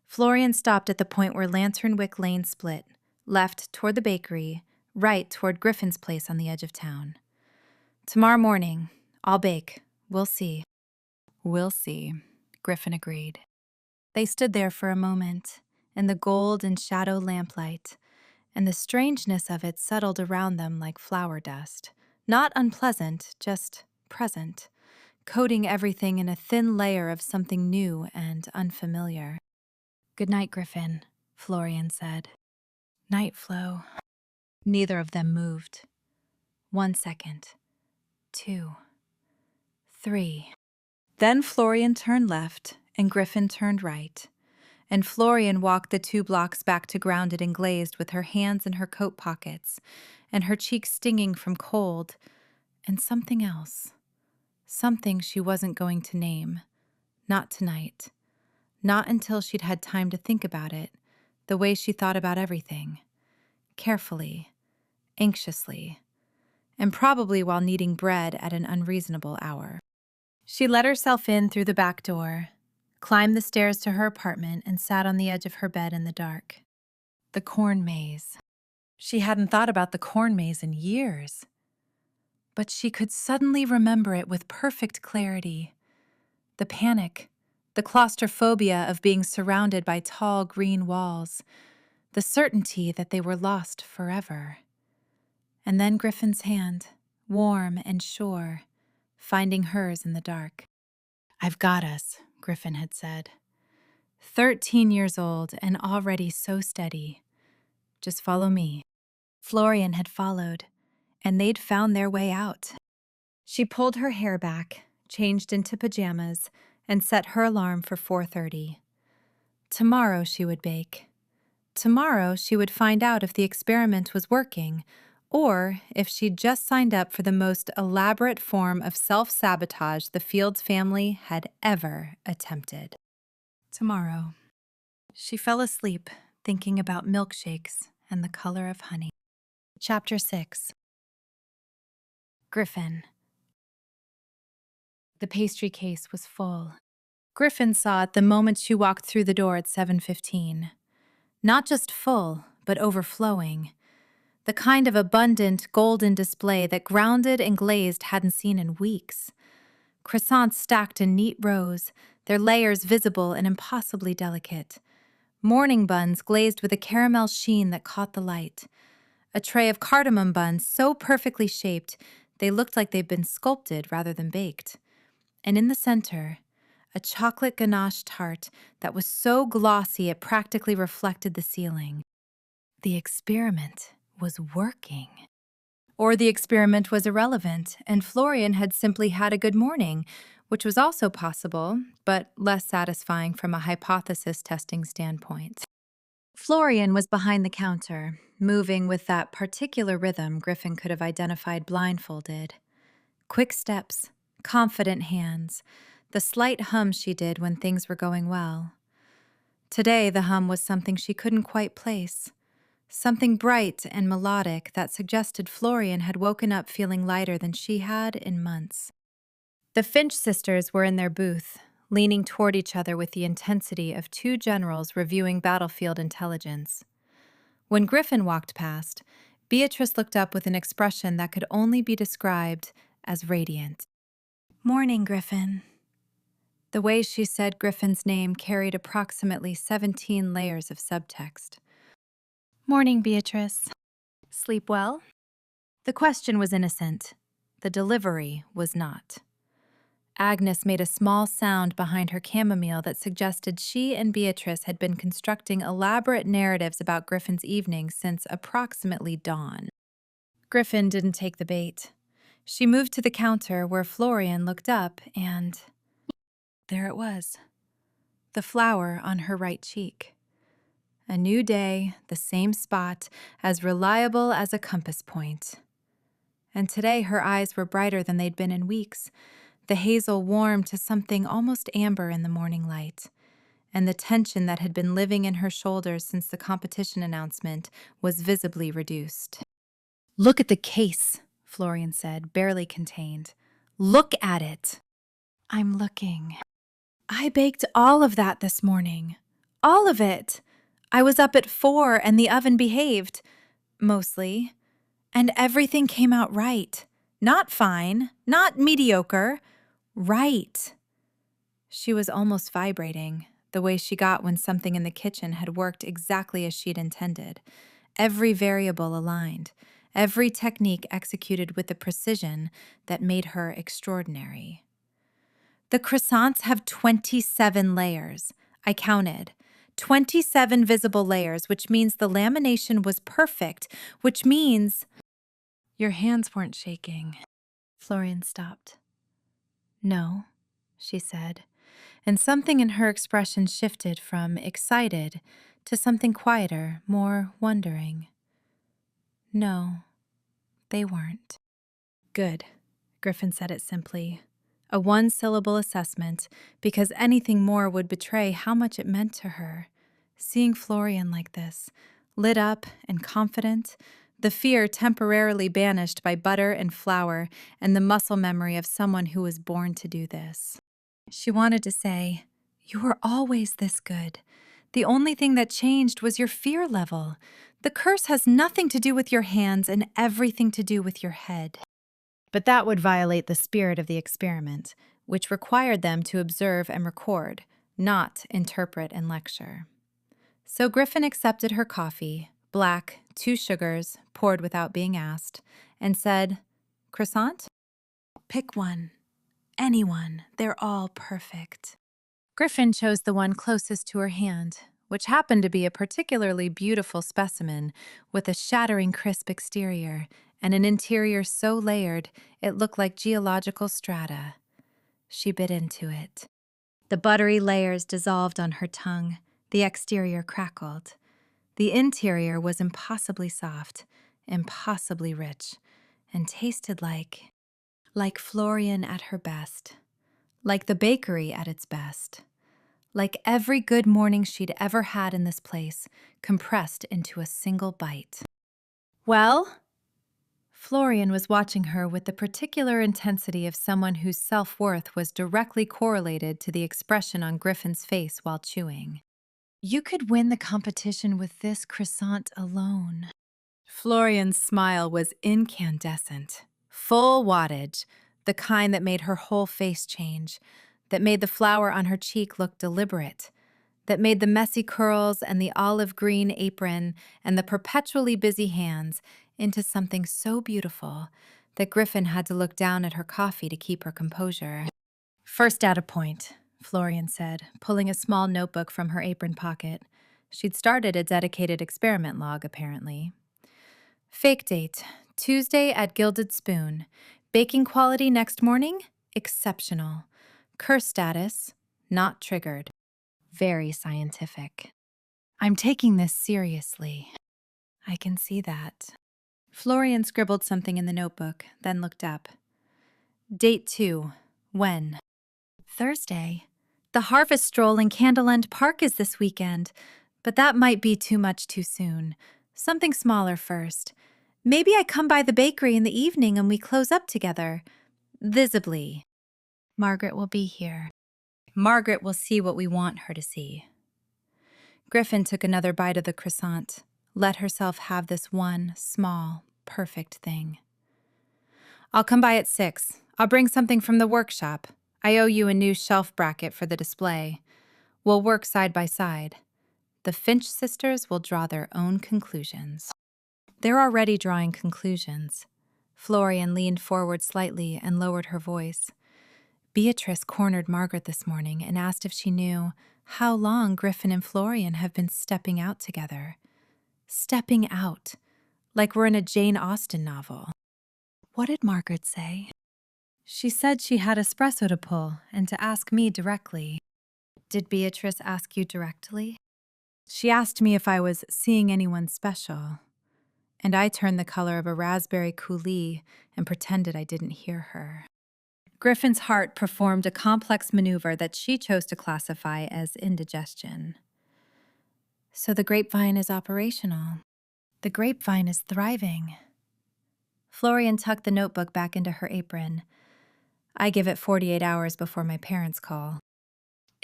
[SPEAKER 1] Florian stopped at the point where Lanternwick Lane split, left toward the bakery, right toward Griffin's place on the edge of town. "Tomorrow morning, I'll bake. We'll see." "We'll see," Griffin agreed. They stood there for a moment, in the gold and shadow lamplight, and the strangeness of it settled around them like flower dust. Not unpleasant, just present, coating everything in a thin layer of something new and unfamiliar. "Good night, Griffin," Florian said. "Night, Flo." Neither of them moved. 1 second. 2. 3. Then Florian turned left and Griffin turned right, and Florian walked the 2 blocks back to Grounded and Glazed with her hands in her coat pockets and her cheeks stinging from cold and something else. Something she wasn't going to name. Not tonight. Not until she'd had time to think about it, the way she thought about everything. Carefully, anxiously, and probably while kneading bread at an unreasonable hour. She let herself in through the back door, climbed the stairs to her apartment, and sat on the edge of her bed in the dark. The corn maze. She hadn't thought about the corn maze in years. But she could suddenly remember it with perfect clarity. The panic, the claustrophobia of being surrounded by tall green walls, the certainty that they were lost forever. And then Griffin's hand, warm and sure, finding hers in the dark. "I've got us," Griffin had said. 13 years old and already so steady. "Just follow me." Florian had followed, and they'd found their way out. She pulled her hair back, changed into pajamas, and set her alarm for 4:30. Tomorrow she would bake. Tomorrow she would find out if the experiment was working, or if she'd just signed up for the most elaborate form of self-sabotage the Fields family had ever attempted. Tomorrow. She fell asleep, thinking about milkshakes and the color of honey. Chapter 6. Griffin. The pastry case was full. Griffin saw it the moment she walked through the door at 7:15. Not just full, but overflowing. The kind of abundant, golden display that Grounded and Glazed hadn't seen in weeks. Croissants stacked in neat rows, their layers visible and impossibly delicate. Morning buns glazed with a caramel sheen that caught the light. A tray of cardamom buns so perfectly shaped they looked like they'd been sculpted rather than baked. And in the center, a chocolate ganache tart that was so glossy it practically reflected the ceiling. The experiment was working. Or the experiment was irrelevant, and Florian had simply had a good morning, which was also possible, but less satisfying from a hypothesis testing standpoint. Florian was behind the counter, moving with that particular rhythm Griffin could have identified blindfolded. Quick steps, confident hands, the slight hum she did when things were going well. Today, the hum was something she couldn't quite place. Something bright and melodic that suggested Florian had woken up feeling lighter than she had in months. The Finch sisters were in their booth, leaning toward each other with the intensity of two generals reviewing battlefield intelligence. When Griffin walked past, Beatrice looked up with an expression that could only be described as radiant. "Morning, Griffin." The way she said Griffin's name carried approximately 17 layers of subtext. "Morning, Beatrice. Sleep well?" The question was innocent. The delivery was not. Agnes made a small sound behind her chamomile that suggested she and Beatrice had been constructing elaborate narratives about Griffin's evening since approximately dawn. Griffin didn't take the bait. She moved to the counter where Florian looked up and there it was, the flower on her right cheek. A new day, the same spot, as reliable as a compass point. And today her eyes were brighter than they'd been in weeks. The hazel warmed to something almost amber in the morning light, and the tension that had been living in her shoulders since the competition announcement was visibly reduced. "Look at the case," Florian said, barely contained. "Look at it." "I'm looking." "I baked all of that this morning. All of it. I was up at 4 and the oven behaved. Mostly. And everything came out right. Not fine. Not mediocre. Right." She was almost vibrating, the way she got when something in the kitchen had worked exactly as she'd intended. Every variable aligned. Every technique executed with the precision that made her extraordinary. "The croissants have 27 layers. I counted. 27 visible layers, which means the lamination was perfect, which means—" "Your hands weren't shaking." Florian stopped. "No," she said, and something in her expression shifted from excited to something quieter, more wondering. "No, they weren't." "Good," Griffin said it simply. A one-syllable assessment, because anything more would betray how much it meant to her. Seeing Florian like this, lit up and confident, the fear temporarily banished by butter and flour and the muscle memory of someone who was born to do this. She wanted to say, "You were always this good. The only thing that changed was your fear level. The curse has nothing to do with your hands and everything to do with your head." But that would violate the spirit of the experiment, which required them to observe and record, not interpret and lecture. So Griffin accepted her coffee, black, 2 sugars, poured without being asked, and said, "Croissant?" "Pick one. Anyone. They're all perfect." Griffin chose the one closest to her hand, which happened to be a particularly beautiful specimen with a shattering crisp exterior and an interior so layered it looked like geological strata. She bit into it. The buttery layers dissolved on her tongue. The exterior crackled. The interior was impossibly soft, impossibly rich, and tasted like Florian at her best, like the bakery at its best, like every good morning she'd ever had in this place, compressed into a single bite. "Well?" Florian was watching her with the particular intensity of someone whose self-worth was directly correlated to the expression on Griffin's face while chewing. "You could win the competition with this croissant alone." Florian's smile was incandescent, full wattage, the kind that made her whole face change, that made the flower on her cheek look deliberate, that made the messy curls and the olive green apron and the perpetually busy hands into something so beautiful that Griffin had to look down at her coffee to keep her composure. "First data point," Florian said, pulling a small notebook from her apron pocket. She'd started a dedicated experiment log, apparently. "Fake date, Tuesday at Gilded Spoon. Baking quality next morning? Exceptional. Curse status? Not triggered." Very scientific. I'm taking this seriously. I can see that. Florian scribbled something in the notebook, then looked up. Date 2. When? Thursday. The harvest stroll in Candleend Park is this weekend, but that might be too much too soon. Something smaller first. Maybe I come by the bakery in the evening and we close up together. Visibly. Margaret will be here. Margaret will see what we want her to see. Griffin took another bite of the croissant, let herself have this one small, perfect thing. I'll come by at 6. I'll bring something from the workshop. I owe you a new shelf bracket for the display. We'll work side by side. The Finch sisters will draw their own conclusions. They're already drawing conclusions. Florian leaned forward slightly and lowered her voice. Beatrice cornered Margaret this morning and asked if she knew how long Griffin and Florian have been stepping out together. Stepping out, like we're in a Jane Austen novel. What did Margaret say? She said she had espresso to pull and to ask me directly. Did Beatrice ask you directly? She asked me if I was seeing anyone special, and I turned the color of a raspberry coulis and pretended I didn't hear her. Griffin's heart performed a complex maneuver that she chose to classify as indigestion. So the grapevine is operational. The grapevine is thriving. Florian tucked the notebook back into her apron. I give it 48 hours before my parents call.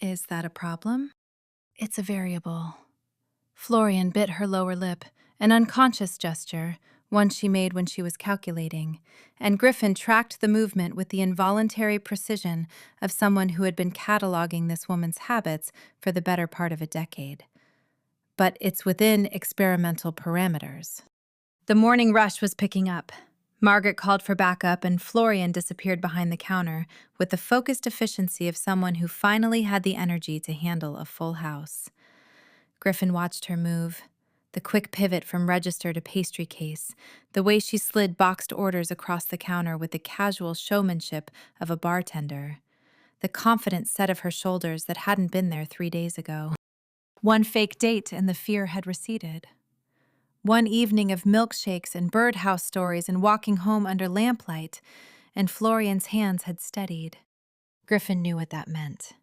[SPEAKER 1] Is that a problem? It's a variable. Florian bit her lower lip, an unconscious gesture, one she made when she was calculating, and Griffin tracked the movement with the involuntary precision of someone who had been cataloging this woman's habits for the better part of a decade. But it's within experimental parameters. The morning rush was picking up. Margaret called for backup, and Florian disappeared behind the counter with the focused efficiency of someone who finally had the energy to handle a full house. Griffin watched her move. The quick pivot from register to pastry case, the way she slid boxed orders across the counter with the casual showmanship of a bartender, the confident set of her shoulders that hadn't been there 3 days ago. One fake date and the fear had receded. One evening of milkshakes and birdhouse stories and walking home under lamplight, and Florian's hands had steadied. Griffin knew what that meant.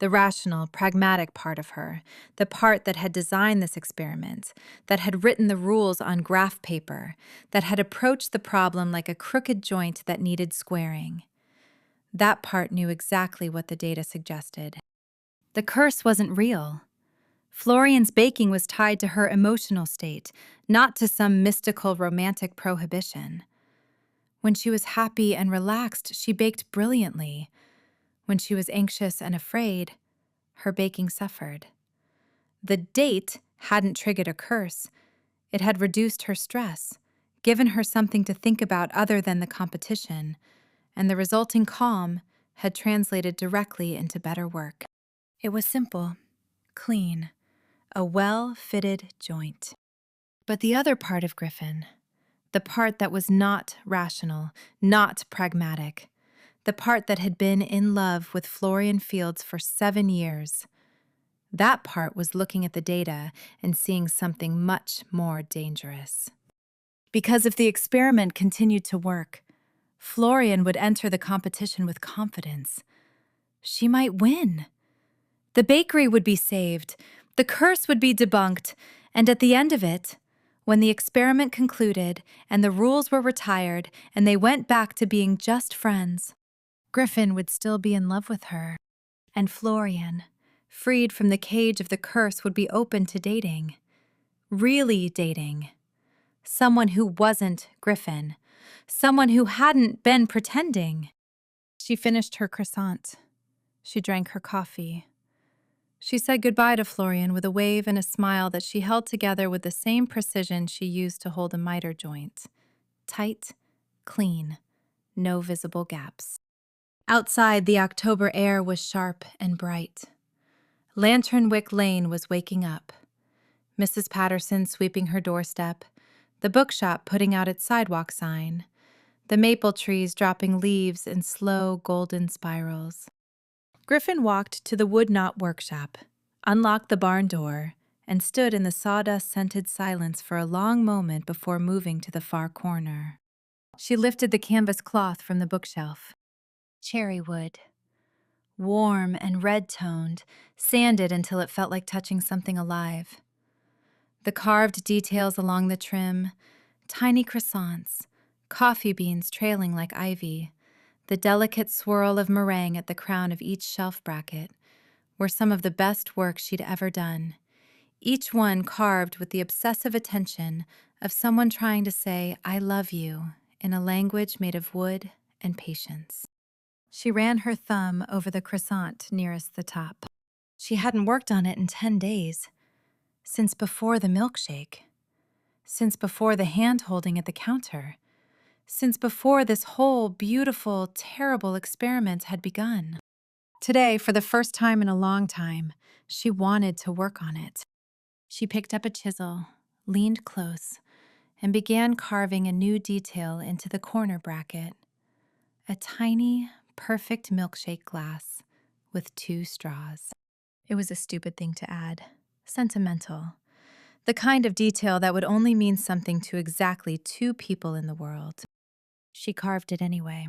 [SPEAKER 1] The rational, pragmatic part of her, the part that had designed this experiment, that had written the rules on graph paper, that had approached the problem like a crooked joint that needed squaring. That part knew exactly what the data suggested. The curse wasn't real. Florian's baking was tied to her emotional state, not to some mystical romantic prohibition. When she was happy and relaxed, she baked brilliantly. When she was anxious and afraid, her baking suffered. The date hadn't triggered a curse. It had reduced her stress, given her something to think about other than the competition, and the resulting calm had translated directly into better work. It was simple, clean, a well-fitted joint. But the other part of Griffin, the part that was not rational, not pragmatic, the part that had been in love with Florian Fields for 7 years, that part was looking at the data and seeing something much more dangerous. Because if the experiment continued to work, Florian would enter the competition with confidence. She might win. The bakery would be saved, the curse would be debunked, and at the end of it, when the experiment concluded and the rules were retired and they went back to being just friends, Griffin would still be in love with her, and Florian, freed from the cage of the curse, would be open to dating. Really dating. Someone who wasn't Griffin. Someone who hadn't been pretending. She finished her croissant. She drank her coffee. She said goodbye to Florian with a wave and a smile that she held together with the same precision she used to hold a miter joint. Tight, clean, no visible gaps. Outside, the October air was sharp and bright. Lanternwick Lane was waking up. Mrs. Patterson sweeping her doorstep, the bookshop putting out its sidewalk sign, the maple trees dropping leaves in slow golden spirals. Griffin walked to the wood knot workshop, unlocked the barn door, and stood in the sawdust-scented silence for a long moment before moving to the far corner. She lifted the canvas cloth from the bookshelf. Cherry wood. Warm and red-toned, sanded until it felt like touching something alive. The carved details along the trim, tiny croissants, coffee beans trailing like ivy, the delicate swirl of meringue at the crown of each shelf bracket, were some of the best work she'd ever done, each one carved with the obsessive attention of someone trying to say, "I love you," in a language made of wood and patience. She ran her thumb over the croissant nearest the top. She hadn't worked on it in 10 days, since before the milkshake, since before the hand-holding at the counter, since before this whole beautiful, terrible experiment had begun. Today, for the first time in a long time, she wanted to work on it. She picked up a chisel, leaned close, and began carving a new detail into the corner bracket. A tiny, perfect milkshake glass with 2 straws. It was a stupid thing to add. Sentimental. The kind of detail that would only mean something to exactly 2 people in the world. She carved it anyway.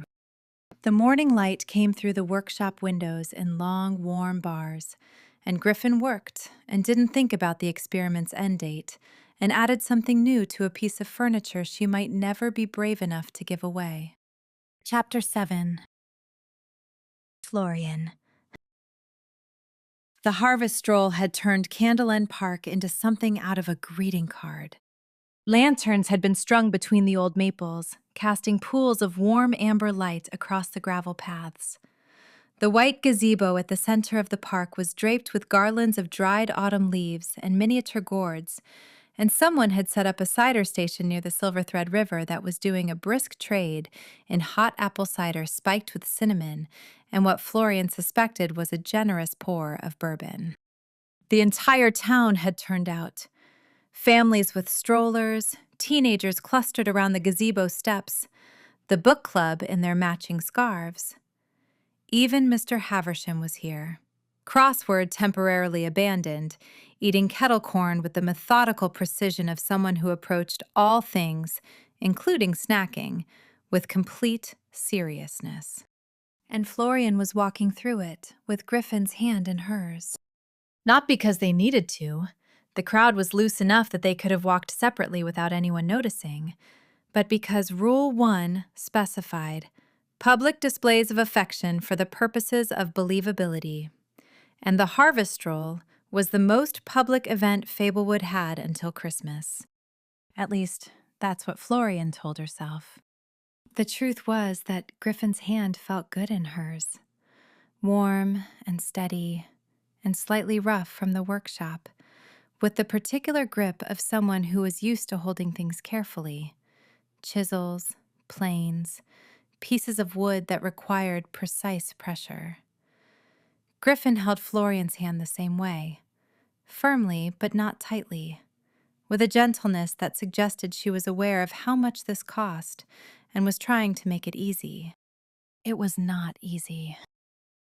[SPEAKER 1] The morning light came through the workshop windows in long, warm bars, and Griffin worked and didn't think about the experiment's end date, and added something new to a piece of furniture she might never be brave enough to give away. Chapter 7. Florian. The harvest stroll had turned Candle End Park into something out of a greeting card. Lanterns had been strung between the old maples, casting pools of warm amber light across the gravel paths. The white gazebo at the center of the park was draped with garlands of dried autumn leaves and miniature gourds, and someone had set up a cider station near the Silver Thread River that was doing a brisk trade in hot apple cider spiked with cinnamon and what Florian suspected was a generous pour of bourbon. The entire town had turned out. Families with strollers, teenagers clustered around the gazebo steps, the book club in their matching scarves. Even Mr. Haversham was here, crossword temporarily abandoned, eating kettle corn with the methodical precision of someone who approached all things, including snacking, with complete seriousness. And Florian was walking through it, with Griffin's hand in hers. Not because they needed to. The crowd was loose enough that they could have walked separately without anyone noticing, but because Rule 1 specified public displays of affection for the purposes of believability, and the harvest stroll was the most public event Fablewood had until Christmas. At least, that's what Florian told herself. The truth was that Griffin's hand felt good in hers, warm and steady and slightly rough from the workshop, with the particular grip of someone who was used to holding things carefully. Chisels, planes, pieces of wood that required precise pressure. Griffin held Florian's hand the same way, firmly but not tightly, with a gentleness that suggested she was aware of how much this cost and was trying to make it easy. It was not easy.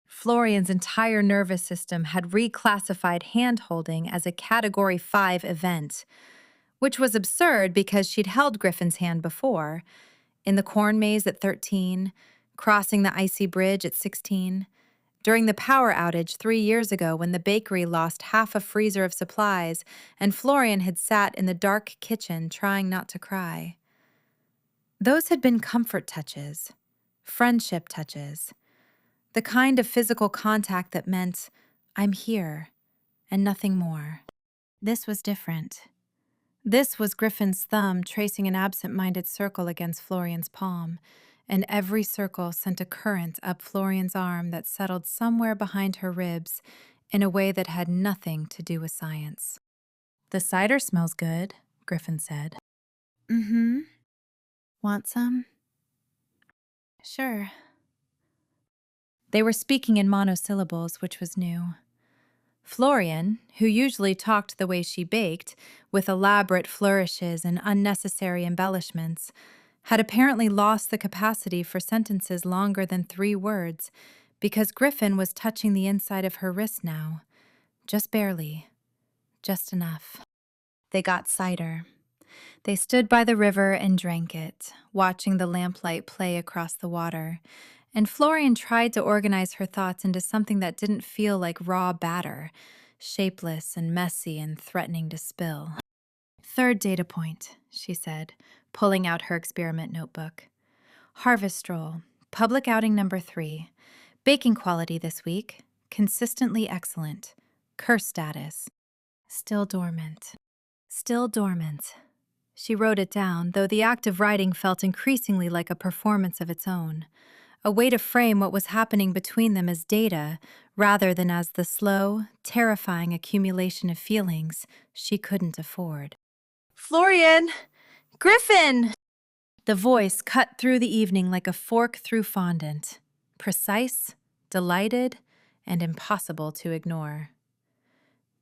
[SPEAKER 1] Florian's entire nervous system had reclassified hand-holding as a Category 5 event, which was absurd because she'd held Griffin's hand before, in the corn maze at 13, crossing the icy bridge at 16, during the power outage 3 years ago when the bakery lost half a freezer of supplies and Florian had sat in the dark kitchen trying not to cry. Those had been comfort touches, friendship touches, the kind of physical contact that meant, I'm here, and nothing more. This was different. This was Griffin's thumb tracing an absent-minded circle against Florian's palm, and every circle sent a current up Florian's arm that settled somewhere behind her ribs in a way that had nothing to do with science. The cider smells good, Griffin said. Mm-hmm. Want some? Sure. They were speaking in monosyllables, which was new. Florian, who usually talked the way she baked, with elaborate flourishes and unnecessary embellishments, had apparently lost the capacity for sentences longer than 3 words because Griffin was touching the inside of her wrist now, just barely just enough. They got cider. They stood by the river and drank it, watching the lamplight play across the water, and Florian tried to organize her thoughts into something that didn't feel like raw batter, shapeless and messy and threatening to spill. Third data point, she said, pulling out her experiment notebook. Harvest stroll, public outing number 3. Baking quality this week, consistently excellent. Curse status, still dormant. Still dormant. She wrote it down, though the act of writing felt increasingly like a performance of its own, a way to frame what was happening between them as data rather than as the slow, terrifying accumulation of feelings she couldn't afford. Florian! Griffin! The voice cut through the evening like a fork through fondant, precise, delighted, and impossible to ignore.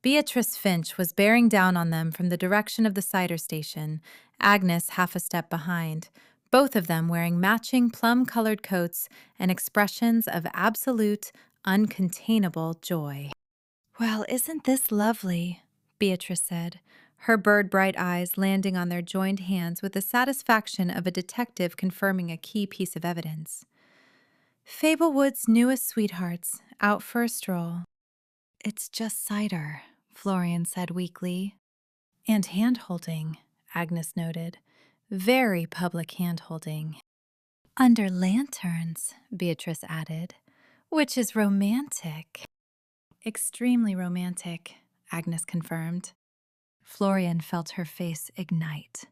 [SPEAKER 1] Beatrice Finch was bearing down on them from the direction of the cider station, Agnes half a step behind, both of them wearing matching plum-colored coats and expressions of absolute, uncontainable joy. "Well, isn't this lovely?" Beatrice said, her bird-bright eyes landing on their joined hands with the satisfaction of a detective confirming a key piece of evidence. Fablewood's newest sweethearts, out for a stroll. "It's just cider," Florian said weakly. "And hand-holding," Agnes noted. "Very public hand-holding." "Under lanterns," Beatrice added, "which is romantic." "Extremely romantic," Agnes confirmed. Florian felt her face ignite.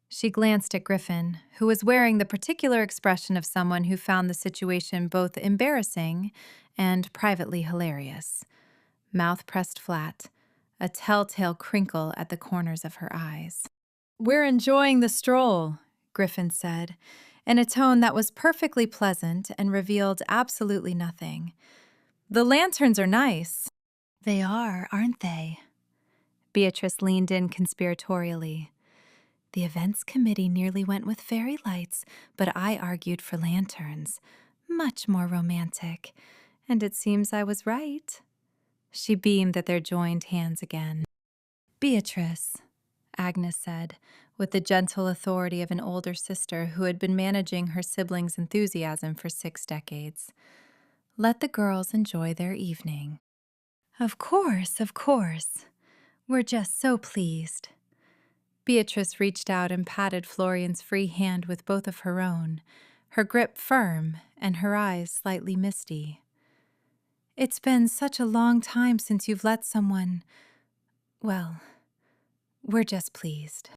[SPEAKER 1] She glanced at Griffin, who was wearing the particular expression of someone who found the situation both embarrassing and privately hilarious. Mouth pressed flat, a telltale crinkle at the corners of her eyes. "We're enjoying the stroll," Griffin said, in a tone that was perfectly pleasant and revealed absolutely nothing. "The lanterns are nice." "They are, aren't they?" Beatrice leaned in conspiratorially. "The events committee nearly went with fairy lights, but I argued for lanterns. Much more romantic. And it seems I was right." She beamed at their joined hands again. "Beatrice," Agnes said, with the gentle authority of an older sister who had been managing her siblings' enthusiasm for 6 decades. "Let the girls enjoy their evening." Of course. We're just so pleased." Beatrice reached out and patted Florian's free hand with both of her own, her grip firm and her eyes slightly misty. "It's been such a long time since you've let someone... well, we're just pleased."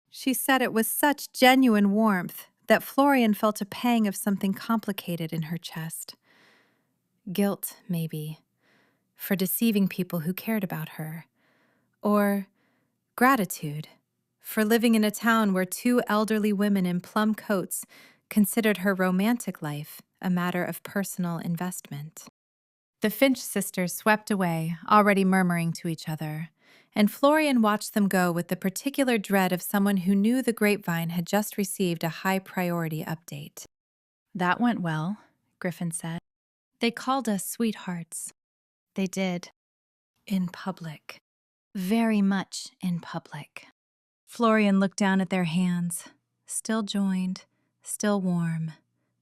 [SPEAKER 1] She said it with such genuine warmth that Florian felt a pang of something complicated in her chest. Guilt, maybe, for deceiving people who cared about her. Or gratitude for living in a town where 2 elderly women in plum coats considered her romantic life a matter of personal investment. The Finch sisters swept away, already murmuring to each other, and Florian watched them go with the particular dread of someone who knew the grapevine had just received a high-priority update. "That went well," Griffin said. "They called us sweethearts." "They did. In public. Very much in public." Florian looked down at their hands, still joined, still warm,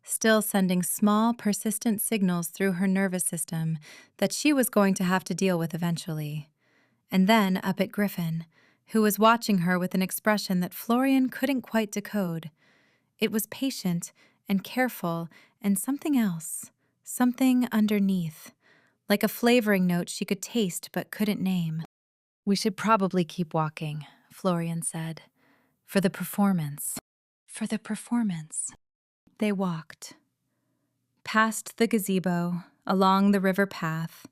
[SPEAKER 1] still sending small, persistent signals through her nervous system that she was going to have to deal with eventually. And then up at Griffin, who was watching her with an expression that Florian couldn't quite decode. It was patient and careful and something else, something underneath, like a flavoring note she could taste but couldn't name. "We should probably keep walking," Florian said. "For the performance." For the performance. They walked. Past the gazebo, along the river path,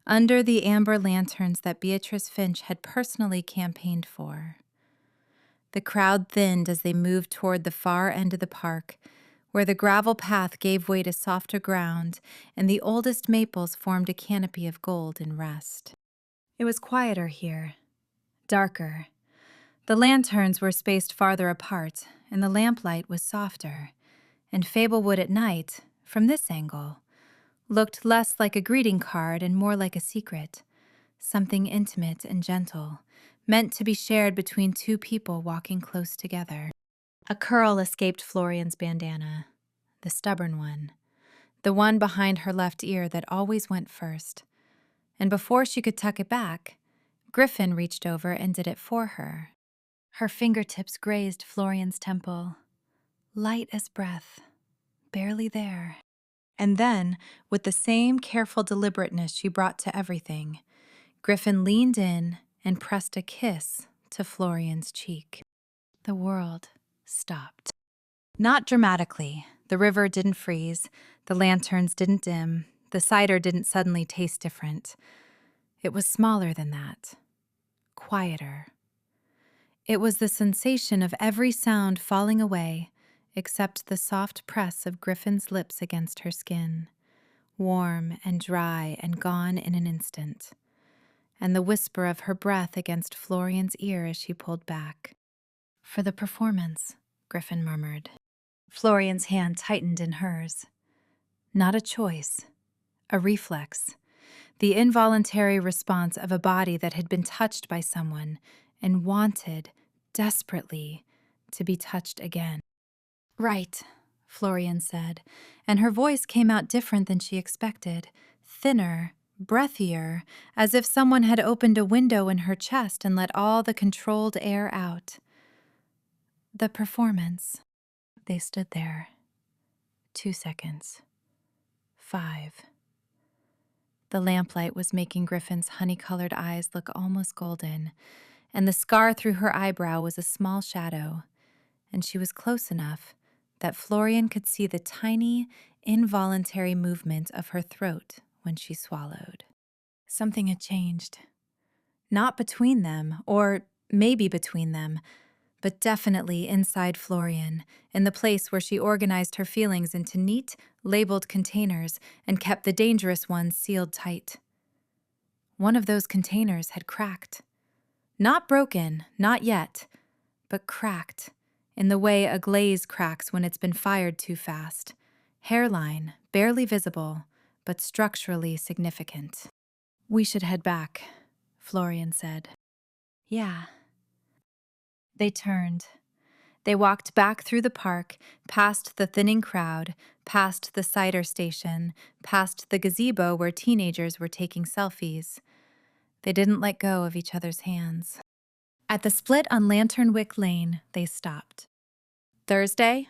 [SPEAKER 1] under the amber lanterns that Beatrice Finch had personally campaigned for. The crowd thinned as they moved toward the far end of the park, where the gravel path gave way to softer ground and the oldest maples formed a canopy of gold in rest. It was quieter here, darker. The lanterns were spaced farther apart, and the lamplight was softer, and Fablewood at night, from this angle, looked less like a greeting card and more like a secret, something intimate and gentle, meant to be shared between two people walking close together. A curl escaped Florian's bandana, the stubborn one, the one behind her left ear that always went first. And before she could tuck it back, Griffin reached over and did it for her. Her fingertips grazed Florian's temple, light as breath, barely there. And then, with the same careful deliberateness she brought to everything, Griffin leaned in and pressed a kiss to Florian's cheek. The world stopped. Not dramatically. The river didn't freeze, the lanterns didn't dim, the cider didn't suddenly taste different. It was smaller than that, quieter. It was the sensation of every sound falling away except the soft press of Griffin's lips against her skin, warm and dry and gone in an instant, and the whisper of her breath against Florian's ear as she pulled back. "For the performance," Griffin murmured. Florian's hand tightened in hers. Not a choice, a reflex, the involuntary response of a body that had been touched by someone and wanted, desperately, to be touched again. "Right," Florian said, and her voice came out different than she expected, thinner, breathier, as if someone had opened a window in her chest and let all the controlled air out. "The performance." They stood there. 2 seconds. 5. The lamplight was making Griffin's honey-colored eyes look almost golden, and the scar through her eyebrow was a small shadow, and she was close enough that Florian could see the tiny, involuntary movement of her throat when she swallowed. Something had changed. Not between them, or maybe between them, but definitely inside Florian, in the place where she organized her feelings into neat, labeled containers and kept the dangerous ones sealed tight. One of those containers had cracked. Not broken, not yet, but cracked, in the way a glaze cracks when it's been fired too fast. Hairline, barely visible, but structurally significant. "We should head back," Florian said. "Yeah." They turned. They walked back through the park, past the thinning crowd, past the cider station, past the gazebo where teenagers were taking selfies. They didn't let go of each other's hands. At the split on Lanternwick Lane, they stopped. "Thursday?"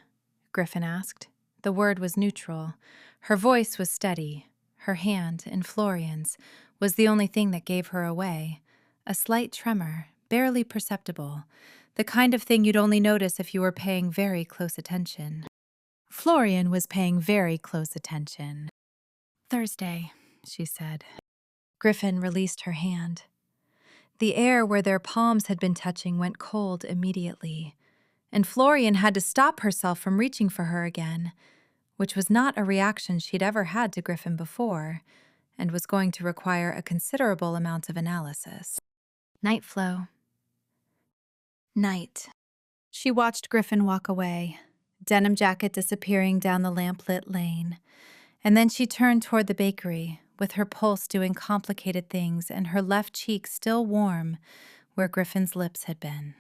[SPEAKER 1] Griffin asked. The word was neutral. Her voice was steady. Her hand, in Florian's, was the only thing that gave her away. A slight tremor, barely perceptible. The kind of thing you'd only notice if you were paying very close attention. Florian was paying very close attention. "Thursday," she said. Griffin released her hand. The air where their palms had been touching went cold immediately, and Florian had to stop herself from reaching for her again, which was not a reaction she'd ever had to Griffin before, and was going to require a considerable amount of analysis. "Night flow." Night. She watched Griffin walk away, denim jacket disappearing down the lamplit lane, and then she turned toward the bakery, with her pulse doing complicated things and her left cheek still warm where Griffin's lips had been.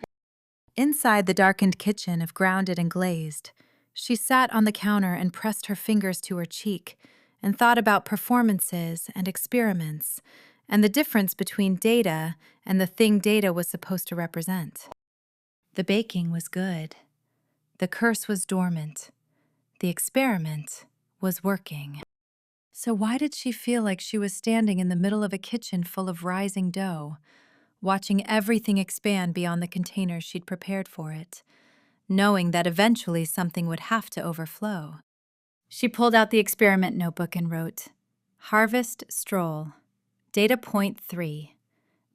[SPEAKER 1] Inside the darkened kitchen of Grounded and Glazed, she sat on the counter and pressed her fingers to her cheek and thought about performances and experiments and the difference between data and the thing data was supposed to represent. The baking was good. The curse was dormant. The experiment was working. So why did she feel like she was standing in the middle of a kitchen full of rising dough, watching everything expand beyond the containers she'd prepared for it, knowing that eventually something would have to overflow? She pulled out the experiment notebook and wrote, "Harvest Stroll. Data point 3.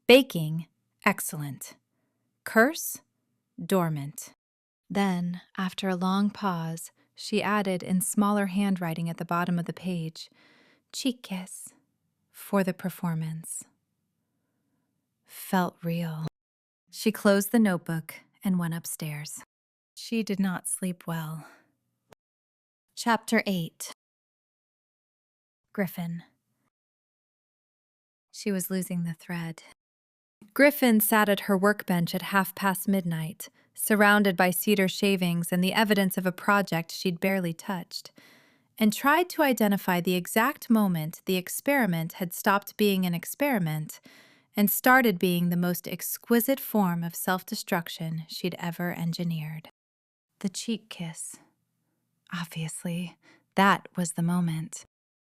[SPEAKER 1] Baking, excellent. Curse, dormant." Then, after a long pause, she added in smaller handwriting at the bottom of the page, "Cheek kiss for the performance." Felt real. She closed the notebook and went upstairs. She did not sleep well. Chapter 8. Griffin. She was losing the thread. Griffin sat at her workbench at midnight, surrounded by cedar shavings and the evidence of a project she'd barely touched, and tried to identify the exact moment the experiment had stopped being an experiment and started being the most exquisite form of self-destruction she'd ever engineered. The cheek kiss. Obviously, that was the moment.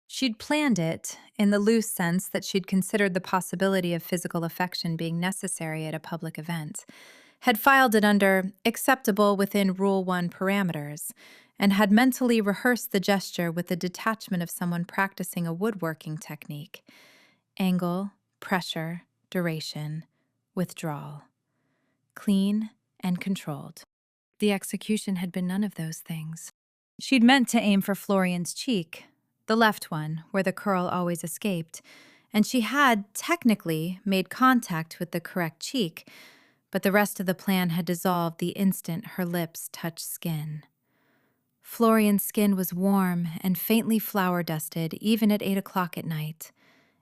[SPEAKER 1] She'd planned it, in the loose sense that she'd considered the possibility of physical affection being necessary at a public event, had filed it under acceptable within Rule 1 parameters, and had mentally rehearsed the gesture with the detachment of someone practicing a woodworking technique. Angle, pressure, duration, withdrawal. Clean and controlled. The execution had been none of those things. She'd meant to aim for Florian's cheek, the left one, where the curl always escaped, and she had, technically, made contact with the correct cheek, but the rest of the plan had dissolved the instant her lips touched skin. Florian's skin was warm and faintly flour-dusted even at 8 o'clock at night,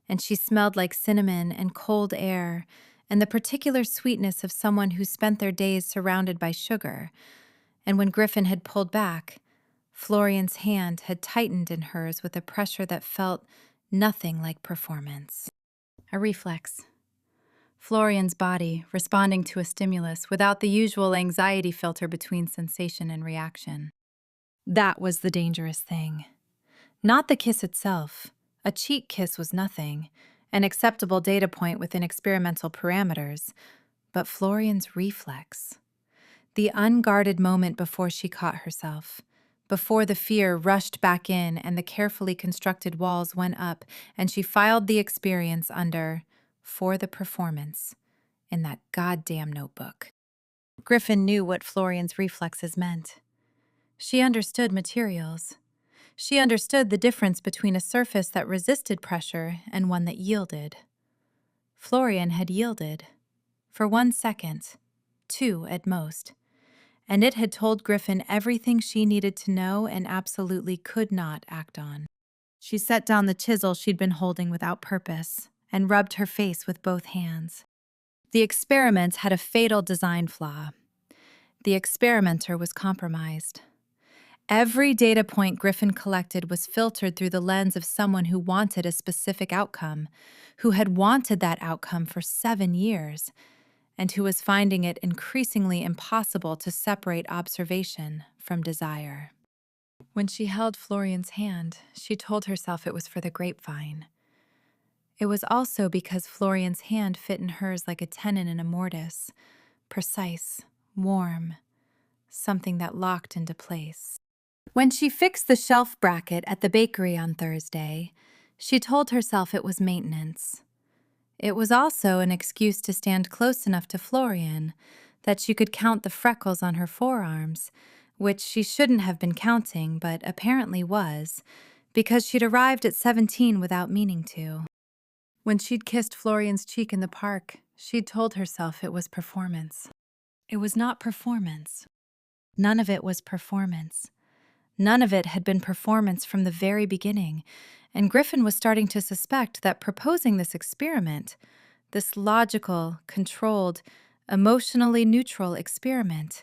[SPEAKER 1] and she smelled like cinnamon and cold air and the particular sweetness of someone who spent their days surrounded by sugar. And when Griffin had pulled back, Florian's hand had tightened in hers with a pressure that felt nothing like performance. A reflex. Florian's body responding to a stimulus without the usual anxiety filter between sensation and reaction. That was the dangerous thing. Not the kiss itself. A cheek kiss was nothing, an acceptable data point within experimental parameters, but Florian's reflex. The unguarded moment before she caught herself, before the fear rushed back in and the carefully constructed walls went up and she filed the experience under "for the performance" in that goddamn notebook. Griffin knew what Florian's reflexes meant. She understood materials. She understood the difference between a surface that resisted pressure and one that yielded. Florian had yielded. For 1 second, 2 at most. And it had told Griffin everything she needed to know and absolutely could not act on. She set down the chisel she'd been holding without purpose and rubbed her face with both hands. The experiment had a fatal design flaw. The experimenter was compromised. Every data point Griffin collected was filtered through the lens of someone who wanted a specific outcome, who had wanted that outcome for 7 years, and who was finding it increasingly impossible to separate observation from desire. When she held Florian's hand, she told herself it was for the grapevine. It was also because Florian's hand fit in hers like a tenon in a mortise, precise, warm, something that locked into place. When she fixed the shelf bracket at the bakery on Thursday, she told herself it was maintenance. It was also an excuse to stand close enough to Florian that she could count the freckles on her forearms, which she shouldn't have been counting but apparently was, because she'd arrived at 17 without meaning to. When she'd kissed Florian's cheek in the park, she'd told herself it was performance. It was not performance. None of it was performance. None of it had been performance from the very beginning, and Griffin was starting to suspect that proposing this experiment, this logical, controlled, emotionally neutral experiment,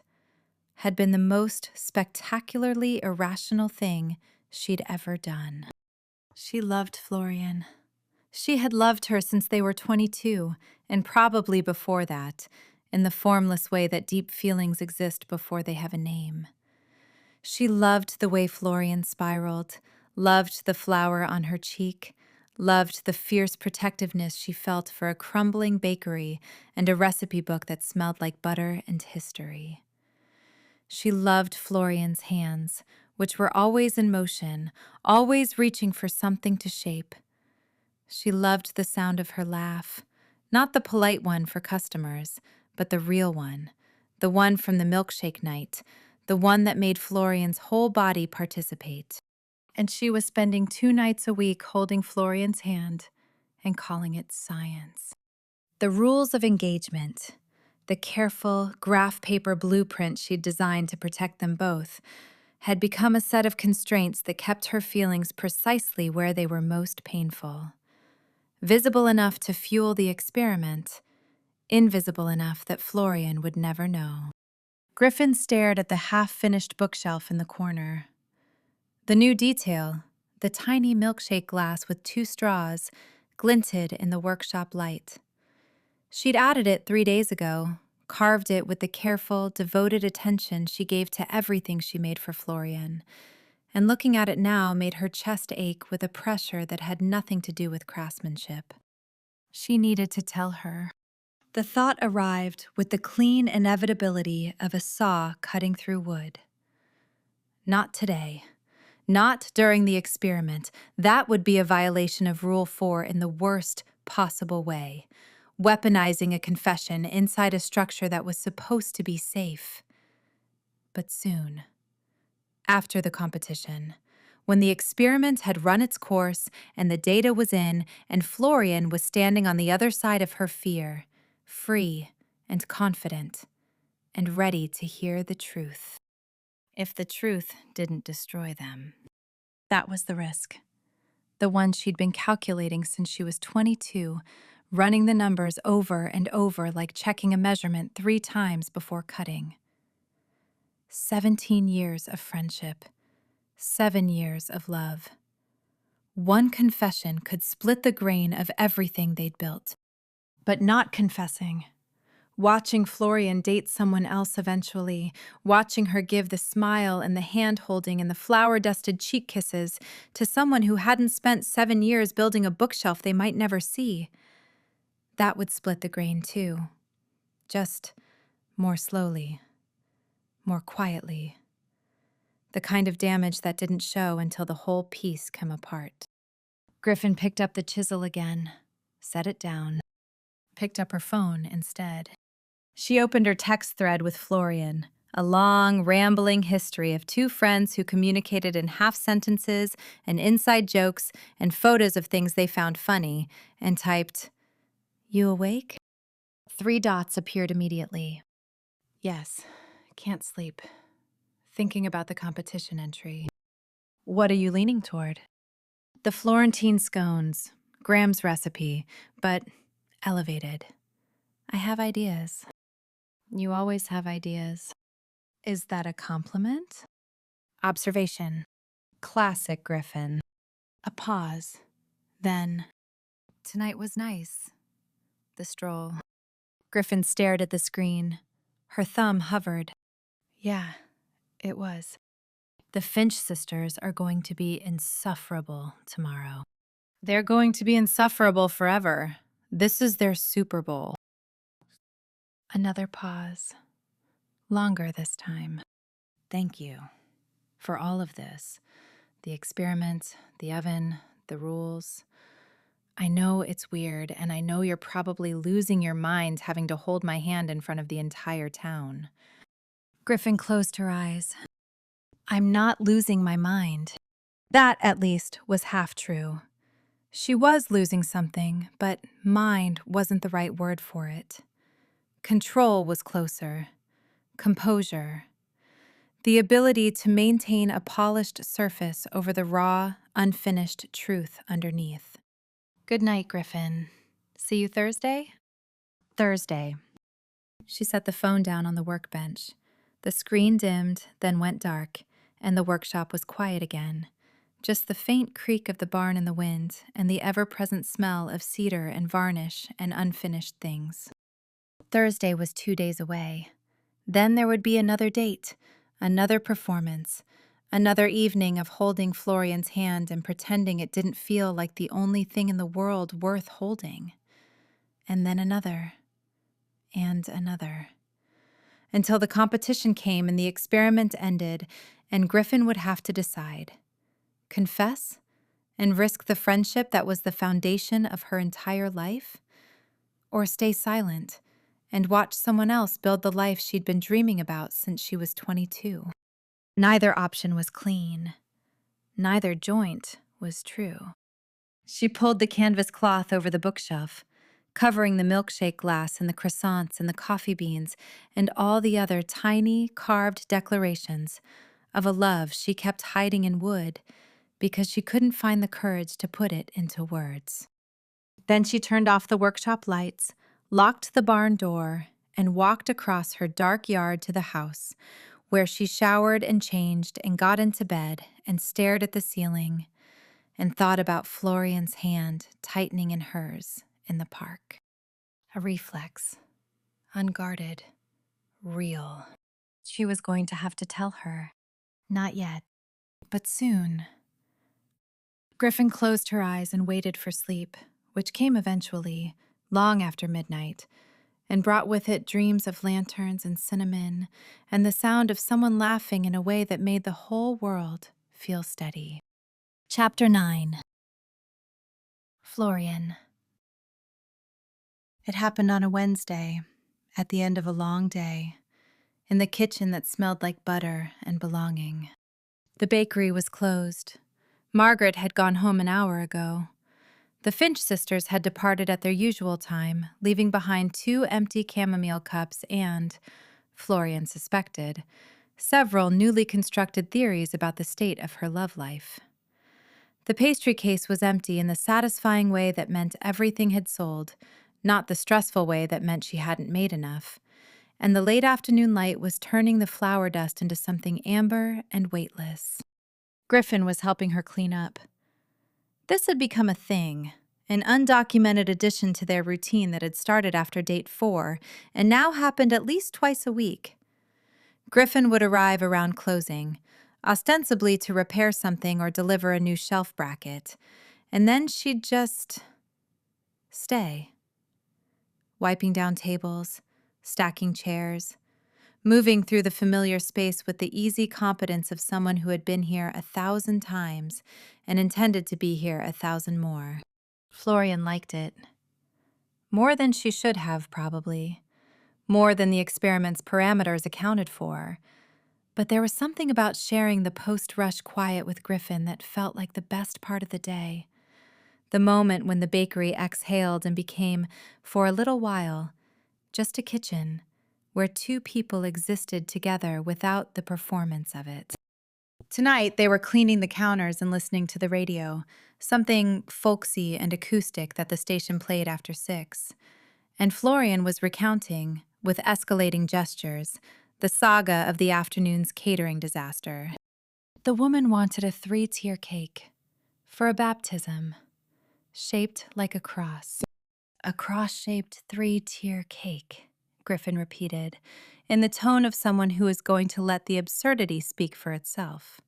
[SPEAKER 1] had been the most spectacularly irrational thing she'd ever done. She loved Florian. She had loved her since they were 22, and probably before that, in the formless way that deep feelings exist before they have a name. She loved the way Florian spiraled, loved the flower on her cheek, loved the fierce protectiveness she felt for a crumbling bakery and a recipe book that smelled like butter and history. She loved Florian's hands, which were always in motion, always reaching for something to shape. She loved the sound of her laugh, not the polite one for customers, but the real one, the one from the milkshake night, the one that made Florian's whole body participate. And she was spending 2 nights a week holding Florian's hand and calling it science. The rules of engagement, the careful graph paper blueprint she'd designed to protect them both, had become a set of constraints that kept her feelings precisely where they were most painful. visible enough to fuel the experiment, invisible enough that Florian would never know. Griffin stared at the half-finished bookshelf in the corner. The new detail, the tiny milkshake glass with 2 straws, glinted in the workshop light. She'd added it 3 days ago, carved it with the careful, devoted attention she gave to everything she made for Florian, and looking at it now made her chest ache with a pressure that had nothing to do with craftsmanship. She needed to tell her. The thought arrived with the clean inevitability of a saw cutting through wood. Not today. Not during the experiment. That would be a violation of Rule 4 in the worst possible way. Weaponizing a confession inside a structure that was supposed to be safe. But soon, after the competition, when the experiment had run its course and the data was in and Florian was standing on the other side of her fear, free and confident, and ready to hear the truth. If the truth didn't destroy them. That was the risk. The one she'd been calculating since she was 22, running the numbers over and over like checking a measurement 3 times before cutting. 17 years of friendship. 7 years of love. One confession could split the grain of everything they'd built. But not confessing. Watching Florian date someone else eventually, watching her give the smile and the hand-holding and the flower-dusted cheek kisses to someone who hadn't spent 7 years building a bookshelf they might never see. That would split the grain too. Just more slowly. More quietly. The kind of damage that didn't show until the whole piece came apart. Griffin picked up the chisel again, set it down, picked up her phone instead. She opened her text thread with Florian, a long, rambling history of 2 friends who communicated in half sentences and inside jokes and photos of things they found funny, and typed, "You awake?" 3 dots appeared immediately. Yes, can't sleep. Thinking about the competition entry. What are you leaning toward? The Florentine scones, Graham's recipe, but elevated. I have ideas. You always have ideas. Is that a compliment? Observation. Classic Griffin. A pause. Then, tonight was nice. The stroll. Griffin stared at the screen. Her thumb hovered. Yeah, it was. The Finch sisters are going to be insufferable tomorrow. They're going to be insufferable forever. This is their Super Bowl. Another pause. Longer this time. Thank you for all of this. The experiment, the oven, the rules. I know it's weird, and I know you're probably losing your mind having to hold my hand in front of the entire town. Griffin closed her eyes. I'm not losing my mind. That, at least, was half true. She was losing something, but mind wasn't the right word for it. Control was closer. Composure. The ability to maintain a polished surface over the raw, unfinished truth underneath. Good night, Griffin. See you Thursday? Thursday. She set the phone down on the workbench. The screen dimmed, then went dark, and the workshop was quiet again. Just the faint creak of the barn in the wind and the ever-present smell of cedar and varnish and unfinished things. Thursday was 2 days away. Then there would be another date, another performance, another evening of holding Florian's hand and pretending it didn't feel like the only thing in the world worth holding. And then another. And another. Until the competition came and the experiment ended, and Griffin would have to decide. Confess? And risk the friendship that was the foundation of her entire life? Or stay silent and watch someone else build the life she'd been dreaming about since she was 22? Neither option was clean. Neither joint was true. She pulled the canvas cloth over the bookshelf, covering the milkshake glass and the croissants and the coffee beans and all the other tiny, carved declarations of a love she kept hiding in wood because she couldn't find the courage to put it into words. Then she turned off the workshop lights, locked the barn door, and walked across her dark yard to the house, where she showered and changed and got into bed and stared at the ceiling and thought about Florian's hand tightening in hers in the park. A reflex. Unguarded. Real. She was going to have to tell her. Not yet, but soon. Griffin closed her eyes and waited for sleep, which came eventually, long after midnight, and brought with it dreams of lanterns and cinnamon and the sound of someone laughing in a way that made the whole world feel steady. Chapter 9. Florian. It happened on a Wednesday, at the end of a long day, in the kitchen that smelled like butter and belonging. The bakery was closed. Margaret had gone home an hour ago. The Finch sisters had departed at their usual time, leaving behind 2 empty chamomile cups and, Florian suspected, several newly constructed theories about the state of her love life. The pastry case was empty in the satisfying way that meant everything had sold, not the stressful way that meant she hadn't made enough, and the late afternoon light was turning the flour dust into something amber and weightless. Griffin was helping her clean up. This had become a thing, an undocumented addition to their routine that had started after date 4 and now happened at least twice a week. Griffin would arrive around closing, ostensibly to repair something or deliver a new shelf bracket, and then she'd just stay. Wiping down tables, stacking chairs, moving through the familiar space with the easy competence of someone who had been here 1,000 times and intended to be here 1,000 more. Florian liked it. More than she should have, probably. More than the experiment's parameters accounted for. But there was something about sharing the post-rush quiet with Griffin that felt like the best part of the day. The moment when the bakery exhaled and became, for a little while, just a kitchen, where 2 people existed together without the performance of it. Tonight, they were cleaning the counters and listening to the radio, something folksy and acoustic that the station played after 6. And Florian was recounting, with escalating gestures, the saga of the afternoon's catering disaster. The woman wanted a 3-tier cake for a baptism, shaped like a cross. A cross-shaped 3-tier cake, Griffin repeated, in the tone of someone who is going to let the absurdity speak for itself.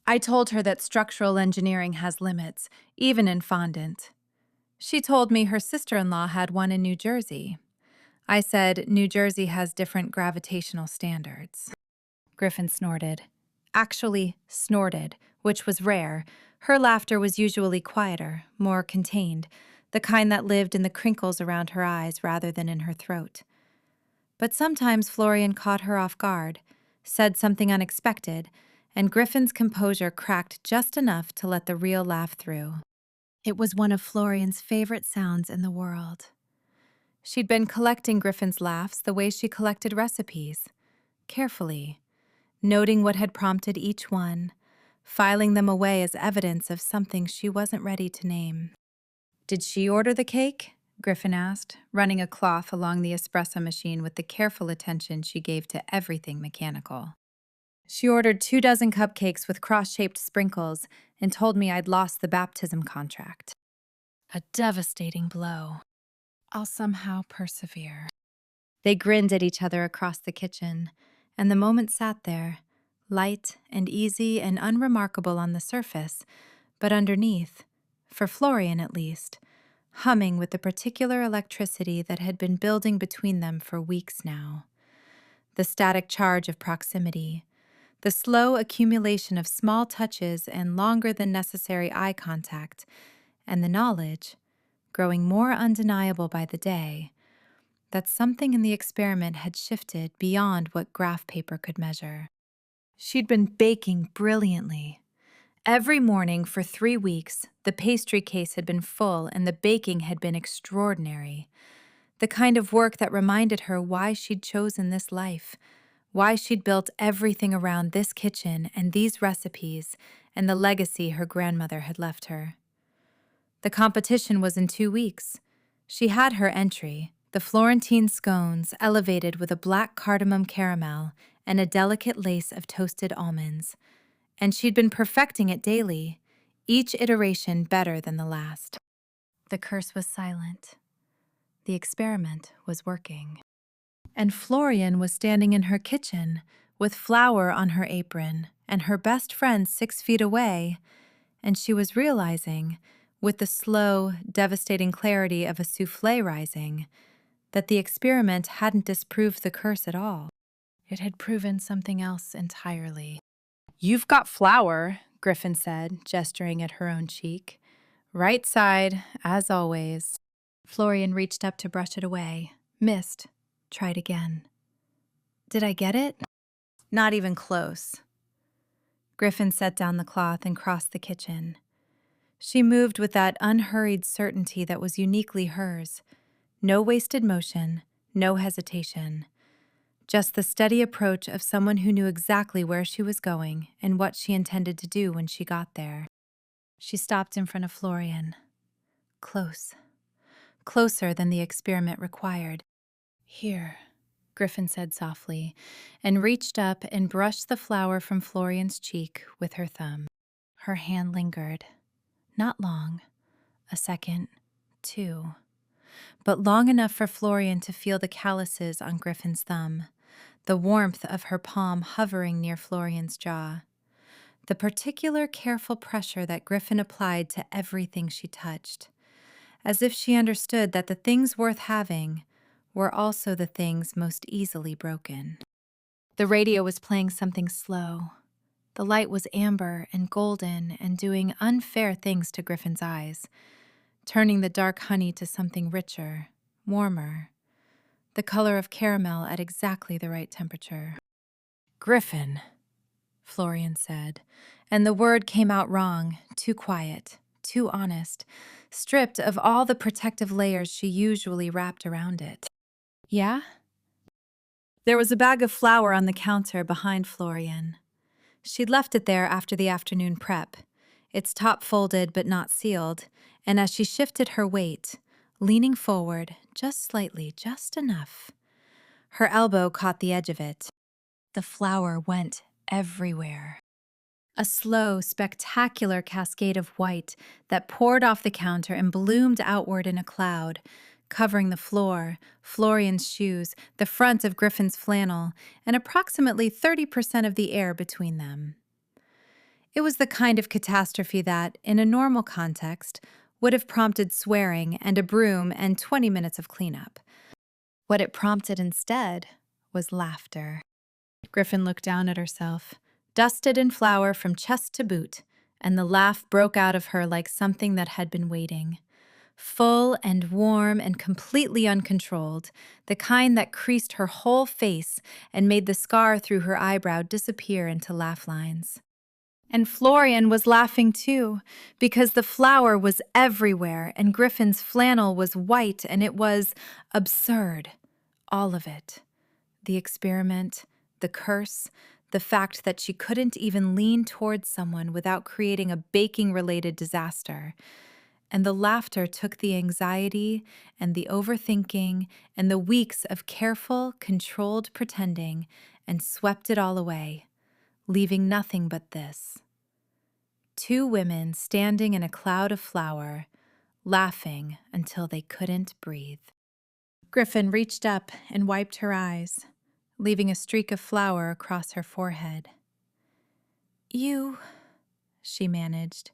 [SPEAKER 1] I told her that structural engineering has limits, even in fondant. She told me her sister-in-law had one in New Jersey. I said New Jersey has different gravitational standards. Griffin snorted. Actually, snorted, which was rare. Her laughter was usually quieter, more contained, the kind that lived in the crinkles around her eyes rather than in her throat. But sometimes Florian caught her off guard, said something unexpected, and Griffin's composure cracked just enough to let the real laugh through. It was one of Florian's favorite sounds in the world. She'd been collecting Griffin's laughs the way she collected recipes, carefully, noting what had prompted each one, filing them away as evidence of something she wasn't ready to name. Did she order the cake? Griffin asked, running a cloth along the espresso machine with the careful attention she gave to everything mechanical. She ordered 24 cupcakes with cross-shaped sprinkles and told me I'd lost the baptism contract. A devastating blow. I'll somehow persevere. They grinned at each other across the kitchen, and the moment sat there, light and easy and unremarkable on the surface, but underneath, for Florian at least, humming with the particular electricity that had been building between them for weeks now. The static charge of proximity, the slow accumulation of small touches and longer than necessary eye contact, and the knowledge, growing more undeniable by the day, that something in the experiment had shifted beyond what graph paper could measure. She'd been baking brilliantly. Every morning for 3 weeks, the pastry case had been full and the baking had been extraordinary. The kind of work that reminded her why she'd chosen this life, why she'd built everything around this kitchen and these recipes and the legacy her grandmother had left her. The competition was in 2 weeks. She had her entry, the Florentine scones elevated with a black cardamom caramel and a delicate lace of toasted almonds, and she'd been perfecting it daily, each iteration better than the last. The curse was silent. The experiment was working. And Florian was standing in her kitchen, with flour on her apron, and her best friend 6 feet away, and she was realizing, with the slow, devastating clarity of a souffle rising, that the experiment hadn't disproved the curse at all. It had proven something else entirely. "You've got flour," Griffin said, gesturing at her own cheek. "Right side, as always." Florian reached up to brush it away. Missed. Tried again. "Did I get it?" "Not even close." Griffin set down the cloth and crossed the kitchen. She moved with that unhurried certainty that was uniquely hers. No wasted motion, no hesitation. Just the steady approach of someone who knew exactly where she was going and what she intended to do when she got there. She stopped in front of Florian. Close. Closer than the experiment required. "Here," Griffin said softly, and reached up and brushed the flour from Florian's cheek with her thumb. Her hand lingered. Not long. A second, 2. But long enough for Florian to feel the calluses on Griffin's thumb, the warmth of her palm hovering near Florian's jaw, the particular careful pressure that Griffin applied to everything she touched, as if she understood that the things worth having were also the things most easily broken. The radio was playing something slow. The light was amber and golden and doing unfair things to Griffin's eyes, turning the dark honey to something richer, warmer, the color of caramel at exactly the right temperature. "Griffin," Florian said, and the word came out wrong, too quiet, too honest, stripped of all the protective layers she usually wrapped around it. "Yeah?" There was a bag of flour on the counter behind Florian. She'd left it there after the afternoon prep, its top folded but not sealed, and as she shifted her weight, leaning forward just slightly, just enough, her elbow caught the edge of it. The flour went everywhere. A slow, spectacular cascade of white that poured off the counter and bloomed outward in a cloud, covering the floor, Florian's shoes, the front of Griffin's flannel, and approximately 30% of the air between them. It was the kind of catastrophe that, in a normal context, would have prompted swearing and a broom and 20 minutes of cleanup. What it prompted instead was laughter. Griffin looked down at herself, dusted in flour from chest to boot, and the laugh broke out of her like something that had been waiting. Full and warm and completely uncontrolled, the kind that creased her whole face and made the scar through her eyebrow disappear into laugh lines. And Florian was laughing too, because the flour was everywhere and Griffin's flannel was white and it was absurd. All of it. The experiment, the curse, the fact that she couldn't even lean towards someone without creating a baking-related disaster. And the laughter took the anxiety and the overthinking and the weeks of careful, controlled pretending and swept it all away, leaving nothing but this. 2 women standing in a cloud of flour, laughing until they couldn't breathe. Griffin reached up and wiped her eyes, leaving a streak of flour across her forehead. "You," she managed,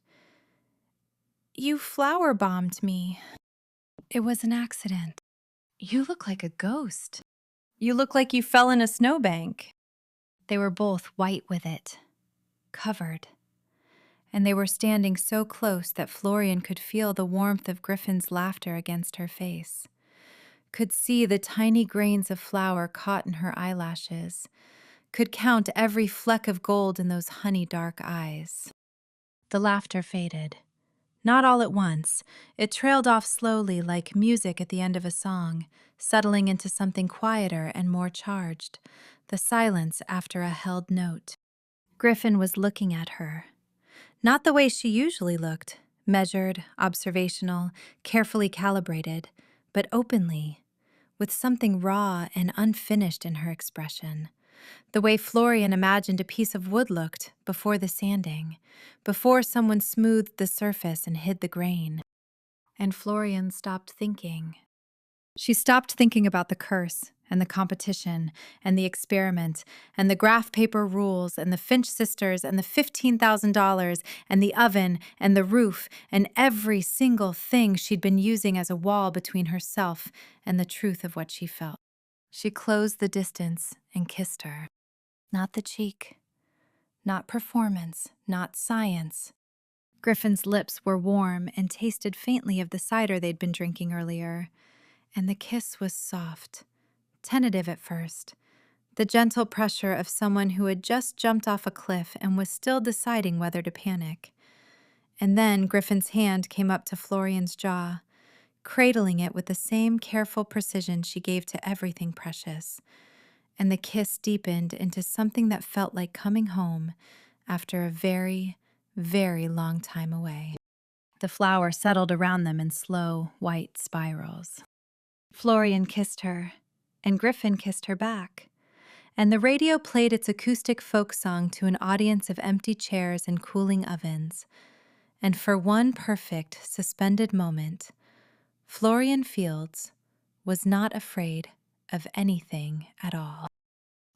[SPEAKER 1] "you flower bombed me. It was an accident. You look like a ghost. You look like you fell in a snowbank." They were both white with it, covered. And they were standing so close that Florian could feel the warmth of Griffin's laughter against her face, could see the tiny grains of flour caught in her eyelashes, could count every fleck of gold in those honey-dark eyes. The laughter faded. Not all at once. It trailed off slowly like music at the end of a song, settling into something quieter and more charged, the silence after a held note. Griffin was looking at her. Not the way she usually looked, Measured, observational, carefully calibrated, but openly, with something raw and unfinished in her expression. The way Florian imagined a piece of wood looked before the sanding, before someone smoothed the surface and hid the grain. And Florian stopped thinking. She stopped thinking about the curse and the competition and the experiment and the graph paper rules and the Finch sisters and the $15,000 and the oven and the roof and every single thing she'd been using as a wall between herself and the truth of what she felt. She closed the distance and kissed her. Not the cheek, not performance, not science. Griffin's lips were warm and tasted faintly of the cider they'd been drinking earlier. And the kiss was soft, tentative at first, the gentle pressure of someone who had just jumped off a cliff and was still deciding whether to panic. And then Griffin's hand came up to Florian's jaw, cradling it with the same careful precision she gave to everything precious. And the kiss deepened into something that felt like coming home after a very, very long time away. The flour settled around them in slow, white spirals. Florian kissed her, and Griffin kissed her back, and the radio played its acoustic folk song to an audience of empty chairs and cooling ovens. And for one perfect, suspended moment, Florian Fields was not afraid of anything at all.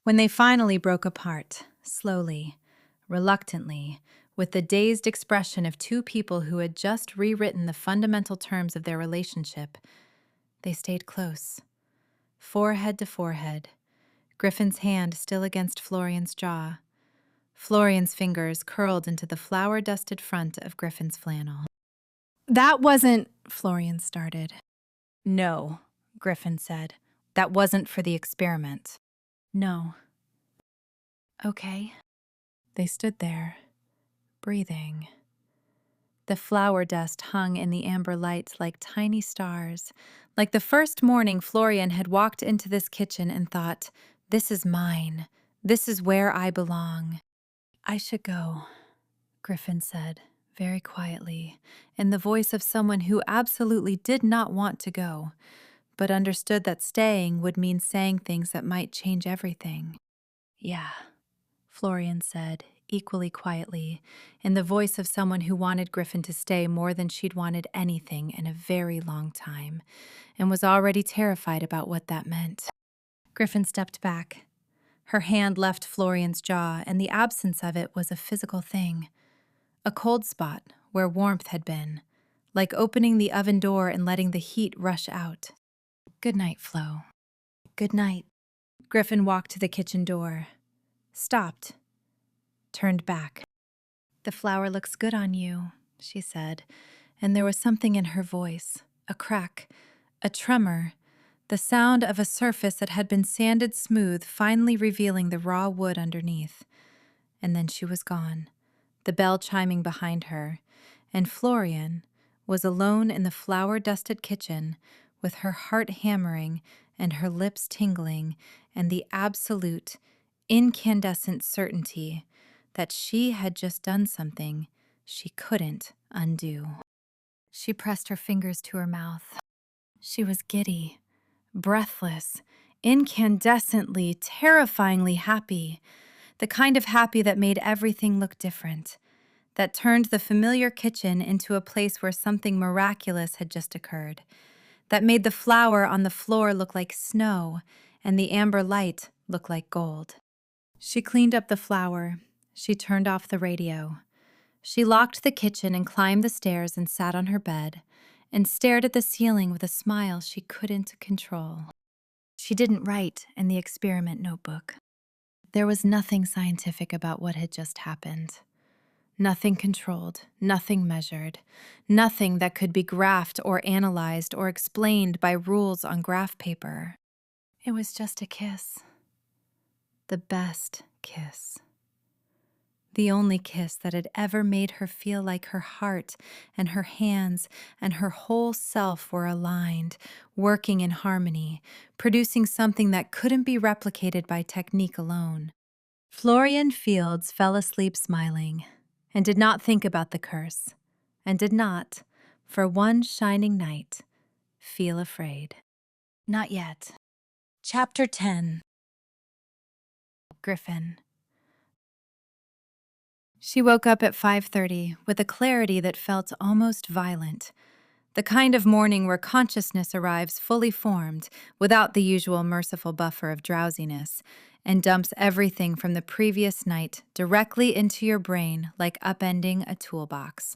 [SPEAKER 1] When they finally broke apart, slowly, reluctantly, with the dazed expression of two people who had just rewritten the fundamental terms of their relationship, they stayed close, forehead to forehead, Griffin's hand still against Florian's jaw. Florian's fingers curled into the flour-dusted front of Griffin's flannel. "That wasn't," Florian started. "No," Griffin said. "That wasn't for the experiment." "No." "Okay." They stood there, breathing. The flour dust hung in the amber light like tiny stars, like the first morning Florian had walked into this kitchen and thought, "This is mine. This is where I belong." "I should go," Griffin said, very quietly, in the voice of someone who absolutely did not want to go, but understood that staying would mean saying things that might change everything. "Yeah," Florian said, equally quietly, in the voice of someone who wanted Griffin to stay more than she'd wanted anything in a very long time, and was already terrified about what that meant. Griffin stepped back. Her hand left Florian's jaw, and the absence of it was a physical thing. A cold spot where warmth had been, like opening the oven door and letting the heat rush out. "Good night, Flo." "Good night." Griffin walked to the kitchen door, stopped, turned back. "The flour looks good on you," she said, and there was something in her voice, a crack, a tremor, the sound of a surface that had been sanded smooth finally revealing the raw wood underneath. And then she was gone, the bell chiming behind her, and Florian was alone in the flour-dusted kitchen with her heart hammering and her lips tingling and the absolute, incandescent certainty that she had just done something she couldn't undo. She pressed her fingers to her mouth. She was giddy, breathless, incandescently, terrifyingly happy, the kind of happy that made everything look different, that turned the familiar kitchen into a place where something miraculous had just occurred, that made the flour on the floor look like snow and the amber light look like gold. She cleaned up the flour. She turned off the radio. She locked the kitchen and climbed the stairs and sat on her bed and stared at the ceiling with a smile she couldn't control. She didn't write in the experiment notebook. There was nothing scientific about what had just happened. Nothing controlled, nothing measured, nothing that could be graphed or analyzed or explained by rules on graph paper. It was just a kiss. The best kiss. The only kiss that had ever made her feel like her heart and her hands and her whole self were aligned, working in harmony, producing something that couldn't be replicated by technique alone. Florian Fields fell asleep smiling and did not think about the curse and did not, for one shining night, feel afraid. Not yet. Chapter 10. Griffin. She woke up at 5:30 with a clarity that felt almost violent. The kind of morning where consciousness arrives fully formed, without the usual merciful buffer of drowsiness, and dumps everything from the previous night directly into your brain like upending a toolbox.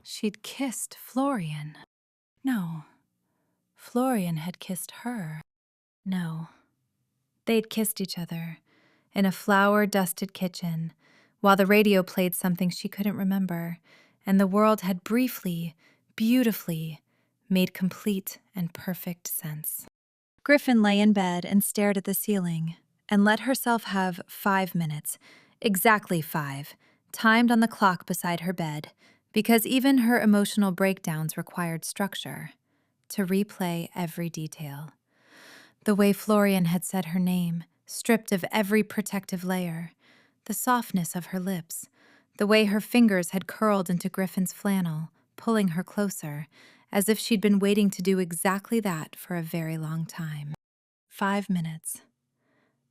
[SPEAKER 1] She'd kissed Florian. No. Florian had kissed her. No. They'd kissed each other in a flour-dusted kitchen, while the radio played something she couldn't remember, and the world had briefly, beautifully, made complete and perfect sense. Griffin lay in bed and stared at the ceiling, and let herself have 5 minutes, exactly 5, timed on the clock beside her bed, because even her emotional breakdowns required structure, to replay every detail. The way Florian had said her name, stripped of every protective layer, the softness of her lips, the way her fingers had curled into Griffin's flannel, pulling her closer, as if she'd been waiting to do exactly that for a very long time. 5 minutes.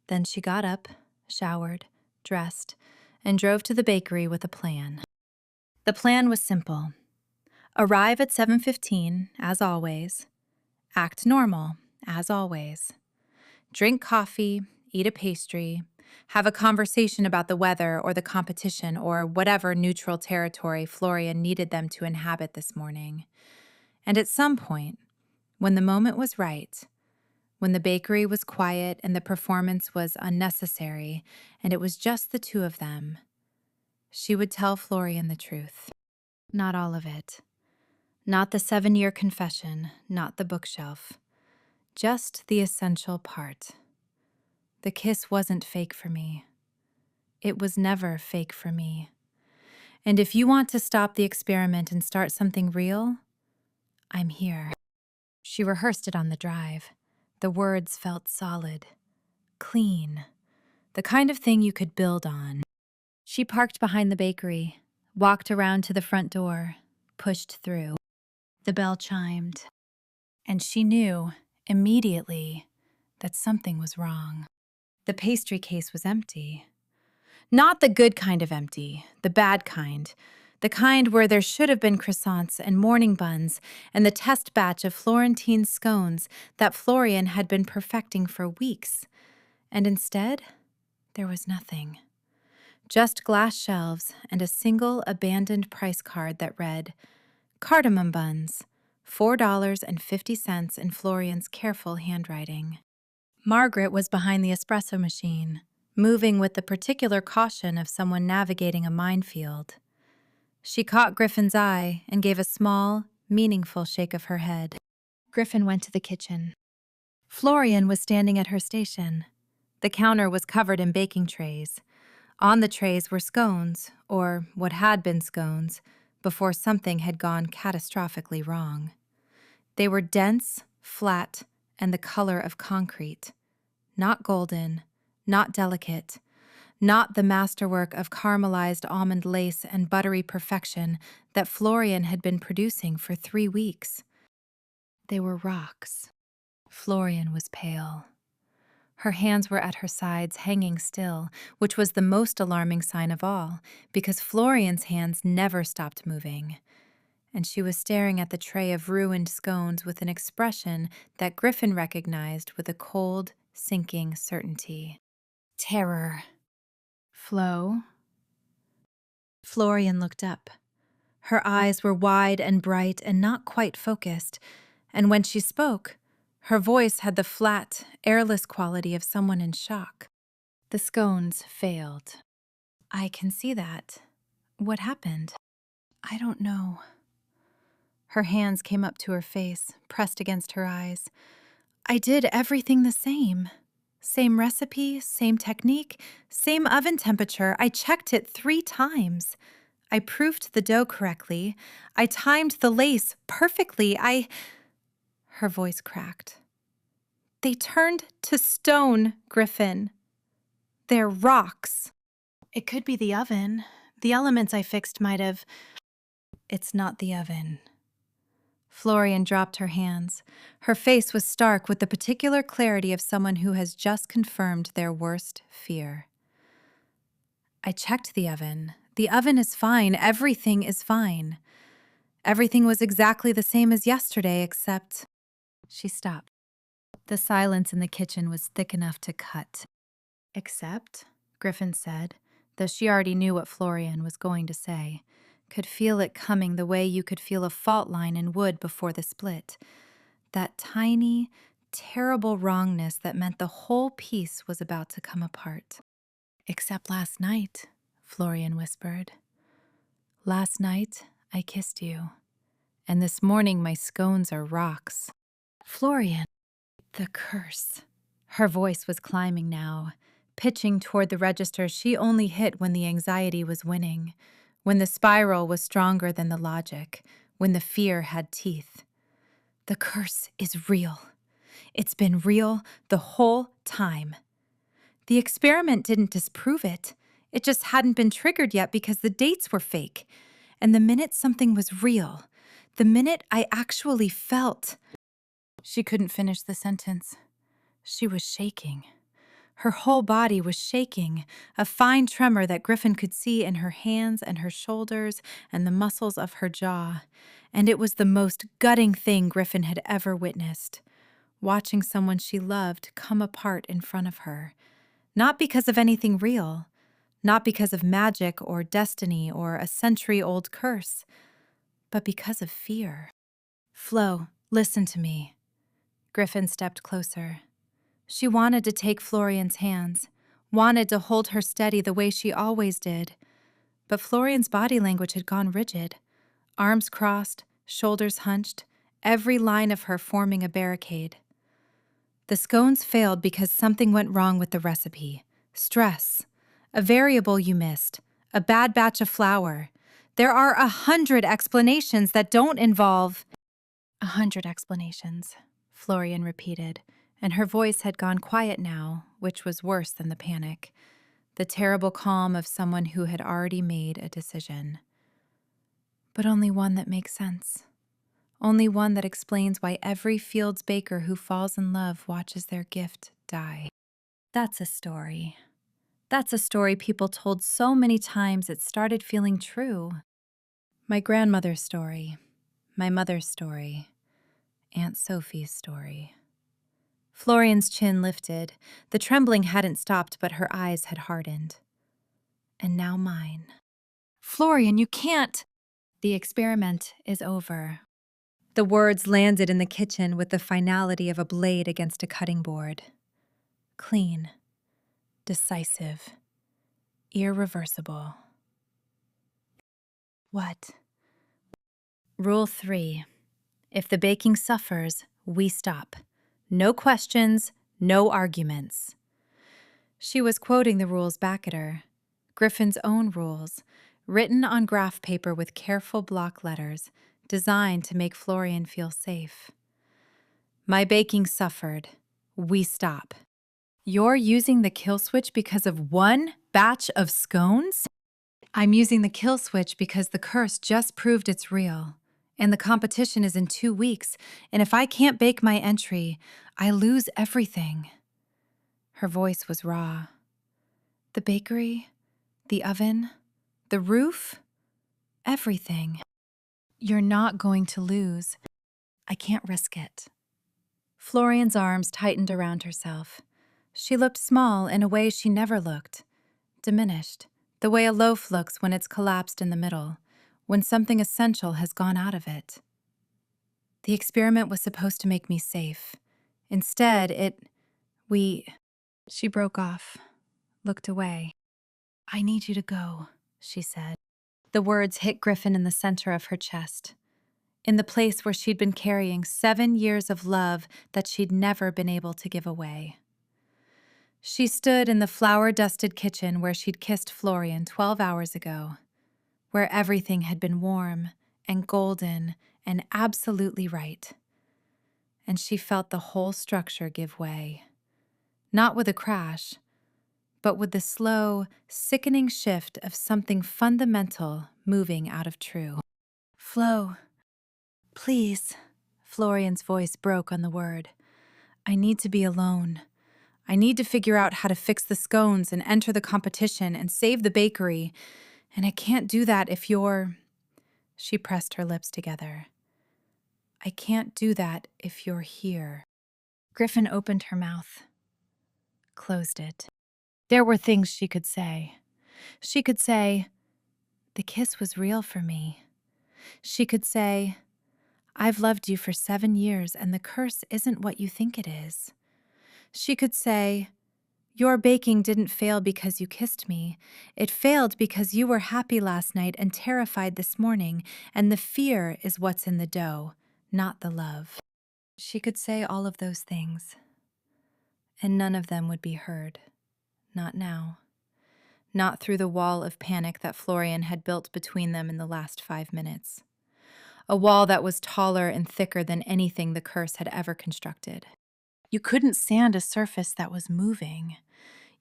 [SPEAKER 1] Then she got up, showered, dressed, and drove to the bakery with a plan. The plan was simple. Arrive at 7:15, as always. Act normal, as always. Drink coffee, eat a pastry, have a conversation about the weather or the competition or whatever neutral territory Florian needed them to inhabit this morning. And at some point, when the moment was right, when the bakery was quiet and the performance was unnecessary and it was just the two of them, she would tell Florian the truth. Not all of it. Not the 7-year confession, not the bookshelf. Just the essential part. The kiss wasn't fake for me. It was never fake for me. And if you want to stop the experiment and start something real, I'm here. She rehearsed it on the drive. The words felt solid, clean, the kind of thing you could build on. She parked behind the bakery, walked around to the front door, pushed through. The bell chimed, and she knew immediately that something was wrong. The pastry case was empty. Not the good kind of empty, the bad kind. The kind where there should have been croissants and morning buns and the test batch of Florentine scones that Florian had been perfecting for weeks. And instead, there was nothing. Just glass shelves and a single abandoned price card that read, "Cardamom buns, $4.50 in Florian's careful handwriting." Margaret was behind the espresso machine, moving with the particular caution of someone navigating a minefield. She caught Griffin's eye and gave a small, meaningful shake of her head. Griffin went to the kitchen. Florian was standing at her station. The counter was covered in baking trays. On the trays were scones, or what had been scones, before something had gone catastrophically wrong. They were dense, flat, and the color of concrete. Not golden, not delicate, not the masterwork of caramelized almond lace and buttery perfection that Florian had been producing for 3 weeks. They were rocks. Florian was pale. Her hands were at her sides, hanging still, which was the most alarming sign of all, because Florian's hands never stopped moving. And she was staring at the tray of ruined scones with an expression that Griffin recognized with a cold, sinking certainty. Terror. Flo? Florian looked up. Her eyes were wide and bright and not quite focused, and when she spoke, her voice had the flat, airless quality of someone in shock. The scones failed. I can see that. What happened? I don't know. Her hands came up to her face, pressed against her eyes. I did everything the same. Same recipe, same technique, same oven temperature. I checked it 3 times. I proofed the dough correctly. I timed the lace perfectly. Her voice cracked. They turned to stone, Griffin. They're rocks. It could be the oven. The elements I fixed might have... It's not the oven. Florian dropped her hands. Her face was stark with the particular clarity of someone who has just confirmed their worst fear. I checked the oven. The oven is fine. Everything is fine. Everything was exactly the same as yesterday, except... She stopped. The silence in the kitchen was thick enough to cut. Except, Griffin said, though she already knew what Florian was going to say, could feel it coming the way you could feel a fault line in wood before the split. That tiny, terrible wrongness that meant the whole piece was about to come apart. Except last night, Florian whispered. Last night, I kissed you, and this morning my scones are rocks. Florian, the curse. Her voice was climbing now, pitching toward the register she only hit when the anxiety was winning, when the spiral was stronger than the logic, when the fear had teeth. The curse is real. It's been real the whole time. The experiment didn't disprove it. It just hadn't been triggered yet because the dates were fake. And the minute something was real, the minute I actually felt... She couldn't finish the sentence. She was shaking. Her whole body was shaking, a fine tremor that Griffin could see in her hands and her shoulders and the muscles of her jaw. And it was the most gutting thing Griffin had ever witnessed, watching someone she loved come apart in front of her. Not because of anything real, not because of magic or destiny or a century-old curse, but because of fear. Flo, listen to me. Griffin stepped closer. She wanted to take Florian's hands, wanted to hold her steady the way she always did. But Florian's body language had gone rigid. Arms crossed, shoulders hunched, every line of her forming a barricade. The scones failed because something went wrong with the recipe. Stress. A variable you missed. A bad batch of flour. There are 100 explanations that don't involve... 100 explanations, Florian repeated, and her voice had gone quiet now, which was worse than the panic. The terrible calm of someone who had already made a decision. But only one that makes sense. Only one that explains why every Fields baker who falls in love watches their gift die. That's a story. That's a story people told so many times it started feeling true. My grandmother's story. My mother's story. Aunt Sophie's story. Florian's chin lifted. The trembling hadn't stopped, but her eyes had hardened. And now mine. Florian, you can't! The experiment is over. The words landed in the kitchen with the finality of a blade against a cutting board. Clean. Decisive. Irreversible. What? Rule 3. If the baking suffers, we stop. No questions, no arguments. She was quoting the rules back at her. Griffin's own rules, written on graph paper with careful block letters, designed to make Florian feel safe. My baking suffered. We stop. You're using the kill switch because of one batch of scones? I'm using the kill switch because the curse just proved it's real. And the competition is in 2 weeks, and if I can't bake my entry, I lose everything. Her voice was raw. The bakery, the oven, the roof, everything. You're not going to lose. I can't risk it. Florian's arms tightened around herself. She looked small in a way she never looked. Diminished, the way a loaf looks when it's collapsed in the middle, when something essential has gone out of it. The experiment was supposed to make me safe. Instead, She broke off, looked away. I need you to go, she said. The words hit Griffin in the center of her chest, in the place where she'd been carrying 7 years of love that she'd never been able to give away. She stood in the flour-dusted kitchen where she'd kissed Florian 12 hours ago, where everything had been warm and golden and absolutely right. And she felt the whole structure give way. Not with a crash, but with the slow, sickening shift of something fundamental moving out of true. Flo, please. Florian's voice broke on the word. I need to be alone. I need to figure out how to fix the scones and enter the competition and save the bakery. And I can't do that if you're... She pressed her lips together. I can't do that if you're here. Griffin opened her mouth, closed it. There were things she could say. She could say, the kiss was real for me. She could say, I've loved you for 7 years and the curse isn't what you think it is. She could say, your baking didn't fail because you kissed me. It failed because you were happy last night and terrified this morning, and the fear is what's in the dough, not the love. She could say all of those things, and none of them would be heard. Not now. Not through the wall of panic that Florian had built between them in the last 5 minutes. A wall that was taller and thicker than anything the curse had ever constructed. You couldn't sand a surface that was moving.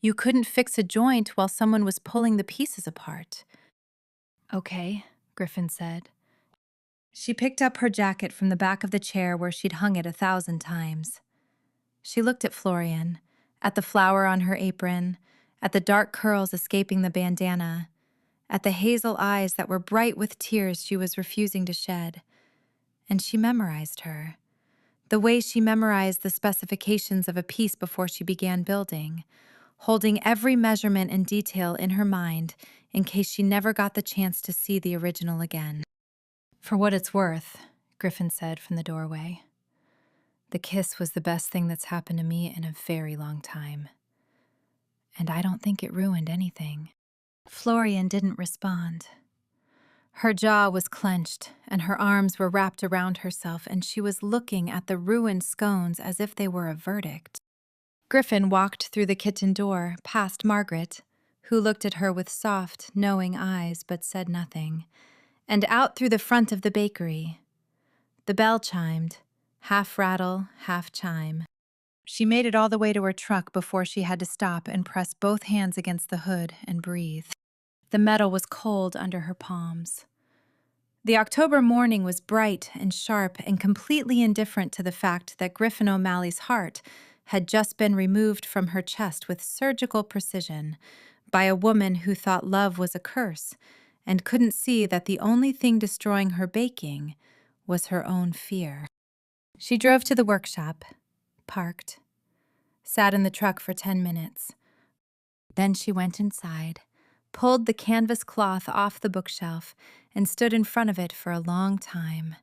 [SPEAKER 1] You couldn't fix a joint while someone was pulling the pieces apart. Okay, Griffin said. She picked up her jacket from the back of the chair where she'd hung it 1,000 times. She looked at Florian, at the flower on her apron, at the dark curls escaping the bandana, at the hazel eyes that were bright with tears she was refusing to shed. And she memorized her. The way she memorized the specifications of a piece before she began building, holding every measurement and detail in her mind in case she never got the chance to see the original again. For what it's worth, Griffin said from the doorway, the kiss was the best thing that's happened to me in a very long time. And I don't think it ruined anything. Florian didn't respond. Her jaw was clenched, and her arms were wrapped around herself, and she was looking at the ruined scones as if they were a verdict. Griffin walked through the kitchen door, past Margaret, who looked at her with soft, knowing eyes but said nothing, and out through the front of the bakery. The bell chimed, half rattle, half chime. She made it all the way to her truck before she had to stop and press both hands against the hood and breathe. The metal was cold under her palms. The October morning was bright and sharp and completely indifferent to the fact that Griffin O'Malley's heart had just been removed from her chest with surgical precision by a woman who thought love was a curse and couldn't see that the only thing destroying her baking was her own fear. She drove to the workshop, parked, sat in the truck for 10 minutes. Then she went inside, pulled the canvas cloth off the bookshelf, and stood in front of it for a long time.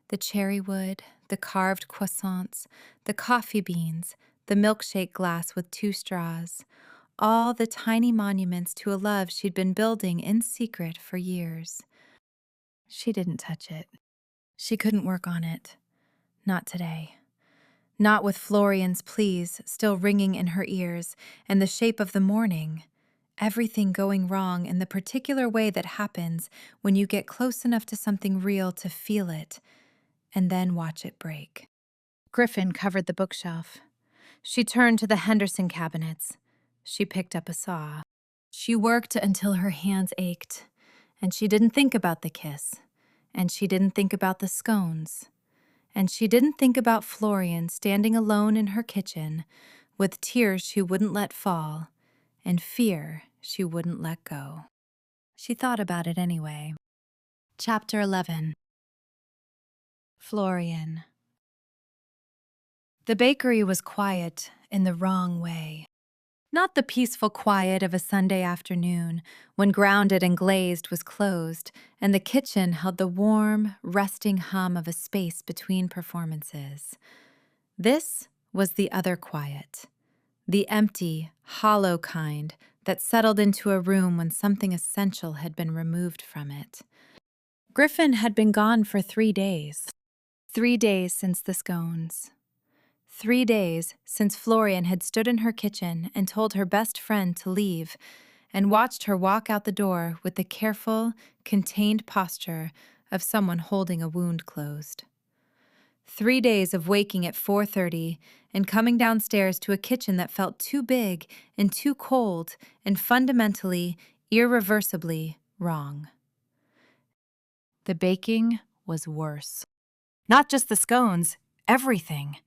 [SPEAKER 1] The cherry wood, the carved croissants, the coffee beans, the milkshake glass with 2 straws, all the tiny monuments to a love she'd been building in secret for years. She didn't touch it. She couldn't work on it. Not today. Not with Florian's pleas still ringing in her ears and the shape of the morning. Everything going wrong in the particular way that happens when you get close enough to something real to feel it, and then watch it break. Griffin covered the bookshelf. She turned to the Henderson cabinets. She picked up a saw. She worked until her hands ached, and she didn't think about the kiss, and she didn't think about the scones, and she didn't think about Florian standing alone in her kitchen with tears she wouldn't let fall and fear she wouldn't let go. She thought about it anyway. Chapter 11. Florian. The bakery was quiet in the wrong way. Not the peaceful quiet of a Sunday afternoon when Grounded and Glazed was closed and the kitchen held the warm, resting hum of a space between performances. This was the other quiet, the empty, hollow kind that settled into a room when something essential had been removed from it. Griffin had been gone for 3 days. 3 days since the scones. 3 days since Florian had stood in her kitchen and told her best friend to leave and watched her walk out the door with the careful, contained posture of someone holding a wound closed. 3 days of waking at 4:30 and coming downstairs to a kitchen that felt too big and too cold and fundamentally, irreversibly wrong. The baking was worse. Not just the scones, everything.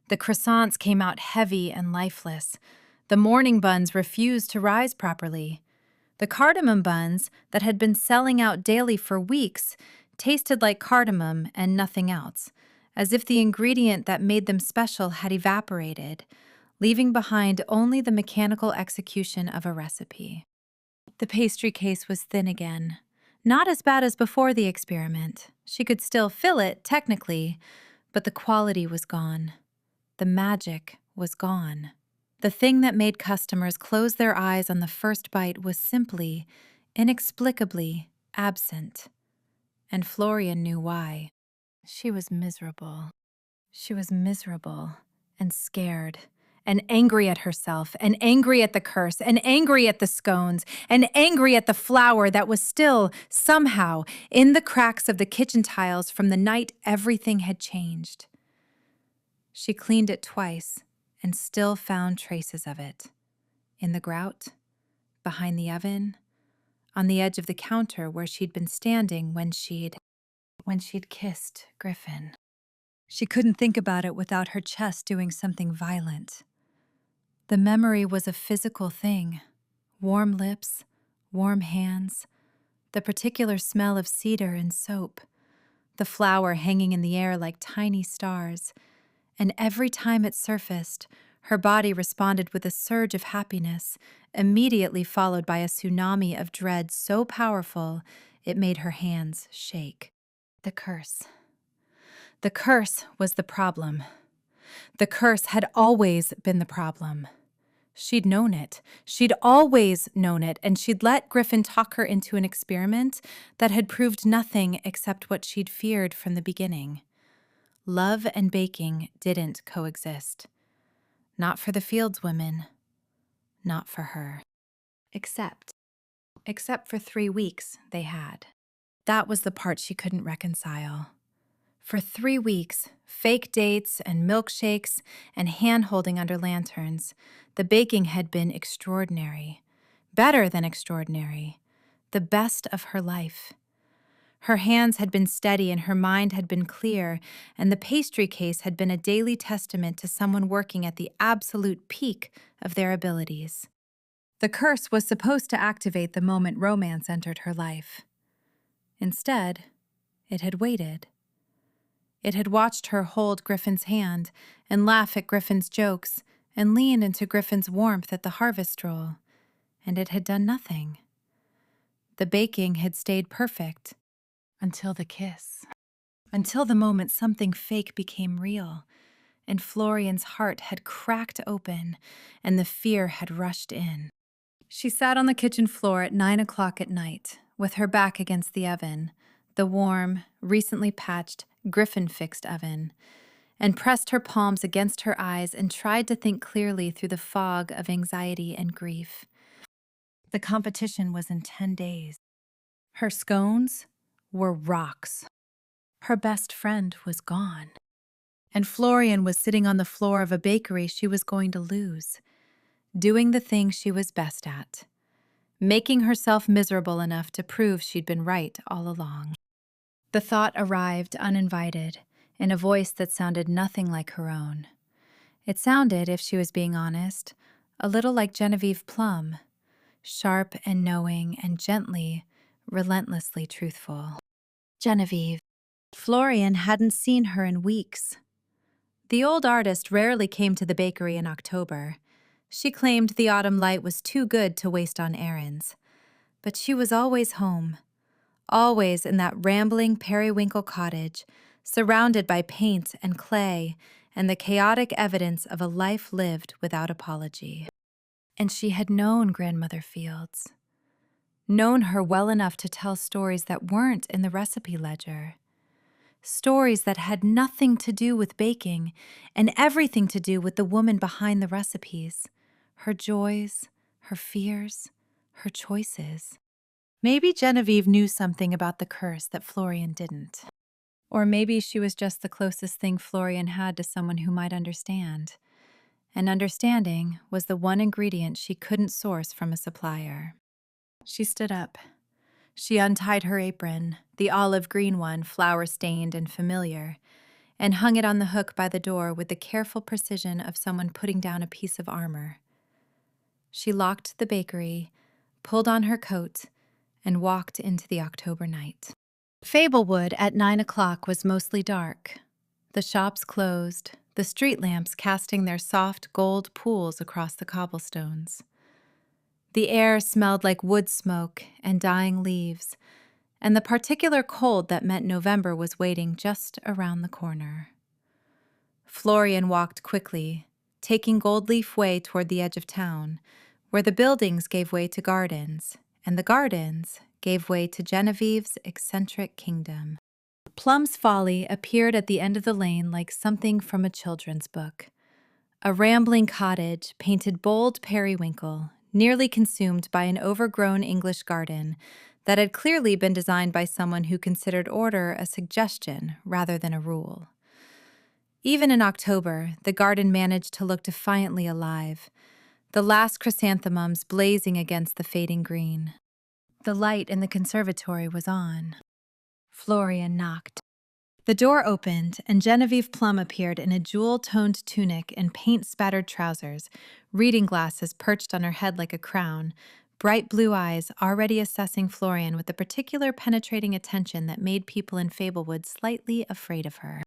[SPEAKER 1] The croissants came out heavy and lifeless. The morning buns refused to rise properly. The cardamom buns that had been selling out daily for weeks tasted like cardamom and nothing else, as if the ingredient that made them special had evaporated, leaving behind only the mechanical execution of a recipe. The pastry case was thin again. Not as bad as before the experiment. She could still fill it, technically, but the quality was gone. The magic was gone. The thing that made customers close their eyes on the first bite was simply, inexplicably absent. And Florian knew why. She was miserable. She was miserable and scared and angry at herself and angry at the curse and angry at the scones and angry at the flour that was still, somehow, in the cracks of the kitchen tiles from the night everything had changed. She cleaned it twice and still found traces of it. In the grout, behind the oven, on the edge of the counter where she'd been standing when she'd kissed Griffin. She couldn't think about it without her chest doing something violent. The memory was a physical thing. Warm lips, warm hands, the particular smell of cedar and soap, the flour hanging in the air like tiny stars, and every time it surfaced, her body responded with a surge of happiness, immediately followed by a tsunami of dread so powerful it made her hands shake. The curse. The curse was the problem. The curse had always been the problem. She'd known it. She'd always known it, and she'd let Griffin talk her into an experiment that had proved nothing except what she'd feared from the beginning. Love and baking didn't coexist. Not for the Fields women. Not for her. Except for 3 weeks they had. That was the part she couldn't reconcile. For 3 weeks, fake dates and milkshakes and hand-holding under lanterns, the baking had been extraordinary. Better than extraordinary. The best of her life. Her hands had been steady and her mind had been clear, and the pastry case had been a daily testament to someone working at the absolute peak of their abilities. The curse was supposed to activate the moment romance entered her life. Instead, it had waited. It had watched her hold Griffin's hand and laugh at Griffin's jokes and lean into Griffin's warmth at the harvest roll, and it had done nothing. The baking had stayed perfect until the kiss. Until the moment something fake became real, and Florian's heart had cracked open and the fear had rushed in. She sat on the kitchen floor at 9 o'clock at night, with her back against the oven, the warm, recently patched, Griffin-fixed oven, and pressed her palms against her eyes and tried to think clearly through the fog of anxiety and grief. The competition was in 10 days. Her scones were rocks. Her best friend was gone. And Florian was sitting on the floor of a bakery she was going to lose, doing the thing she was best at, making herself miserable enough to prove she'd been right all along. The thought arrived uninvited, in a voice that sounded nothing like her own. It sounded, if she was being honest, a little like Genevieve Plum, sharp and knowing and gently, relentlessly truthful. Genevieve. Florian hadn't seen her in weeks. The old artist rarely came to the bakery in October. She claimed the autumn light was too good to waste on errands. But she was always home. Always in that rambling periwinkle cottage, surrounded by paint and clay and the chaotic evidence of a life lived without apology. And she had known Grandmother Fields. Known her well enough to tell stories that weren't in the recipe ledger. Stories that had nothing to do with baking and everything to do with the woman behind the recipes, her joys, her fears, her choices. Maybe Genevieve knew something about the curse that Florian didn't. Or maybe she was just the closest thing Florian had to someone who might understand. And understanding was the one ingredient she couldn't source from a supplier. She stood up. She untied her apron, the olive green one, flour-stained and familiar, and hung it on the hook by the door with the careful precision of someone putting down a piece of armor. She locked the bakery, pulled on her coat, and walked into the October night. Fablewood at 9 o'clock was mostly dark. The shops closed, the street lamps casting their soft gold pools across the cobblestones. The air smelled like wood smoke and dying leaves, and the particular cold that meant November was waiting just around the corner. Florian walked quickly, taking Goldleaf Way toward the edge of town, where the buildings gave way to gardens, and the gardens gave way to Genevieve's eccentric kingdom. Plum's Folly appeared at the end of the lane like something from a children's book. A rambling cottage painted bold periwinkle, nearly consumed by an overgrown English garden that had clearly been designed by someone who considered order a suggestion rather than a rule. Even in October, the garden managed to look defiantly alive, the last chrysanthemums blazing against the fading green. The light in the conservatory was on. Florian knocked. The door opened, and Genevieve Plum appeared in a jewel-toned tunic and paint-spattered trousers, reading glasses perched on her head like a crown, bright blue eyes already assessing Florian with the particular penetrating attention that made people in Fablewood slightly afraid of her.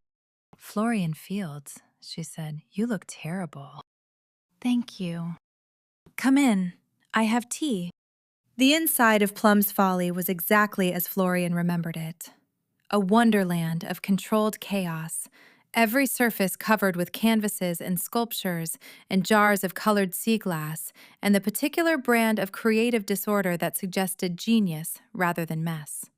[SPEAKER 1] "Florian Fields," she said, "you look terrible." "Thank you." "Come in. I have tea." The inside of Plum's Folly was exactly as Florian remembered it. A wonderland of controlled chaos, every surface covered with canvases and sculptures and jars of colored sea glass, and the particular brand of creative disorder that suggested genius rather than mess.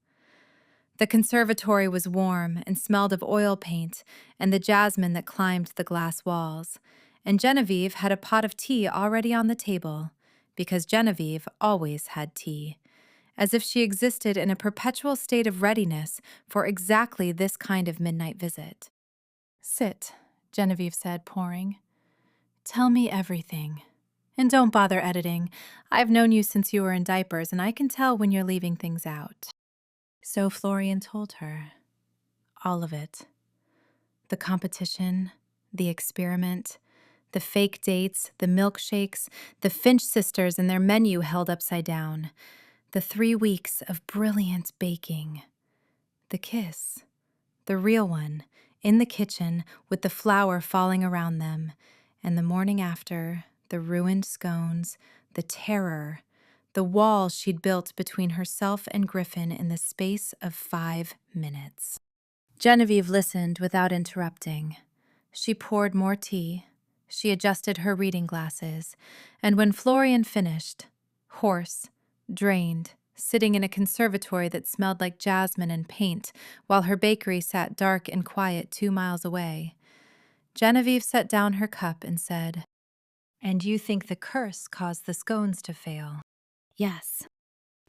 [SPEAKER 1] The conservatory was warm and smelled of oil paint and the jasmine that climbed the glass walls, and Genevieve had a pot of tea already on the table, because Genevieve always had tea, as if she existed in a perpetual state of readiness for exactly this kind of midnight visit. "Sit," Genevieve said, pouring. "Tell me everything. And don't bother editing. I've known you since you were in diapers, and I can tell when you're leaving things out." So Florian told her. All of it. The competition, the experiment, the fake dates, the milkshakes, the Finch sisters and their menu held upside down, the 3 weeks of brilliant baking, the kiss, the real one, in the kitchen with the flour falling around them, and the morning after, the ruined scones, the terror, the wall she'd built between herself and Griffin in the space of 5 minutes. Genevieve listened without interrupting. She poured more tea. She adjusted her reading glasses, and when Florian finished, hoarse, drained, sitting in a conservatory that smelled like jasmine and paint while her bakery sat dark and quiet 2 miles away, Genevieve set down her cup and said, "And you think the curse caused the scones to fail?" "Yes."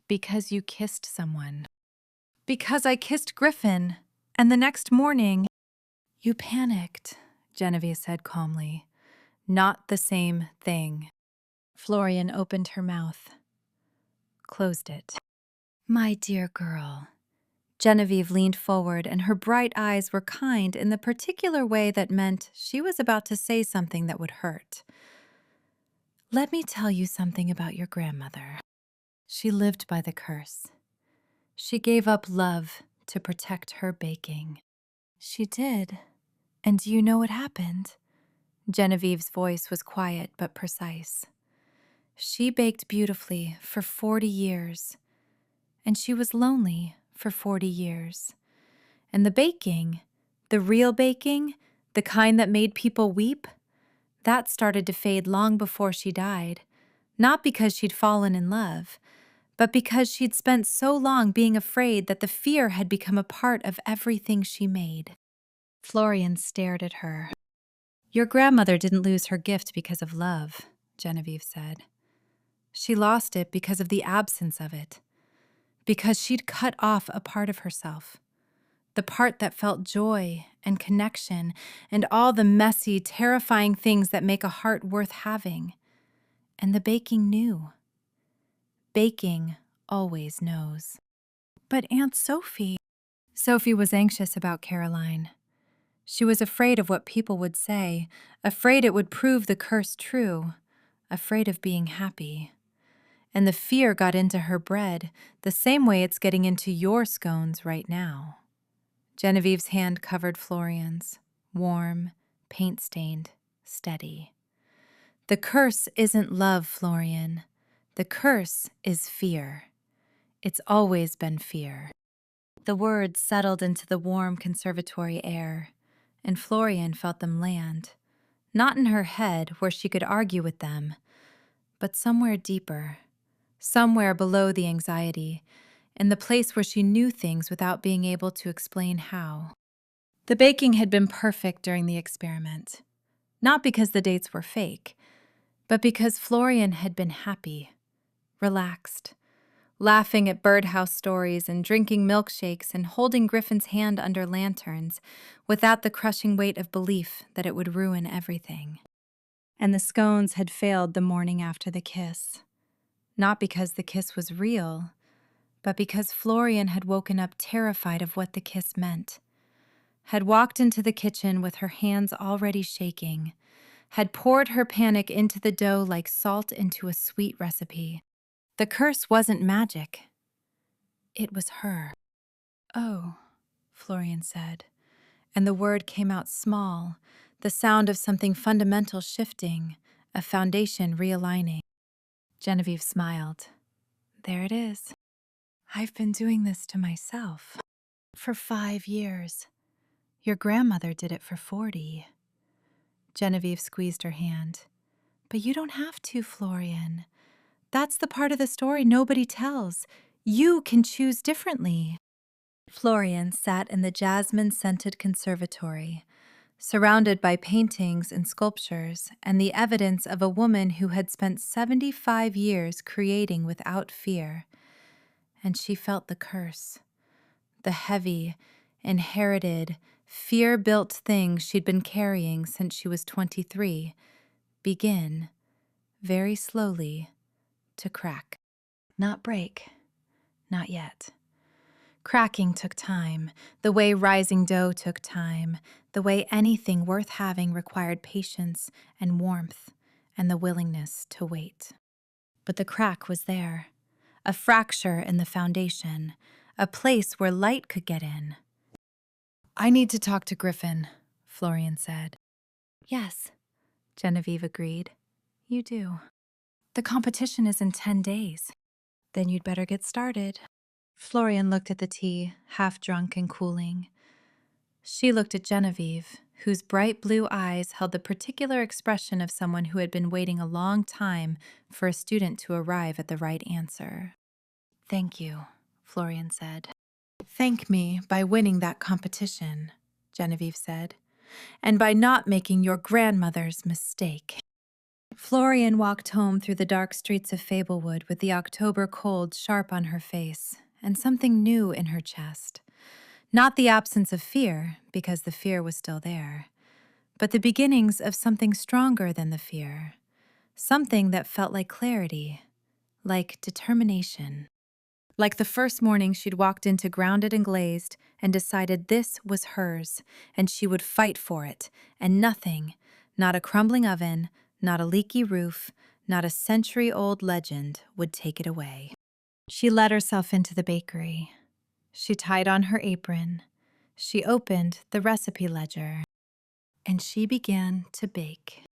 [SPEAKER 1] "Because you kissed someone." "Because I kissed Griffin, and the next morning—" "You panicked," Genevieve said calmly. "Not the same thing." Florian opened her mouth, closed it. "My dear girl." Genevieve leaned forward, and her bright eyes were kind in the particular way that meant she was about to say something that would hurt. "Let me tell you something about your grandmother. She lived by the curse. She gave up love to protect her baking." "She did. And do you know what happened?" Genevieve's voice was quiet but precise. "She baked beautifully for 40 years. And she was lonely for 40 years. And the baking, the real baking, the kind that made people weep, that started to fade long before she died, not because she'd fallen in love, but because she'd spent so long being afraid that the fear had become a part of everything she made." Florian stared at her. "Your grandmother didn't lose her gift because of love," Genevieve said. "She lost it because of the absence of it, because she'd cut off a part of herself, the part that felt joy and connection and all the messy, terrifying things that make a heart worth having. And the baking knew. Baking always knows." "But Aunt Sophie—" Sophie was anxious about Caroline. She was afraid of what people would say, afraid it would prove the curse true, afraid of being happy. And the fear got into her bread the same way it's getting into your scones right now. Genevieve's hand covered Florian's, warm, paint-stained, steady. The curse isn't love, Florian. The curse is fear. It's always been fear. The words settled into the warm conservatory air, and Florian felt them land, not in her head where she could argue with them, but somewhere deeper, somewhere below the anxiety, in the place where she knew things without being able to explain how. The baking had been perfect during the experiment, not because the dates were fake, but because Florian had been happy, relaxed, laughing at birdhouse stories and drinking milkshakes and holding Griffin's hand under lanterns without the crushing weight of belief that it would ruin everything. And the scones had failed the morning after the kiss, not because the kiss was real, but because Florian had woken up terrified of what the kiss meant, had walked into the kitchen with her hands already shaking, had poured her panic into the dough like salt into a sweet recipe. The curse wasn't magic. It was her. "Oh," Florian said, and the word came out small, the sound of something fundamental shifting, a foundation realigning. Genevieve smiled. "There it is. I've been doing this to myself for 5 years. Your grandmother did it for 40. Genevieve squeezed her hand. "But you don't have to, Florian. That's the part of the story nobody tells. You can choose differently." Florian sat in the jasmine-scented conservatory, surrounded by paintings and sculptures and the evidence of a woman who had spent 75 years creating without fear. And she felt the curse, the heavy, inherited, fear-built thing she'd been carrying since she was 23, begin, very slowly, to crack. Not break. Not yet. Cracking took time, the way rising dough took time, the way anything worth having required patience and warmth and the willingness to wait. But the crack was there, a fracture in the foundation, a place where light could get in. "I need to talk to Griffin," Florian said. "Yes," Genevieve agreed. "You do. The competition is in 10 days. Then you'd better get started." Florian looked at the tea, half drunk and cooling. She looked at Genevieve, whose bright blue eyes held the particular expression of someone who had been waiting a long time for a student to arrive at the right answer. "Thank you," Florian said. "Thank me by winning that competition," Genevieve said, "and by not making your grandmother's mistake." Florian walked home through the dark streets of Fablewood with the October cold sharp on her face and something new in her chest. Not the absence of fear, because the fear was still there, but the beginnings of something stronger than the fear, something that felt like clarity, like determination. Like the first morning she'd walked into Grounded and Glazed and decided this was hers, and she would fight for it, and nothing, not a crumbling oven, not a leaky roof, not a century-old legend would take it away. She let herself into the bakery. She tied on her apron. She opened the recipe ledger. And she began to bake.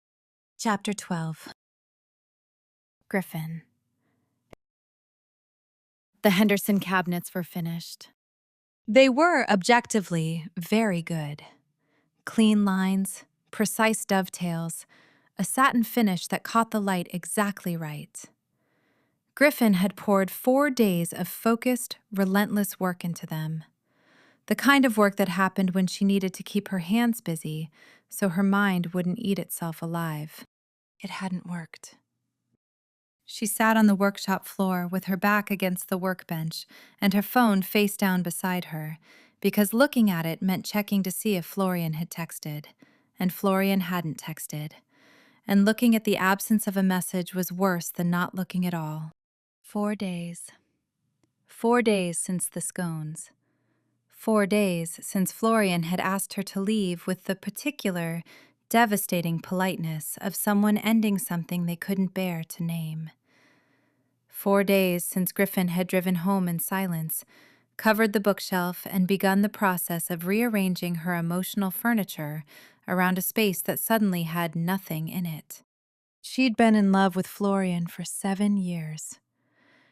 [SPEAKER 1] Chapter 12. Griffin. The Henderson cabinets were finished. They were, objectively, very good. Clean lines, precise dovetails, a satin finish that caught the light exactly right. Griffin had poured 4 days of focused, relentless work into them. The kind of work that happened when she needed to keep her hands busy so her mind wouldn't eat itself alive. It hadn't worked. She sat on the workshop floor with her back against the workbench and her phone face down beside her, because looking at it meant checking to see if Florian had texted, and Florian hadn't texted. And looking at the absence of a message was worse than not looking at all. 4 days. 4 days since the scones. 4 days since Florian had asked her to leave with the particular, devastating politeness of someone ending something they couldn't bear to name. 4 days since Griffin had driven home in silence, covered the bookshelf, and begun the process of rearranging her emotional furniture around a space that suddenly had nothing in it. She'd been in love with Florian for 7 years.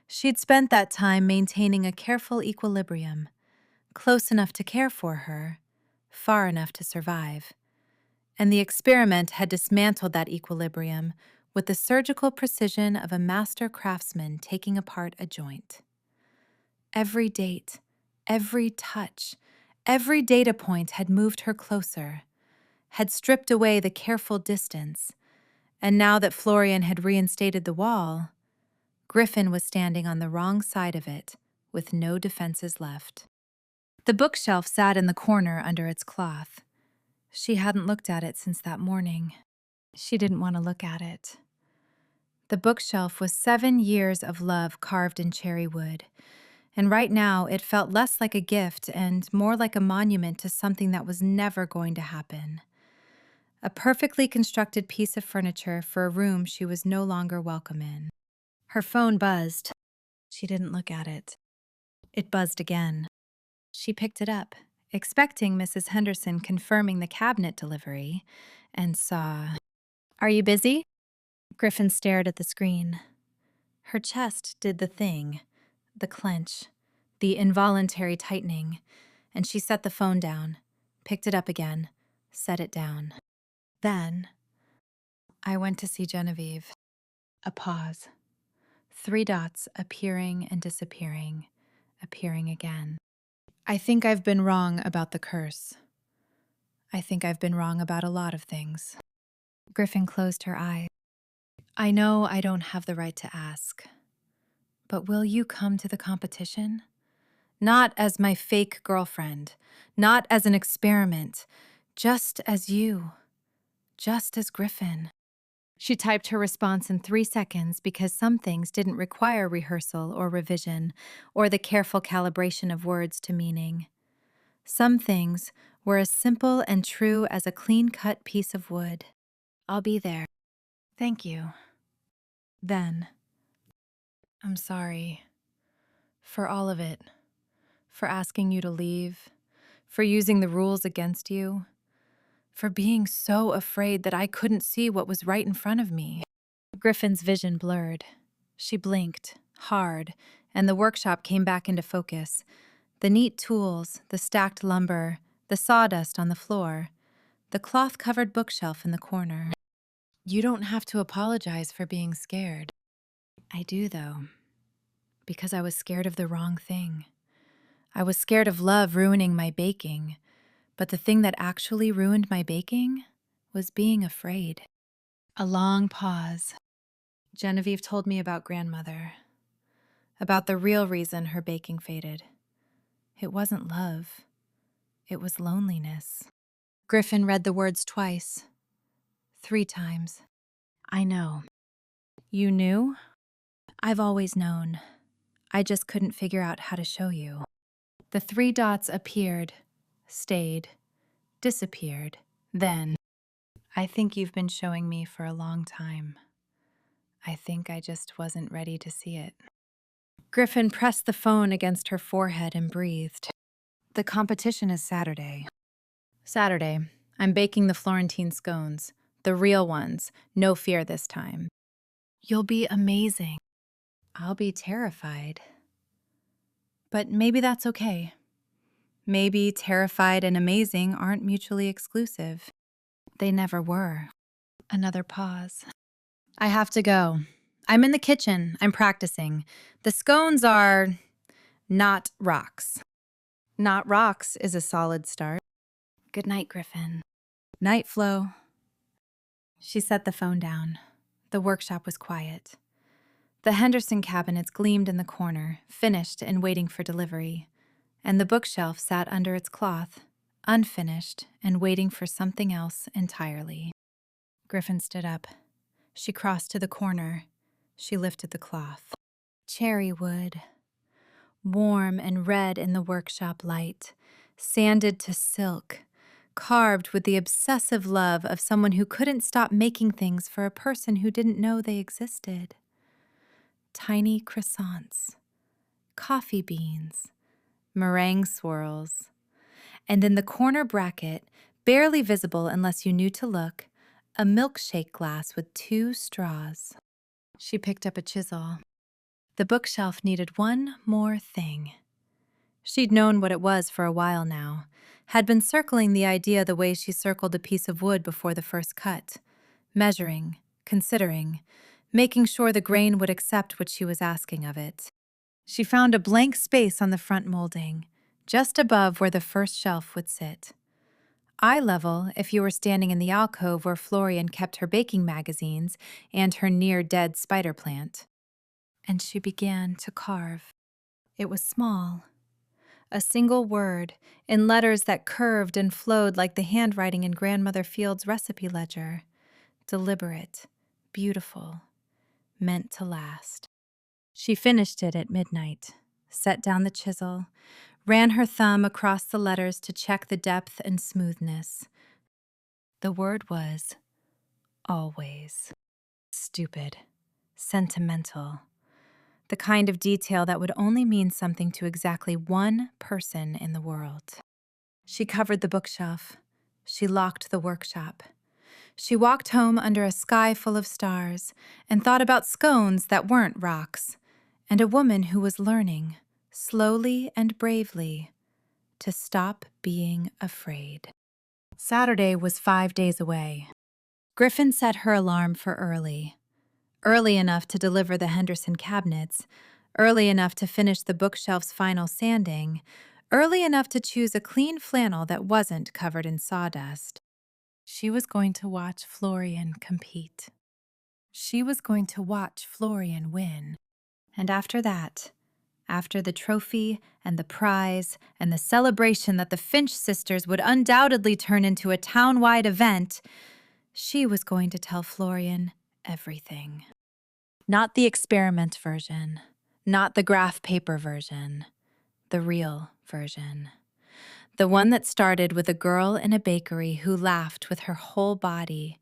[SPEAKER 1] She'd spent that time maintaining a careful equilibrium, close enough to care for her, far enough to survive. And the experiment had dismantled that equilibrium with the surgical precision of a master craftsman taking apart a joint. Every date, every touch, every data point had moved her closer, had stripped away the careful distance, and now that Florian had reinstated the wall, Griffin was standing on the wrong side of it, with no defenses left. The bookshelf sat in the corner under its cloth. She hadn't looked at it since that morning. She didn't want to look at it. The bookshelf was 7 years of love carved in cherry wood, and right now it felt less like a gift and more like a monument to something that was never going to happen. A perfectly constructed piece of furniture for a room she was no longer welcome in. Her phone buzzed. She didn't look at it. It buzzed again. She picked it up, expecting Mrs. Henderson confirming the cabinet delivery, and saw, "Are you busy?" Griffin stared at the screen. Her chest did the thing, the clench, the involuntary tightening, and she set the phone down, picked it up again, set it down. Then, I went to see Genevieve. A pause. 3 dots appearing and disappearing, appearing again. I think I've been wrong about the curse. I think I've been wrong about a lot of things. Griffin closed her eyes. I know I don't have the right to ask, but will you come to the competition? Not as my fake girlfriend, not as an experiment, just as you, just as Griffin. She typed her response in 3 seconds because some things didn't require rehearsal or revision or the careful calibration of words to meaning. Some things were as simple and true as a clean-cut piece of wood. I'll be there. Thank you. Then, I'm sorry for all of it, for asking you to leave, for using the rules against you, for being so afraid that I couldn't see what was right in front of me. Griffin's vision blurred. She blinked, hard, and the workshop came back into focus. The neat tools, the stacked lumber, the sawdust on the floor, the cloth-covered bookshelf in the corner. You don't have to apologize for being scared. I do, though, because I was scared of the wrong thing. I was scared of love ruining my baking, but the thing that actually ruined my baking was being afraid. A long pause. Genevieve told me about grandmother, about the real reason her baking faded. It wasn't love. It was loneliness. Griffin read the words twice, 3 times. I know. You knew? I've always known. I just couldn't figure out how to show you. The 3 dots appeared, stayed, disappeared, then. I think you've been showing me for a long time. I think I just wasn't ready to see it. Griffin pressed the phone against her forehead and breathed. The competition is Saturday. Saturday. I'm baking the Florentine scones. The real ones. No fear this time. You'll be amazing. I'll be terrified. But maybe that's okay. Maybe terrified and amazing aren't mutually exclusive. They never were. Another pause. I have to go. I'm in the kitchen. I'm practicing. The scones are not rocks. Not rocks is a solid start. Good night, Griffin. Night, Flo. She set the phone down. The workshop was quiet. The Henderson cabinets gleamed in the corner, finished and waiting for delivery, and the bookshelf sat under its cloth, unfinished and waiting for something else entirely. Griffin stood up. She crossed to the corner. She lifted the cloth. Cherry wood. warm and red in the workshop light, sanded to silk, carved with the obsessive love of someone who couldn't stop making things for a person who didn't know they existed. Tiny croissants, coffee beans, meringue swirls, and in the corner bracket, barely visible unless you knew to look, a milkshake glass with 2 straws. She picked up a chisel. The bookshelf needed one more thing. She'd known what it was for a while now, had been circling the idea the way she circled a piece of wood before the first cut, measuring, considering, making sure the grain would accept what she was asking of it. She found a blank space on the front molding, just above where the first shelf would sit. Eye level if you were standing in the alcove where Florian kept her baking magazines and her near-dead spider plant. And she began to carve. It was small. A single word, in letters that curved and flowed like the handwriting in Grandmother Fields' recipe ledger. Deliberate, beautiful, meant to last. She finished it at midnight, set down the chisel, ran her thumb across the letters to check the depth and smoothness. The word was always. Stupid, sentimental. The kind of detail that would only mean something to exactly one person in the world. She covered the bookshelf. She locked the workshop. She walked home under a sky full of stars and thought about scones that weren't rocks, and a woman who was learning, slowly and bravely, to stop being afraid. Saturday was 5 days away. Griffin set her alarm for early enough to deliver the Henderson cabinets, early enough to finish the bookshelf's final sanding, early enough to choose a clean flannel that wasn't covered in sawdust. She was going to watch Florian compete. She was going to watch Florian win. And after that, after the trophy and the prize and the celebration that the Finch sisters would undoubtedly turn into a town-wide event, she was going to tell Florian everything. Not the experiment version, not the graph paper version, the real version. The one that started with a girl in a bakery who laughed with her whole body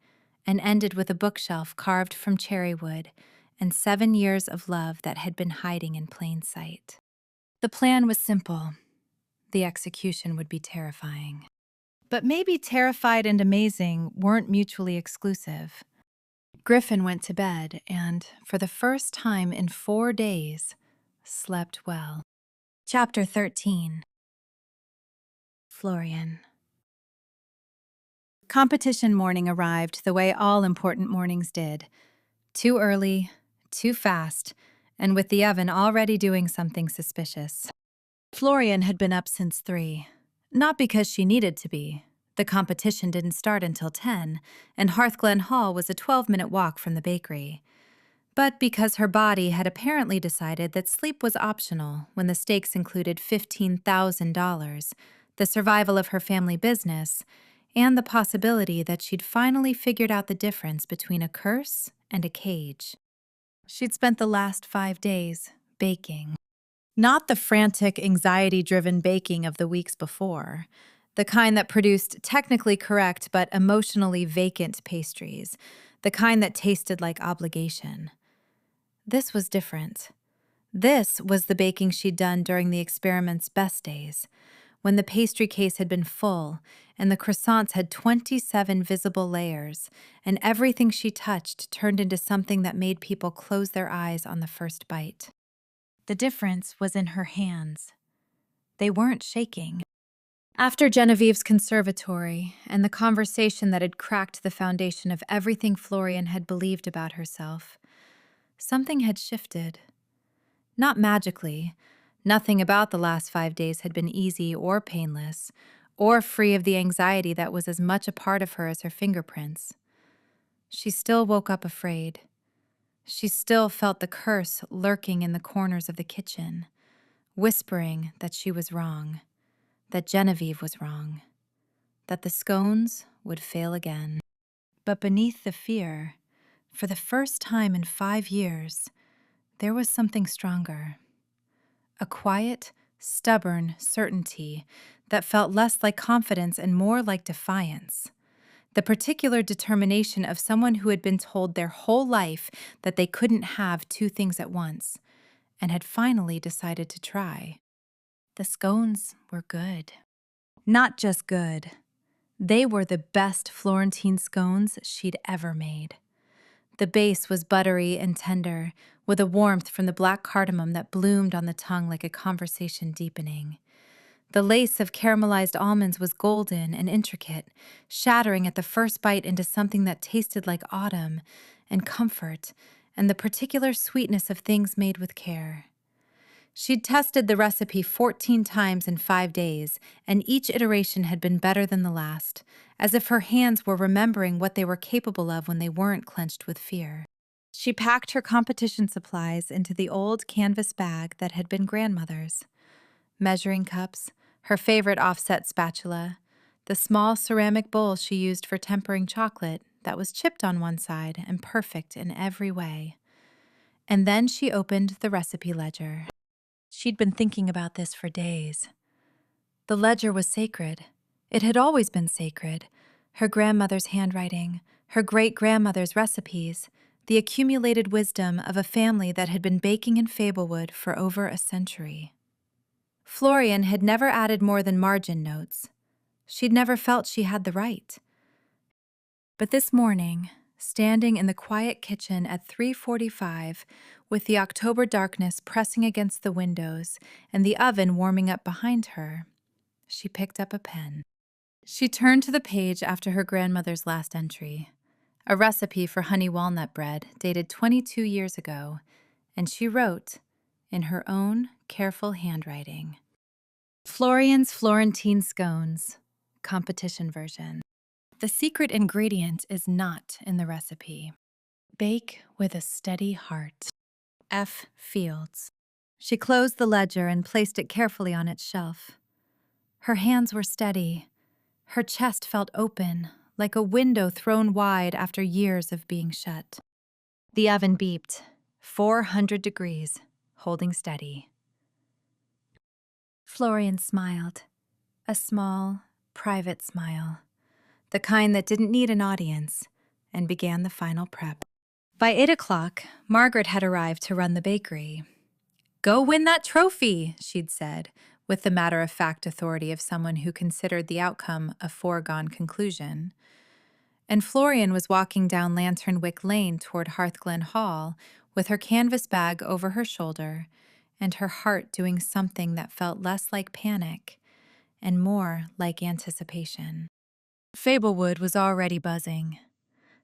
[SPEAKER 1] and ended with a bookshelf carved from cherry wood and 7 years of love that had been hiding in plain sight. The plan was simple. The execution would be terrifying. But maybe terrified and amazing weren't mutually exclusive. Griffin went to bed and, for the first time in 4 days, slept well. Chapter 13. Florian. Competition morning arrived the way all important mornings did. Too early, too fast, and with the oven already doing something suspicious. Florian had been up since 3. Not because she needed to be. The competition didn't start until 10, and Hearthglen Hall was a 12-minute walk from the bakery. But because her body had apparently decided that sleep was optional when the stakes included $15,000, the survival of her family business, and the possibility that she'd finally figured out the difference between a curse and a cage. She'd spent the last 5 days baking. Not the frantic, anxiety-driven baking of the weeks before, the kind that produced technically correct but emotionally vacant pastries, the kind that tasted like obligation. This was different. This was the baking she'd done during the experiment's best days, when the pastry case had been full and the croissants had 27 visible layers, and everything she touched turned into something that made people close their eyes on the first bite. The difference was in her hands. They weren't shaking. After Genevieve's conservatory and the conversation that had cracked the foundation of everything Florian had believed about herself, something had shifted. Not magically. Nothing about the last 5 days had been easy or painless, or free of the anxiety that was as much a part of her as her fingerprints. She still woke up afraid. She still felt the curse lurking in the corners of the kitchen, whispering that she was wrong, that Genevieve was wrong, that the scones would fail again. But beneath the fear, for the first time in 5 years, there was something stronger. a quiet, stubborn certainty that felt less like confidence and more like defiance. The particular determination of someone who had been told their whole life that they couldn't have two things at once, and had finally decided to try. The scones were good. Not just good. They were the best Florentine scones she'd ever made. The base was buttery and tender, with a warmth from the black cardamom that bloomed on the tongue like a conversation deepening. The lace of caramelized almonds was golden and intricate, shattering at the first bite into something that tasted like autumn and comfort and the particular sweetness of things made with care. She'd tested the recipe 14 times in 5 days, and each iteration had been better than the last, as if her hands were remembering what they were capable of when they weren't clenched with fear. She packed her competition supplies into the old canvas bag that had been grandmother's. Measuring cups, her favorite offset spatula, the small ceramic bowl she used for tempering chocolate that was chipped on one side and perfect in every way. And then she opened the recipe ledger. She'd been thinking about this for days. The ledger was sacred. It had always been sacred. Her grandmother's handwriting, her great-grandmother's recipes, the accumulated wisdom of a family that had been baking in Fablewood for over a century. Florian had never added more than margin notes. She'd never felt she had the right. But this morning, standing in the quiet kitchen at 3:45, with the October darkness pressing against the windows and the oven warming up behind her, she picked up a pen. She turned to the page after her grandmother's last entry, a recipe for honey walnut bread dated 22 years ago, and she wrote, in her own careful handwriting, Florian's Florentine Scones, competition version. The secret ingredient is not in the recipe. Bake with a steady heart. F. Fields. She closed the ledger and placed it carefully on its shelf. Her hands were steady. Her chest felt open, like a window thrown wide after years of being shut. The oven beeped, 400 degrees, holding steady. Florian smiled, a small, private smile, the kind that didn't need an audience, and began the final prep. By 8 o'clock, Margaret had arrived to run the bakery. "Go win that trophy," she'd said, with the matter-of-fact authority of someone who considered the outcome a foregone conclusion. And Florian was walking down Lanternwick Lane toward Hearthglen Hall, with her canvas bag over her shoulder, and her heart doing something that felt less like panic and more like anticipation. Fablewood was already buzzing.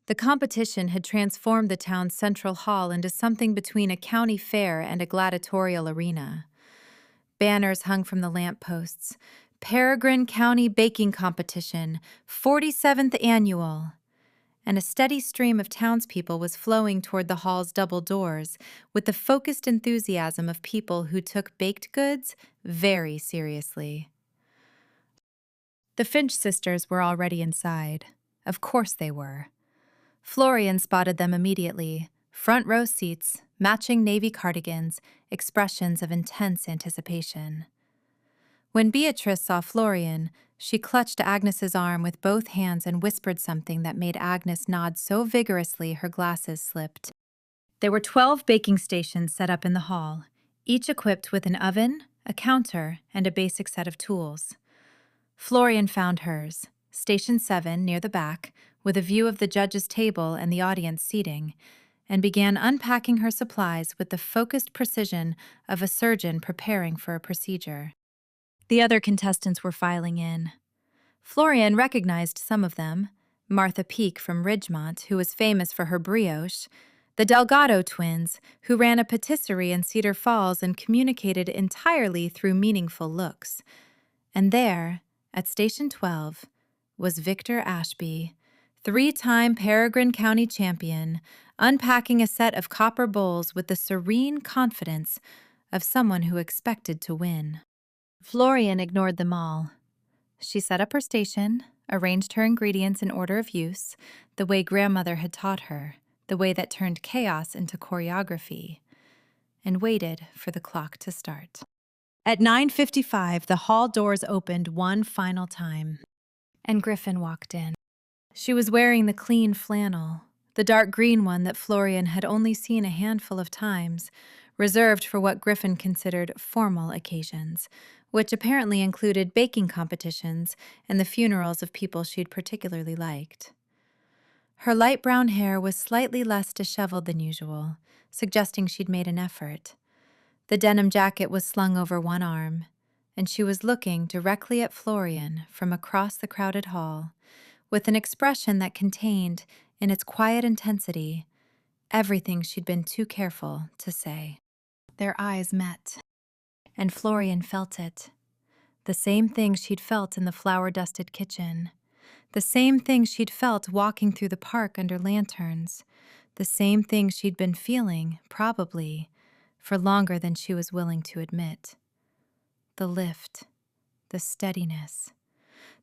[SPEAKER 1] The competition had transformed the town's central hall into something between a county fair and a gladiatorial arena. Banners hung from the lampposts. Peregrine County Baking Competition, 47th Annual. And a steady stream of townspeople was flowing toward the hall's double doors with the focused enthusiasm of people who took baked goods very seriously. The Finch sisters were already inside. Of course they were. Florian spotted them immediately. Front row seats, matching navy cardigans, expressions of intense anticipation. When Beatrice saw Florian, she clutched Agnes's arm with both hands and whispered something that made Agnes nod so vigorously her glasses slipped. There were 12 baking stations set up in the hall, each equipped with an oven, a counter, and a basic set of tools. Florian found hers, Station 7 near the back, with a view of the judge's table and the audience seating, and began unpacking her supplies with the focused precision of a surgeon preparing for a procedure. The other contestants were filing in. Florian recognized some of them: Martha Peake from Ridgemont, who was famous for her brioche, the Delgado twins, who ran a patisserie in Cedar Falls and communicated entirely through meaningful looks. And there, at Station 12, was Victor Ashby, 3-time Peregrine County champion, unpacking a set of copper bowls with the serene confidence of someone who expected to win. Florian ignored them all. She set up her station, arranged her ingredients in order of use, the way grandmother had taught her, the way that turned chaos into choreography, and waited for the clock to start. At 9:55, the hall doors opened one final time, and Griffin walked in. She was wearing the clean flannel, the dark green one that Florian had only seen a handful of times, reserved for what Griffin considered formal occasions, which apparently included baking competitions and the funerals of people she'd particularly liked. Her light brown hair was slightly less disheveled than usual, suggesting she'd made an effort. The denim jacket was slung over one arm, and she was looking directly at Florian from across the crowded hall, with an expression that contained, in its quiet intensity, everything she'd been too careful to say. Their eyes met, and Florian felt it. The same thing she'd felt in the flower-dusted kitchen. The same thing she'd felt walking through the park under lanterns. The same thing she'd been feeling, probably, for longer than she was willing to admit. The lift, the steadiness,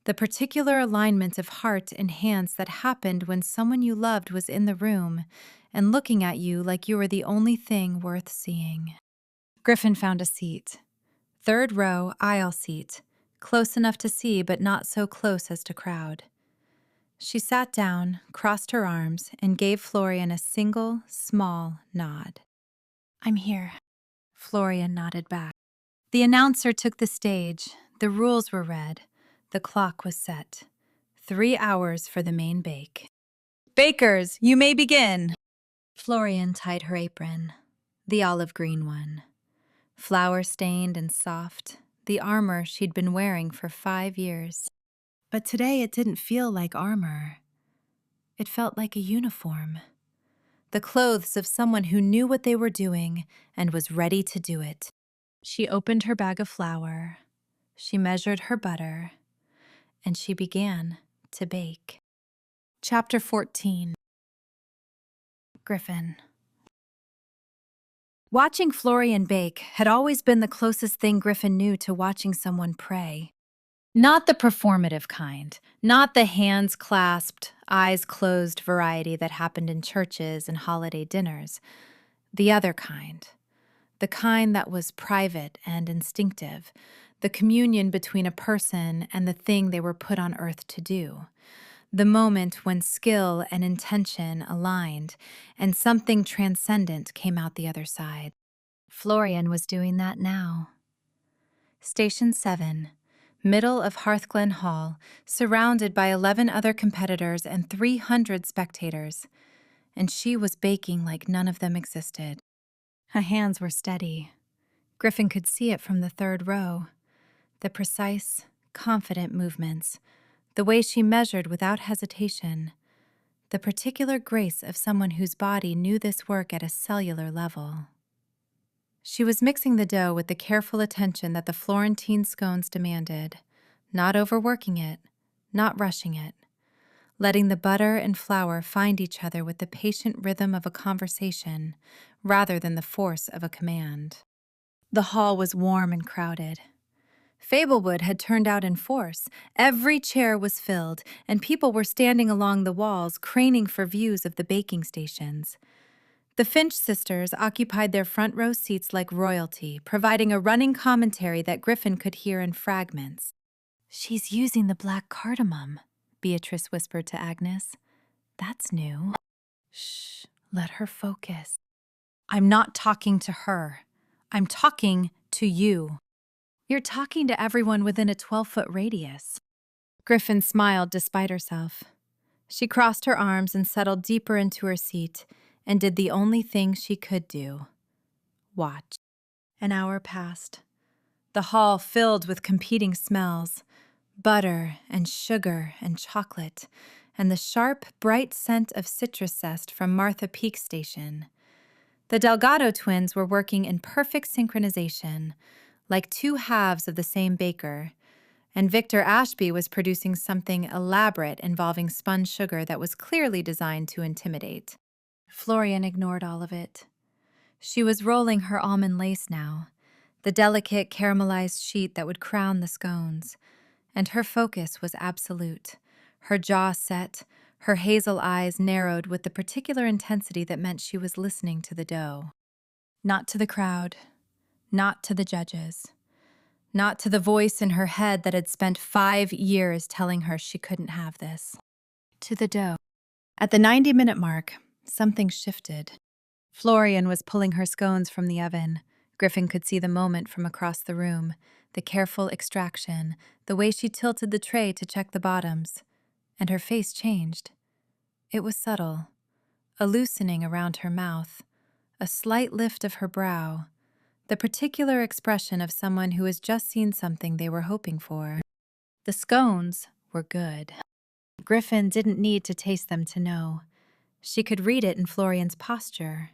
[SPEAKER 1] the particular alignment of heart and hands that happened when someone you loved was in the room and looking at you like you were the only thing worth seeing. Griffin found a seat. Third row, aisle seat, close enough to see but not so close as to crowd. She sat down, crossed her arms, and gave Florian a single, small nod. "I'm here." Florian nodded back. The announcer took the stage. The rules were read. The clock was set. 3 hours for the main bake. "Bakers, you may begin." Florian tied her apron, the olive green one. Flour-stained and soft, the armor she'd been wearing for 5 years. But today it didn't feel like armor. It felt like a uniform. The clothes of someone who knew what they were doing and was ready to do it. She opened her bag of flour. She measured her butter. And she began to bake. Chapter 14. Griffin. Watching Florian bake had always been the closest thing Griffin knew to watching someone pray. Not the performative kind, not the hands clasped, eyes closed variety that happened in churches and holiday dinners. The other kind. The kind that was private and instinctive, the communion between a person and the thing they were put on earth to do. The moment when skill and intention aligned and something transcendent came out the other side. Florian was doing that now. Station 7, middle of Hearthglen Hall, surrounded by 11 other competitors and 300 spectators. And she was baking like none of them existed. Her hands were steady. Griffin could see it from the third row. The precise, confident movements, the way she measured without hesitation, the particular grace of someone whose body knew this work at a cellular level. She was mixing the dough with the careful attention that the Florentine scones demanded, not overworking it, not rushing it, letting the butter and flour find each other with the patient rhythm of a conversation rather than the force of a command. The hall was warm and crowded. Fablewood had turned out in force. Every chair was filled, and people were standing along the walls, craning for views of the baking stations. The Finch sisters occupied their front row seats like royalty, providing a running commentary that Griffin could hear in fragments. "She's using the black cardamom," Beatrice whispered to Agnes. "That's new." "Shh, let her focus." "I'm not talking to her. I'm talking to you." "You're talking to everyone within a 12-foot radius." Griffin smiled despite herself. She crossed her arms and settled deeper into her seat and did the only thing she could do: watch. An hour passed. The hall filled with competing smells: butter and sugar and chocolate, and the sharp, bright scent of citrus zest from Martha Peak's station. The Delgado twins were working in perfect synchronization, like two halves of the same baker, and Victor Ashby was producing something elaborate involving spun sugar that was clearly designed to intimidate. Florian ignored all of it. She was rolling her almond lace now, the delicate caramelized sheet that would crown the scones, and her focus was absolute, her jaw set, her hazel eyes narrowed with the particular intensity that meant she was listening to the dough. Not to the crowd, not to the judges. not to the voice in her head that had spent 5 years telling her she couldn't have this. To the dough. At the 90-minute mark, something shifted. Florian was pulling her scones from the oven. Griffin could see the moment from across the room, the careful extraction, the way she tilted the tray to check the bottoms. And her face changed. It was subtle, a loosening around her mouth, a slight lift of her brow, the particular expression of someone who has just seen something they were hoping for. The scones were good. Griffin didn't need to taste them to know. She could read it in Florian's posture,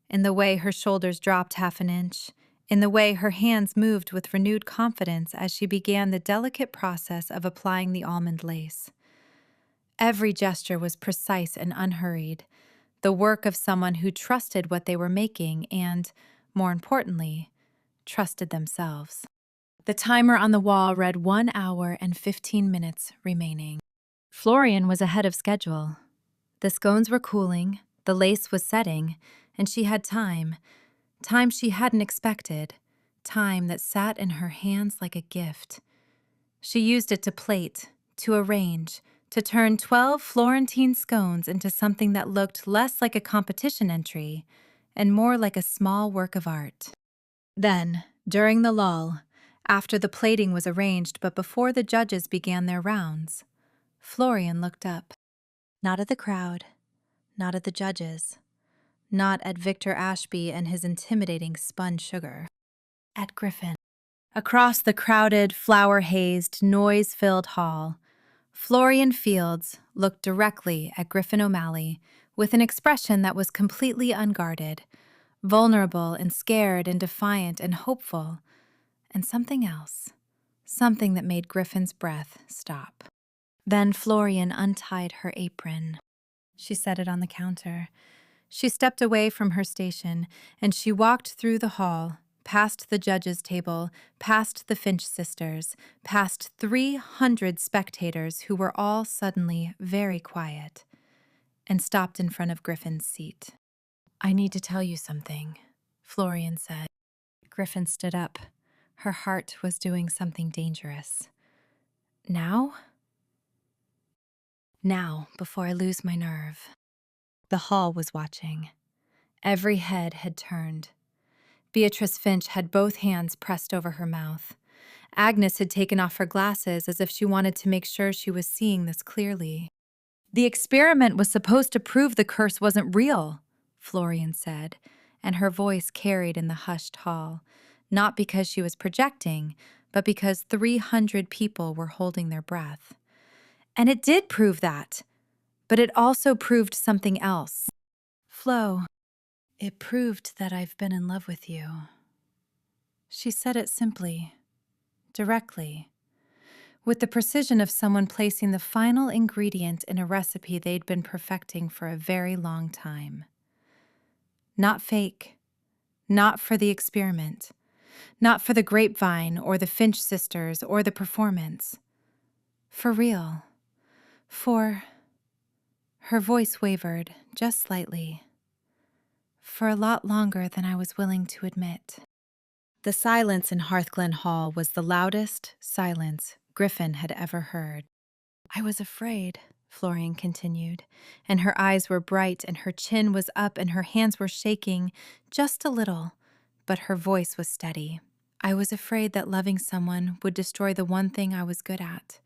[SPEAKER 1] in the way her shoulders dropped half an inch, in the way her hands moved with renewed confidence as she began the delicate process of applying the almond lace. Every gesture was precise and unhurried, the work of someone who trusted what they were making and, more importantly, trusted themselves. The timer on the wall read 1 hour and 15 minutes remaining. Florian was ahead of schedule. The scones were cooling, the lace was setting, and she had time she hadn't expected, time that sat in her hands like a gift. She used it to plate, to arrange, to turn 12 Florentine scones into something that looked less like a competition entry and more like a small work of art. Then, during the lull, after the plating was arranged but before the judges began their rounds, Florian looked up. Not at the crowd, not at the judges, not at Victor Ashby and his intimidating spun sugar. At Griffin. Across the crowded, flower-hazed, noise-filled hall, Florian Fields looked directly at Griffin O'Malley with an expression that was completely unguarded, vulnerable and scared and defiant and hopeful, and something else, something that made Griffin's breath stop. Then Florian untied her apron. She set it on the counter. She stepped away from her station, and she walked through the hall, past the judges' table, past the Finch sisters, past 300 spectators who were all suddenly very quiet, and stopped in front of Griffin's seat. "I need to tell you something," Florian said. Griffin stood up. Her heart was doing something dangerous. "Now?" "Now, before I lose my nerve." The hall was watching. Every head had turned. Beatrice Finch had both hands pressed over her mouth. Agnes had taken off her glasses as if she wanted to make sure she was seeing this clearly. "The experiment was supposed to prove the curse wasn't real," Florian said, and her voice carried in the hushed hall, not because she was projecting, but because 300 people were holding their breath. "And it did prove that, but it also proved something else. Flo, it proved that I've been in love with you." She said it simply, directly, with the precision of someone placing the final ingredient in a recipe they'd been perfecting for a very long time. Not fake, not for the experiment, not for the grapevine or the Finch sisters or the performance. For real. For... Her voice wavered, just slightly. For a lot longer than I was willing to admit. The silence in Hearthglen Hall was the loudest silence Griffin had ever heard. "I was afraid," Florian continued, and her eyes were bright and her chin was up and her hands were shaking, just a little, but her voice was steady. "I was afraid that loving someone would destroy the one thing I was good at.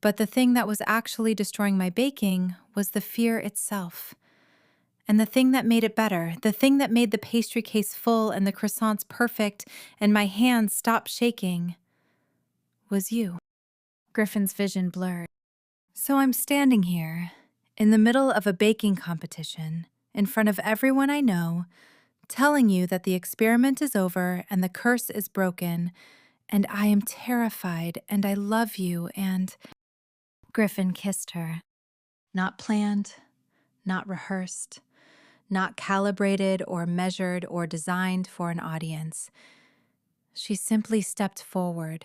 [SPEAKER 1] But the thing that was actually destroying my baking was the fear itself. And the thing that made it better, the thing that made the pastry case full and the croissants perfect and my hands stop shaking, was you." Griffin's vision blurred. "So I'm standing here, in the middle of a baking competition, in front of everyone I know, telling you that the experiment is over and the curse is broken, and I am terrified and I love you and..." Griffin kissed her. Not planned, not rehearsed, not calibrated or measured or designed for an audience. She simply stepped forward,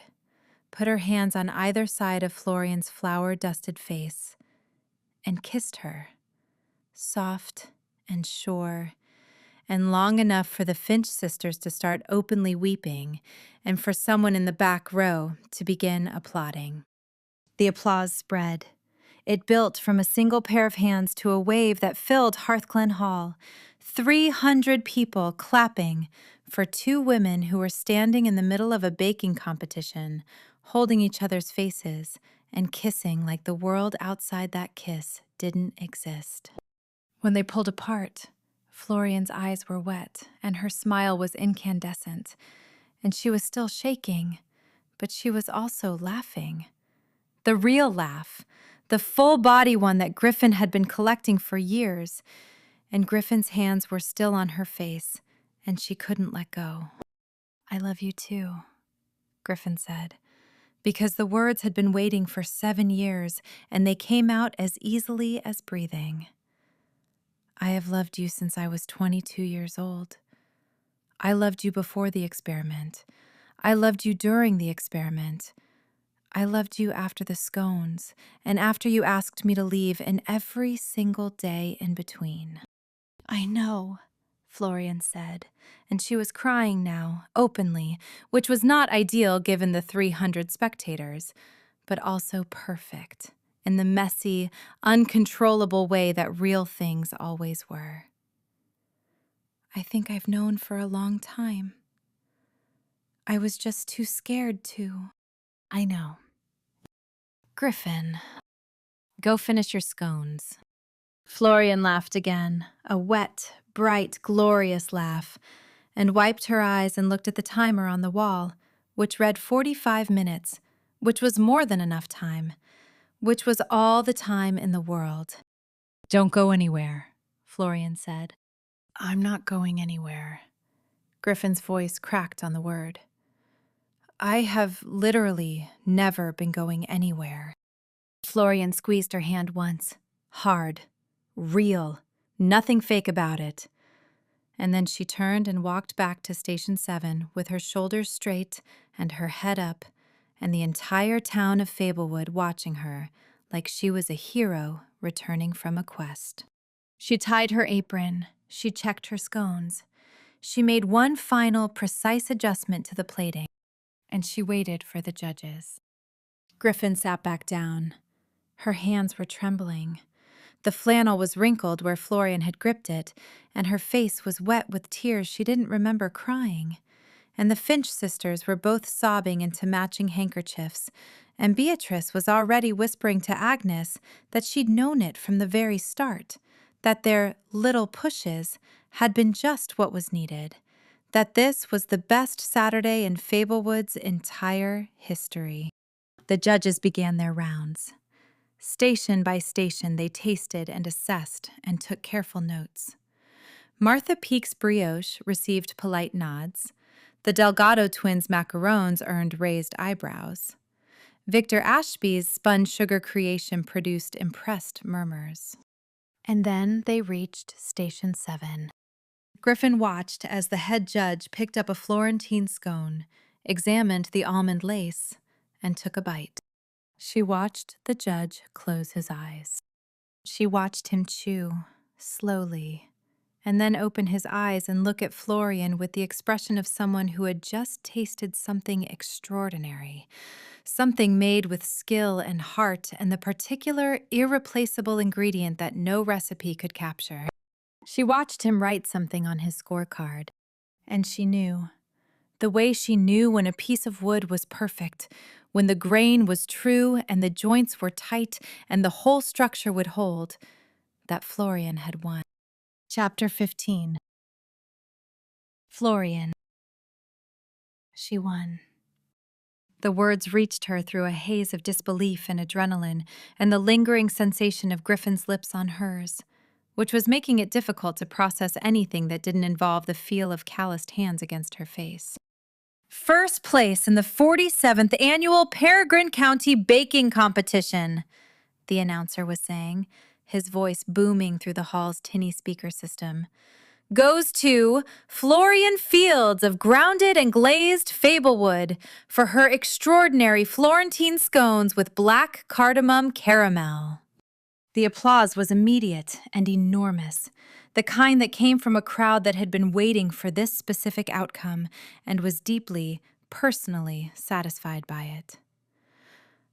[SPEAKER 1] put her hands on either side of Florian's flour-dusted face, and kissed her, soft and sure, and long enough for the Finch sisters to start openly weeping and for someone in the back row to begin applauding. The applause spread. It built from a single pair of hands to a wave that filled Hearthglen Hall, 300 people clapping for two women who were standing in the middle of a baking competition, holding each other's faces and kissing like the world outside that kiss didn't exist. When they pulled apart, Florian's eyes were wet and her smile was incandescent, and she was still shaking, but she was also laughing. The real laugh, the full-body one that Griffin had been collecting for years, and Griffin's hands were still on her face, and she couldn't let go. "I love you too," Griffin said, because the words had been waiting for 7 years, and they came out as easily as breathing. "I have loved you since I was 22 years old. I loved you before the experiment. I loved you during the experiment. I loved you after the scones, and after you asked me to leave, and every single day in between." "I know," Florian said, and she was crying now, openly, which was not ideal given the 300 spectators, but also perfect, in the messy, uncontrollable way that real things always were. "I think I've known for a long time. I was just too scared to." "I know. Griffin, go finish your scones." Florian laughed again, a wet, bright, glorious laugh, and wiped her eyes and looked at the timer on the wall, which read 45 minutes, which was more than enough time, which was all the time in the world. "Don't go anywhere," Florian said. "I'm not going anywhere." Griffin's voice cracked on the word. "I have literally never been going anywhere." Florian squeezed her hand once, hard, real, nothing fake about it. And then she turned and walked back to Station 7 with her shoulders straight and her head up, and the entire town of Fablewood watching her like she was a hero returning from a quest. She tied her apron, she checked her scones. She made one final, precise adjustment to the plating, and she waited for the judges. Griffin sat back down. Her hands were trembling. The flannel was wrinkled where Florian had gripped it, and her face was wet with tears she didn't remember crying. And the Finch sisters were both sobbing into matching handkerchiefs, and Beatrice was already whispering to Agnes that she'd known it from the very start, that their little pushes had been just what was needed, that this was the best Saturday in Fablewood's entire history. The judges began their rounds. Station by station, they tasted and assessed and took careful notes. Martha Peake's brioche received polite nods. The Delgado twins' macarons earned raised eyebrows. Victor Ashby's spun sugar creation produced impressed murmurs. And then they reached Station 7. Griffin watched as the head judge picked up a Florentine scone, examined the almond lace, and took a bite. She watched the judge close his eyes. She watched him chew, slowly, and then open his eyes and look at Florian with the expression of someone who had just tasted something extraordinary, something made with skill and heart and the particular, irreplaceable ingredient that no recipe could capture. She watched him write something on his scorecard, and she knew. The way she knew when a piece of wood was perfect, when the grain was true and the joints were tight and the whole structure would hold, that Florian had won. Chapter 15. Florian. She won. The words reached her through a haze of disbelief and adrenaline and the lingering sensation of Griffin's lips on hers, which was making it difficult to process anything that didn't involve the feel of calloused hands against her face. "First place in the 47th annual Peregrine County Baking Competition," the announcer was saying, his voice booming through the hall's tinny speaker system, "goes to Florian Fields of Grounded and Glazed, Fablewood, for her extraordinary Florentine scones with black cardamom caramel." The applause was immediate and enormous. the kind that came from a crowd that had been waiting for this specific outcome and was deeply, personally satisfied by it.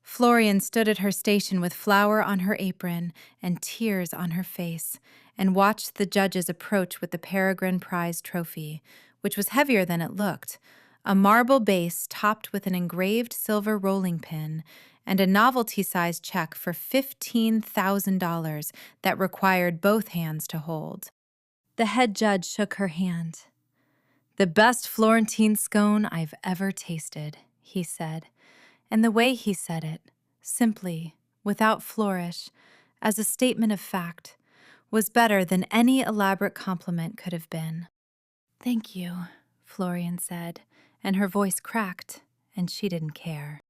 [SPEAKER 1] Florian stood at her station with flour on her apron and tears on her face and watched the judges approach with the Peregrine Prize trophy, which was heavier than it looked, a marble base topped with an engraved silver rolling pin, and a novelty-sized check for $15,000 that required both hands to hold. The head judge shook her hand. "The best Florentine scone I've ever tasted," he said, and the way he said it, simply, without flourish, as a statement of fact, was better than any elaborate compliment could have been. "Thank you," Florian said, and her voice cracked, and she didn't care.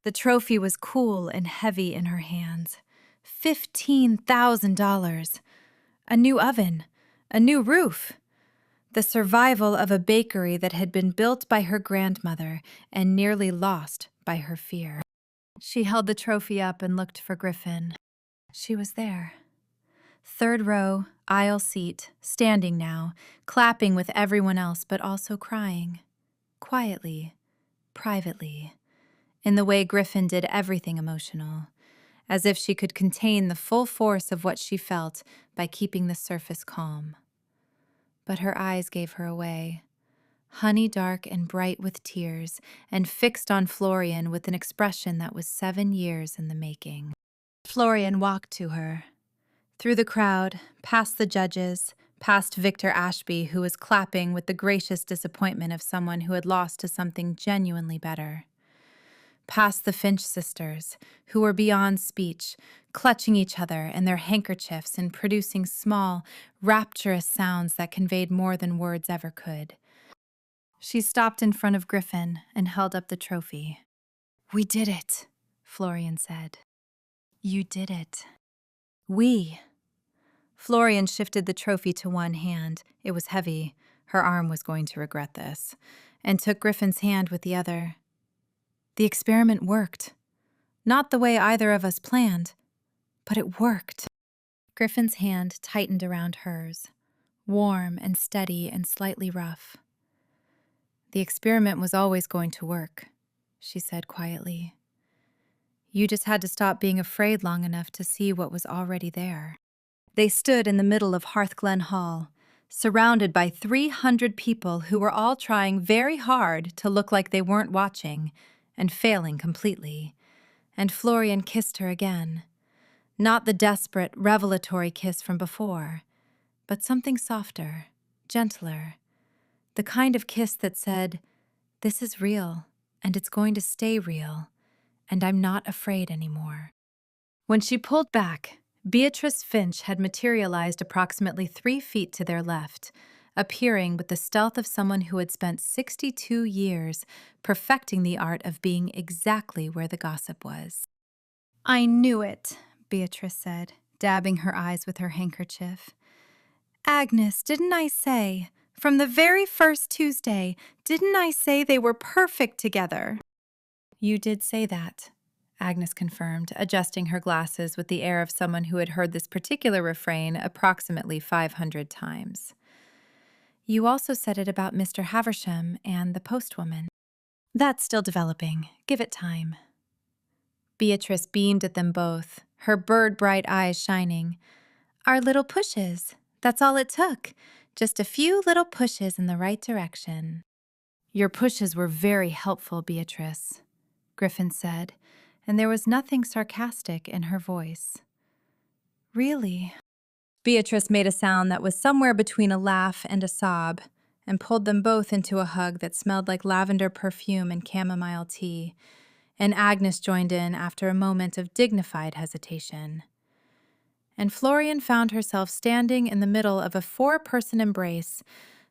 [SPEAKER 1] The trophy was cool and heavy in her hands. $15,000. A new oven. A new roof. The survival of a bakery that had been built by her grandmother and nearly lost by her fear. She held the trophy up and looked for Griffin. She was there. Third row, aisle seat, standing now, clapping with everyone else but also crying. Quietly, privately, in the way Griffin did everything emotional, as if she could contain the full force of what she felt by keeping the surface calm. But her eyes gave her away, honey dark and bright with tears, and fixed on Florian with an expression that was 7 years in the making. Florian walked to her. Through the crowd, past the judges, past Victor Ashby, who was clapping with the gracious disappointment of someone who had lost to something genuinely better. Past the Finch sisters, who were beyond speech, clutching each other in their handkerchiefs and producing small, rapturous sounds that conveyed more than words ever could. She stopped in front of Griffin and held up the trophy. "We did it," Florian said. "You did it." "We." Florian shifted the trophy to one hand. It was heavy. Her arm was going to regret this. And took Griffin's hand with the other. "The experiment worked. Not the way either of us planned, but it worked." Griffin's hand tightened around hers, warm and steady and slightly rough. "The experiment was always going to work," she said quietly. "You just had to stop being afraid long enough to see what was already there." They stood in the middle of Hearthglen Hall, surrounded by 300 people who were all trying very hard to look like they weren't watching, and failing completely. And Florian kissed her again. Not the desperate, revelatory kiss from before, but something softer, gentler. The kind of kiss that said, "This is real, and it's going to stay real, and I'm not afraid anymore." When she pulled back, Beatrice Finch had materialized approximately 3 feet to their left, appearing with the stealth of someone who had spent 62 years perfecting the art of being exactly where the gossip was. "I knew it," Beatrice said, dabbing her eyes with her handkerchief. "Agnes, didn't I say, from the very first Tuesday, didn't I say they were perfect together?" "You did say that," Agnes confirmed, adjusting her glasses with the air of someone who had heard this particular refrain approximately 500 times. "You also said it about Mr. Haversham and the postwoman." "That's still developing. Give it time." Beatrice beamed at them both, her bird-bright eyes shining. "Our little pushes. That's all it took. Just a few little pushes in the right direction." "Your pushes were very helpful, Beatrice," Griffin said, and there was nothing sarcastic in her voice. "Really?" Beatrice made a sound that was somewhere between a laugh and a sob, and pulled them both into a hug that smelled like lavender perfume and chamomile tea, and Agnes joined in after a moment of dignified hesitation. And Florian found herself standing in the middle of a 4-person embrace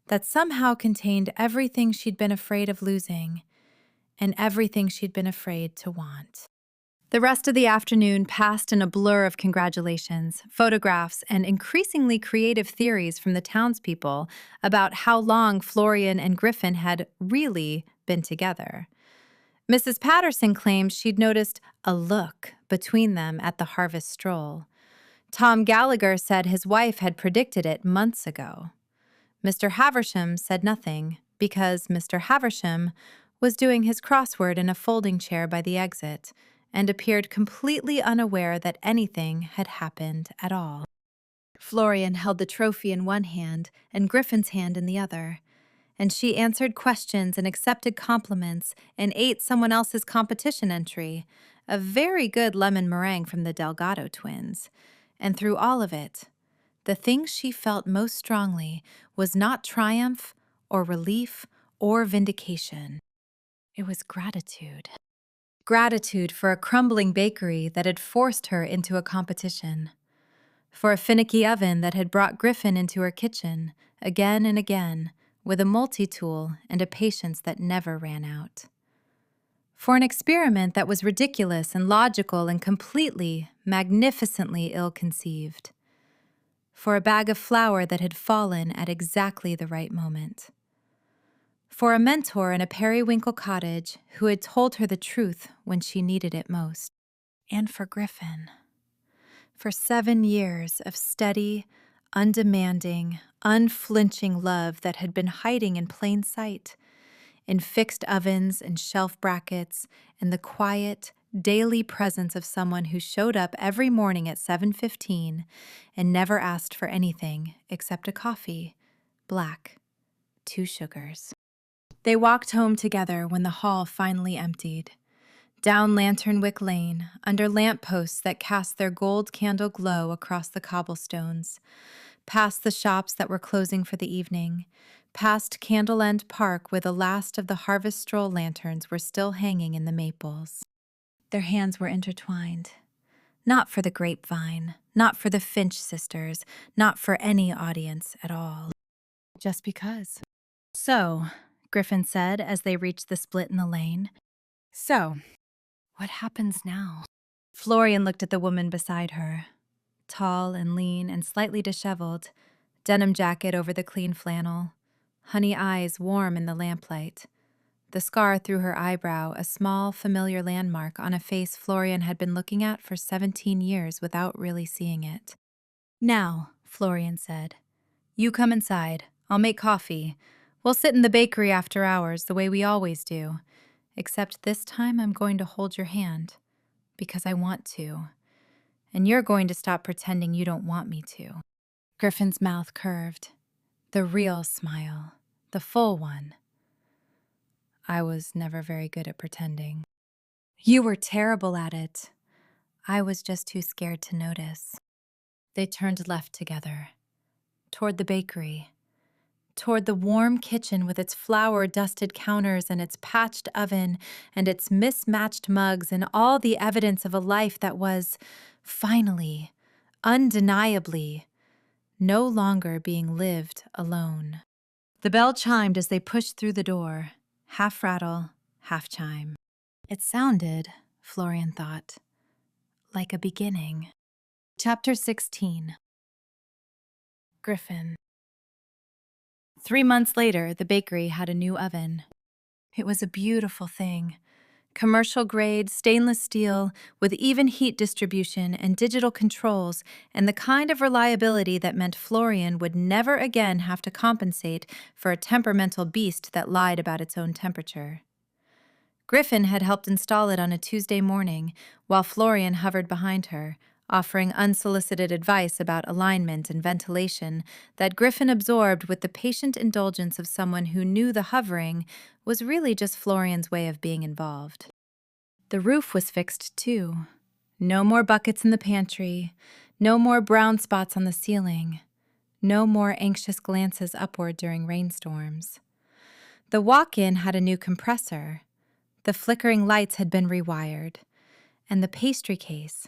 [SPEAKER 1] that somehow contained everything she'd been afraid of losing, and everything she'd been afraid to want. The rest of the afternoon passed in a blur of congratulations, photographs, and increasingly creative theories from the townspeople about how long Florian and Griffin had really been together. Mrs. Patterson claimed she'd noticed a look between them at the harvest stroll. Tom Gallagher said his wife had predicted it months ago. Mr. Haversham said nothing because Mr. Haversham was doing his crossword in a folding chair by the exit and appeared completely unaware that anything had happened at all. Florian held the trophy in one hand and Griffin's hand in the other, and she answered questions and accepted compliments and ate someone else's competition entry, a very good lemon meringue from the Delgado twins. And through all of it, the thing she felt most strongly was not triumph or relief or vindication. It was gratitude. Gratitude for a crumbling bakery that had forced her into a competition. For a finicky oven that had brought Griffin into her kitchen, again and again, with a multi-tool and a patience that never ran out. For an experiment that was ridiculous and logical and completely, magnificently ill-conceived. For a bag of flour that had fallen at exactly the right moment. For a mentor in a periwinkle cottage who had told her the truth when she needed it most. And for Griffin. For 7 years of steady, undemanding, unflinching love that had been hiding in plain sight, in fixed ovens and shelf brackets, and the quiet, daily presence of someone who showed up every morning at 7:15 and never asked for anything except a coffee, black, 2 sugars. They walked home together when the hall finally emptied. Down Lanternwick Lane, under lampposts that cast their gold candle glow across the cobblestones, past the shops that were closing for the evening, past Candle End Park where the last of the harvest stroll lanterns were still hanging in the maples. Their hands were intertwined. Not for the grapevine, not for the Finch sisters, not for any audience at all. Just because. "So," Griffin said as they reached the split in the lane. "So, what happens now?" Florian looked at the woman beside her, tall and lean and slightly disheveled, denim jacket over the clean flannel, honey eyes warm in the lamplight, the scar through her eyebrow a small, familiar landmark on a face Florian had been looking at for 17 years without really seeing it. "Now," Florian said, "you come inside. I'll make coffee. We'll sit in the bakery after hours the way we always do. Except this time I'm going to hold your hand, because I want to. And you're going to stop pretending you don't want me to." Griffin's mouth curved. The real smile. The full one. "I was never very good at pretending." "You were terrible at it. I was just too scared to notice." They turned left together. Toward the bakery. Toward the warm kitchen with its flour-dusted counters and its patched oven and its mismatched mugs and all the evidence of a life that was, finally, undeniably, no longer being lived alone. The bell chimed as they pushed through the door, half rattle, half chime. It sounded, Florian thought, like a beginning. Chapter 16. Griffin. 3 months later, the bakery had a new oven. It was a beautiful thing. Commercial-grade, stainless steel, with even heat distribution and digital controls, and the kind of reliability that meant Florian would never again have to compensate for a temperamental beast that lied about its own temperature. Griffin had helped install it on a Tuesday morning, while Florian hovered behind her, offering unsolicited advice about alignment and ventilation that Griffin absorbed with the patient indulgence of someone who knew the hovering was really just Florian's way of being involved. The roof was fixed, too. No more buckets in the pantry, no more brown spots on the ceiling, no more anxious glances upward during rainstorms. The walk-in had a new compressor. The flickering lights had been rewired, and the pastry case,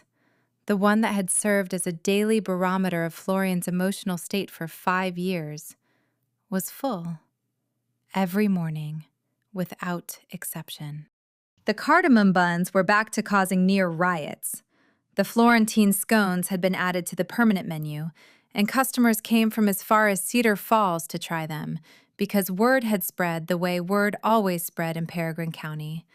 [SPEAKER 1] the one that had served as a daily barometer of Florian's emotional state for 5 years, was full. Every morning, without exception. The cardamom buns were back to causing near riots. The Florentine scones had been added to the permanent menu, and customers came from as far as Cedar Falls to try them, because word had spread the way word always spread in Peregrine County,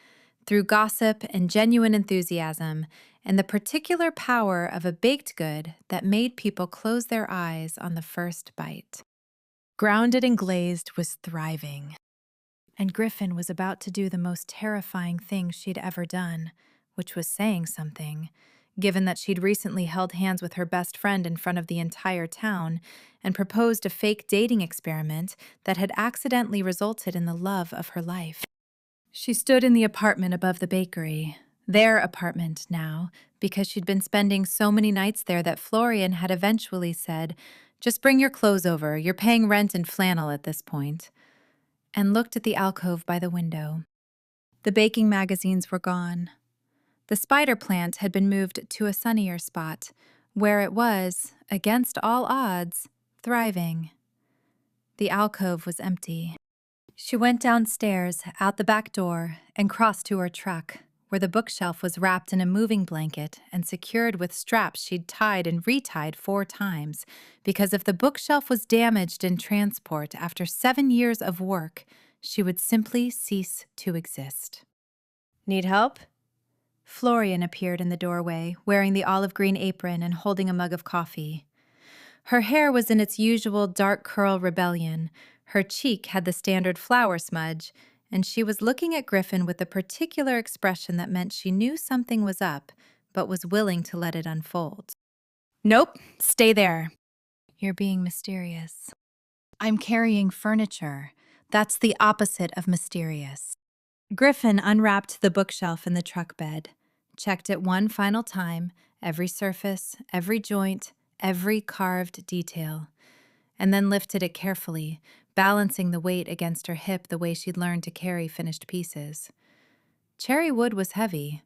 [SPEAKER 1] through gossip and genuine enthusiasm, and the particular power of a baked good that made people close their eyes on the first bite. Grounded and Glazed was thriving, and Griffin was about to do the most terrifying thing she'd ever done, which was saying something, given that she'd recently held hands with her best friend in front of the entire town and proposed a fake dating experiment that had accidentally resulted in the love of her life. She stood in the apartment above the bakery, their apartment now, because she'd been spending so many nights there that Florian had eventually said, "Just bring your clothes over, you're paying rent in flannel at this point," and looked at the alcove by the window. The baking magazines were gone. The spider plant had been moved to a sunnier spot, where it was, against all odds, thriving. The alcove was empty. She went downstairs, out the back door, and crossed to her truck, where the bookshelf was wrapped in a moving blanket and secured with straps she'd tied and retied 4 times, because if the bookshelf was damaged in transport after 7 years of work, she would simply cease to exist. "Need help?" Florian appeared in the doorway, wearing the olive green apron and holding a mug of coffee. Her hair was in its usual dark curl rebellion, her cheek had the standard flower smudge, and she was looking at Griffin with a particular expression that meant she knew something was up, but was willing to let it unfold. "Nope, stay there." "You're being mysterious." "I'm carrying furniture. That's the opposite of mysterious." Griffin unwrapped the bookshelf in the truck bed, checked it one final time, every surface, every joint, every carved detail, and then lifted it carefully, balancing the weight against her hip the way she'd learned to carry finished pieces. Cherry wood was heavy,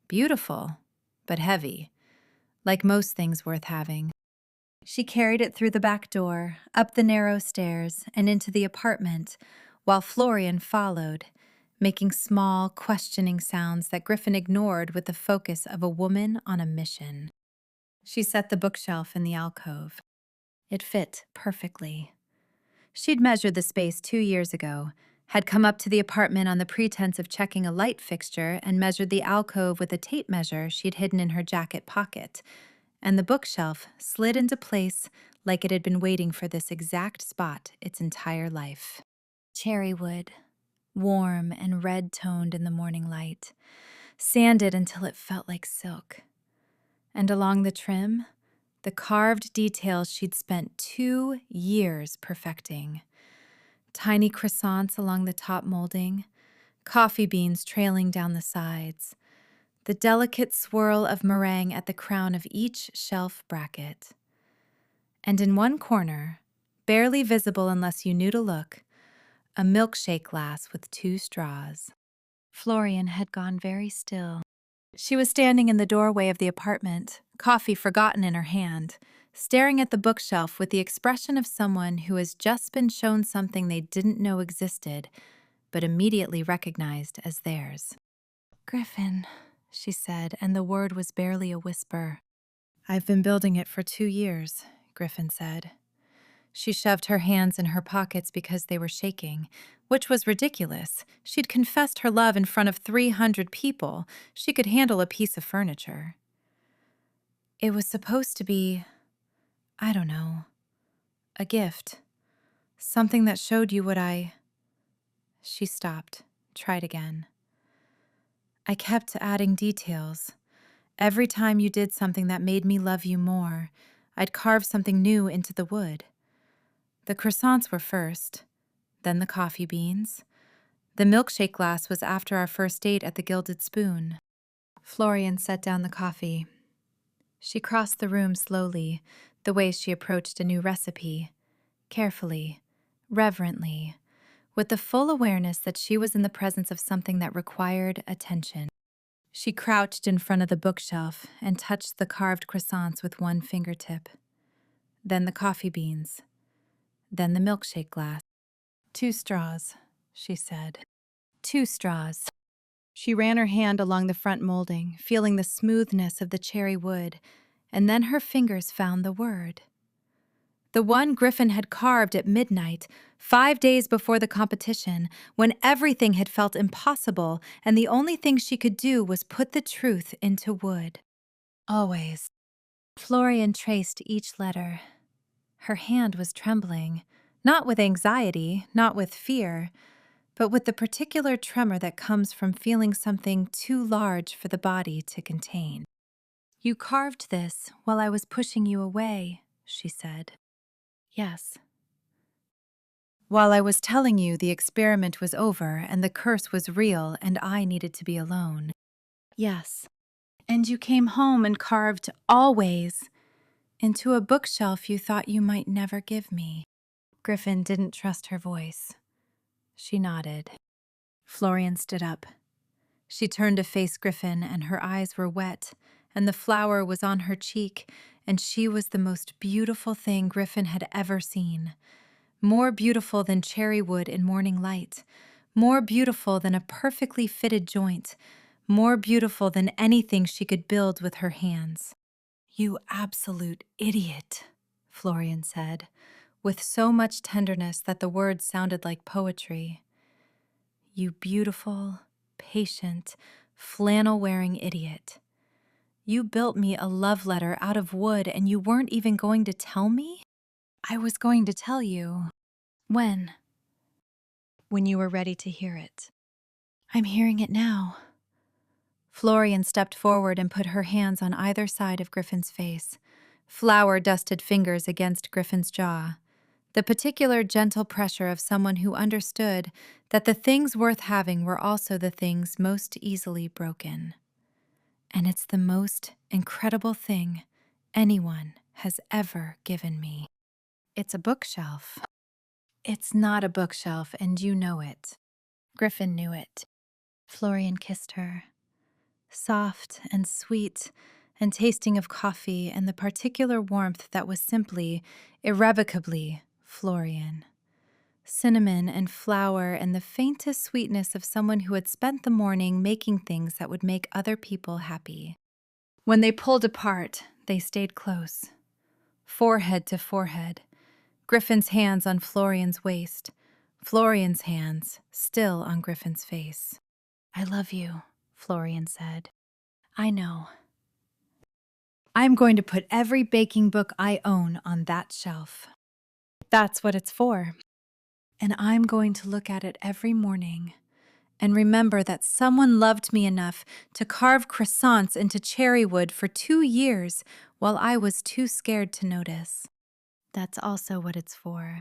[SPEAKER 1] beautiful, but heavy, like most things worth having. She carried it through the back door, up the narrow stairs, and into the apartment, while Florian followed, making small, questioning sounds that Griffin ignored with the focus of a woman on a mission. She set the bookshelf in the alcove. It fit perfectly. She'd measured the space 2 years ago, had come up to the apartment on the pretense of checking a light fixture and measured the alcove with a tape measure she'd hidden in her jacket pocket, and the bookshelf slid into place like it had been waiting for this exact spot its entire life. Cherry wood, warm and red-toned in the morning light, sanded until it felt like silk. And along the trim, the carved details she'd spent 2 years perfecting. Tiny croissants along the top molding, coffee beans trailing down the sides, the delicate swirl of meringue at the crown of each shelf bracket. And in one corner, barely visible unless you knew to look, a milkshake glass with 2 straws. Florian had gone very still. She was standing in the doorway of the apartment, coffee forgotten in her hand, staring at the bookshelf with the expression of someone who has just been shown something they didn't know existed, but immediately recognized as theirs. "Griffin," she said, and the word was barely a whisper. "I've been building it for 2 years," Griffin said. She shoved her hands in her pockets because they were shaking, which was ridiculous. She'd confessed her love in front of 300 people. She could handle a piece of furniture. "It was supposed to be, I don't know, a gift. Something that showed you what I—" She stopped, tried again. "I kept adding details. Every time you did something that made me love you more, I'd carve something new into the wood. The croissants were first, then the coffee beans. The milkshake glass was after our first date at the Gilded Spoon." Florian set down the coffee. She crossed the room slowly, the way she approached a new recipe, carefully, reverently, with the full awareness that she was in the presence of something that required attention. She crouched in front of the bookshelf and touched the carved croissants with one fingertip. Then the coffee beans. Then the milkshake glass. 2 straws, she said. 2 straws. She ran her hand along the front molding, feeling the smoothness of the cherry wood, and then her fingers found the word. The one Griffin had carved at midnight, 5 days before the competition, when everything had felt impossible and the only thing she could do was put the truth into wood. Always. Florian traced each letter. Her hand was trembling, not with anxiety, not with fear, but with the particular tremor that comes from feeling something too large for the body to contain. "You carved this while I was pushing you away," she said. "Yes." "While I was telling you the experiment was over and the curse was real and I needed to be alone." "Yes." "And you came home and carved 'always' into a bookshelf you thought you might never give me." Griffin didn't trust her voice. She nodded. Florian stood up. She turned to face Griffin, and her eyes were wet, and the flower was on her cheek, and she was the most beautiful thing Griffin had ever seen. More beautiful than cherry wood in morning light. More beautiful than a perfectly fitted joint. More beautiful than anything she could build with her hands. "You absolute idiot," Florian said, with so much tenderness that the words sounded like poetry. "You beautiful, patient, flannel-wearing idiot. You built me a love letter out of wood and you weren't even going to tell me?" "I was going to tell you." "When?" "When you were ready to hear it." "I'm hearing it now." Florian stepped forward and put her hands on either side of Griffin's face, flour-dusted fingers against Griffin's jaw. The particular gentle pressure of someone who understood that the things worth having were also the things most easily broken. "And it's the most incredible thing anyone has ever given me. It's a bookshelf." "It's not a bookshelf, and you know it." Griffin knew it. Florian kissed her. Soft and sweet, and tasting of coffee and the particular warmth that was simply, irrevocably Florian. Cinnamon and flour and the faintest sweetness of someone who had spent the morning making things that would make other people happy. When they pulled apart, they stayed close, forehead to forehead, Griffin's hands on Florian's waist, Florian's hands still on Griffin's face. "I love you," Florian said. "I know. I'm going to put every baking book I own on that shelf. That's what it's for. And I'm going to look at it every morning and remember that someone loved me enough to carve croissants into cherry wood for 2 years while I was too scared to notice. That's also what it's for."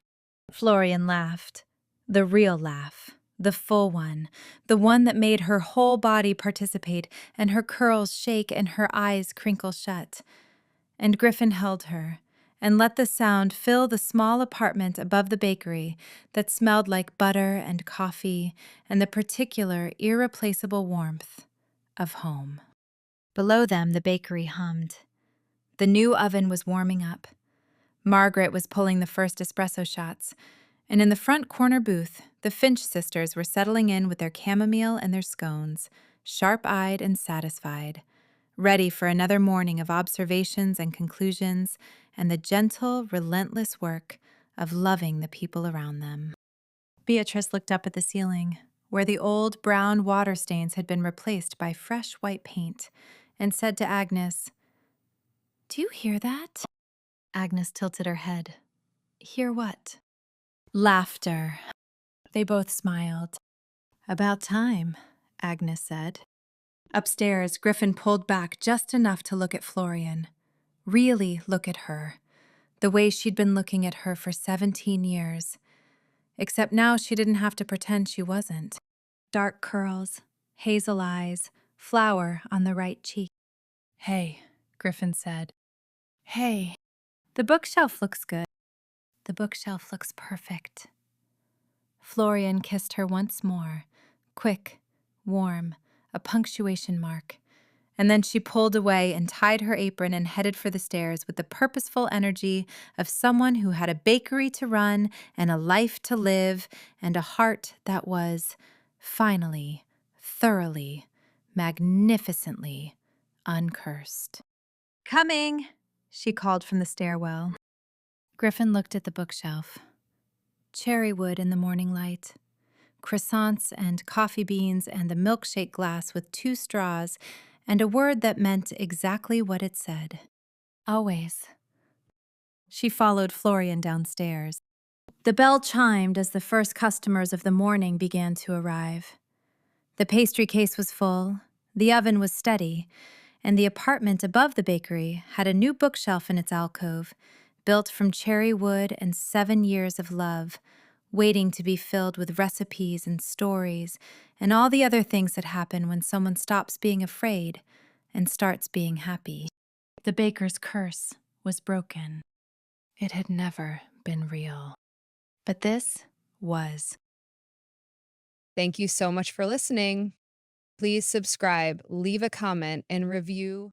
[SPEAKER 1] Florian laughed. The real laugh. The full one. The one that made her whole body participate and her curls shake and her eyes crinkle shut. And Griffin held her and let the sound fill the small apartment above the bakery that smelled like butter and coffee and the particular irreplaceable warmth of home. Below them, the bakery hummed. The new oven was warming up. Margaret was pulling the first espresso shots, and in the front corner booth, the Finch sisters were settling in with their chamomile and their scones, sharp-eyed and satisfied, ready for another morning of observations and conclusions and the gentle, relentless work of loving the people around them. Beatrice looked up at the ceiling, where the old brown water stains had been replaced by fresh white paint, and said to Agnes, "Do you hear that?" Agnes tilted her head. "Hear what?" "Laughter." They both smiled. "About time," Agnes said. Upstairs, Griffin pulled back just enough to look at Florian. Really look at her. The way she'd been looking at her for 17 years. Except now she didn't have to pretend she wasn't. Dark curls, hazel eyes, flower on the right cheek. "Hey," Griffin said. "Hey, the bookshelf looks good." "The bookshelf looks perfect." Florian kissed her once more, quick, warm, a punctuation mark, and then she pulled away and tied her apron and headed for the stairs with the purposeful energy of someone who had a bakery to run and a life to live and a heart that was, finally, thoroughly, magnificently uncursed. "Coming," she called from the stairwell. Griffin looked at the bookshelf. Cherry wood in the morning light, croissants and coffee beans and the milkshake glass with 2 straws and a word that meant exactly what it said. Always. She followed Florian downstairs. The bell chimed as the first customers of the morning began to arrive. The pastry case was full, the oven was steady, and the apartment above the bakery had a new bookshelf in its alcove, built from cherry wood and 7 years of love, waiting to be filled with recipes and stories and all the other things that happen when someone stops being afraid and starts being happy. The baker's curse was broken. It had never been real. But this was.
[SPEAKER 2] Thank you so much for listening. Please subscribe, leave a comment, and review.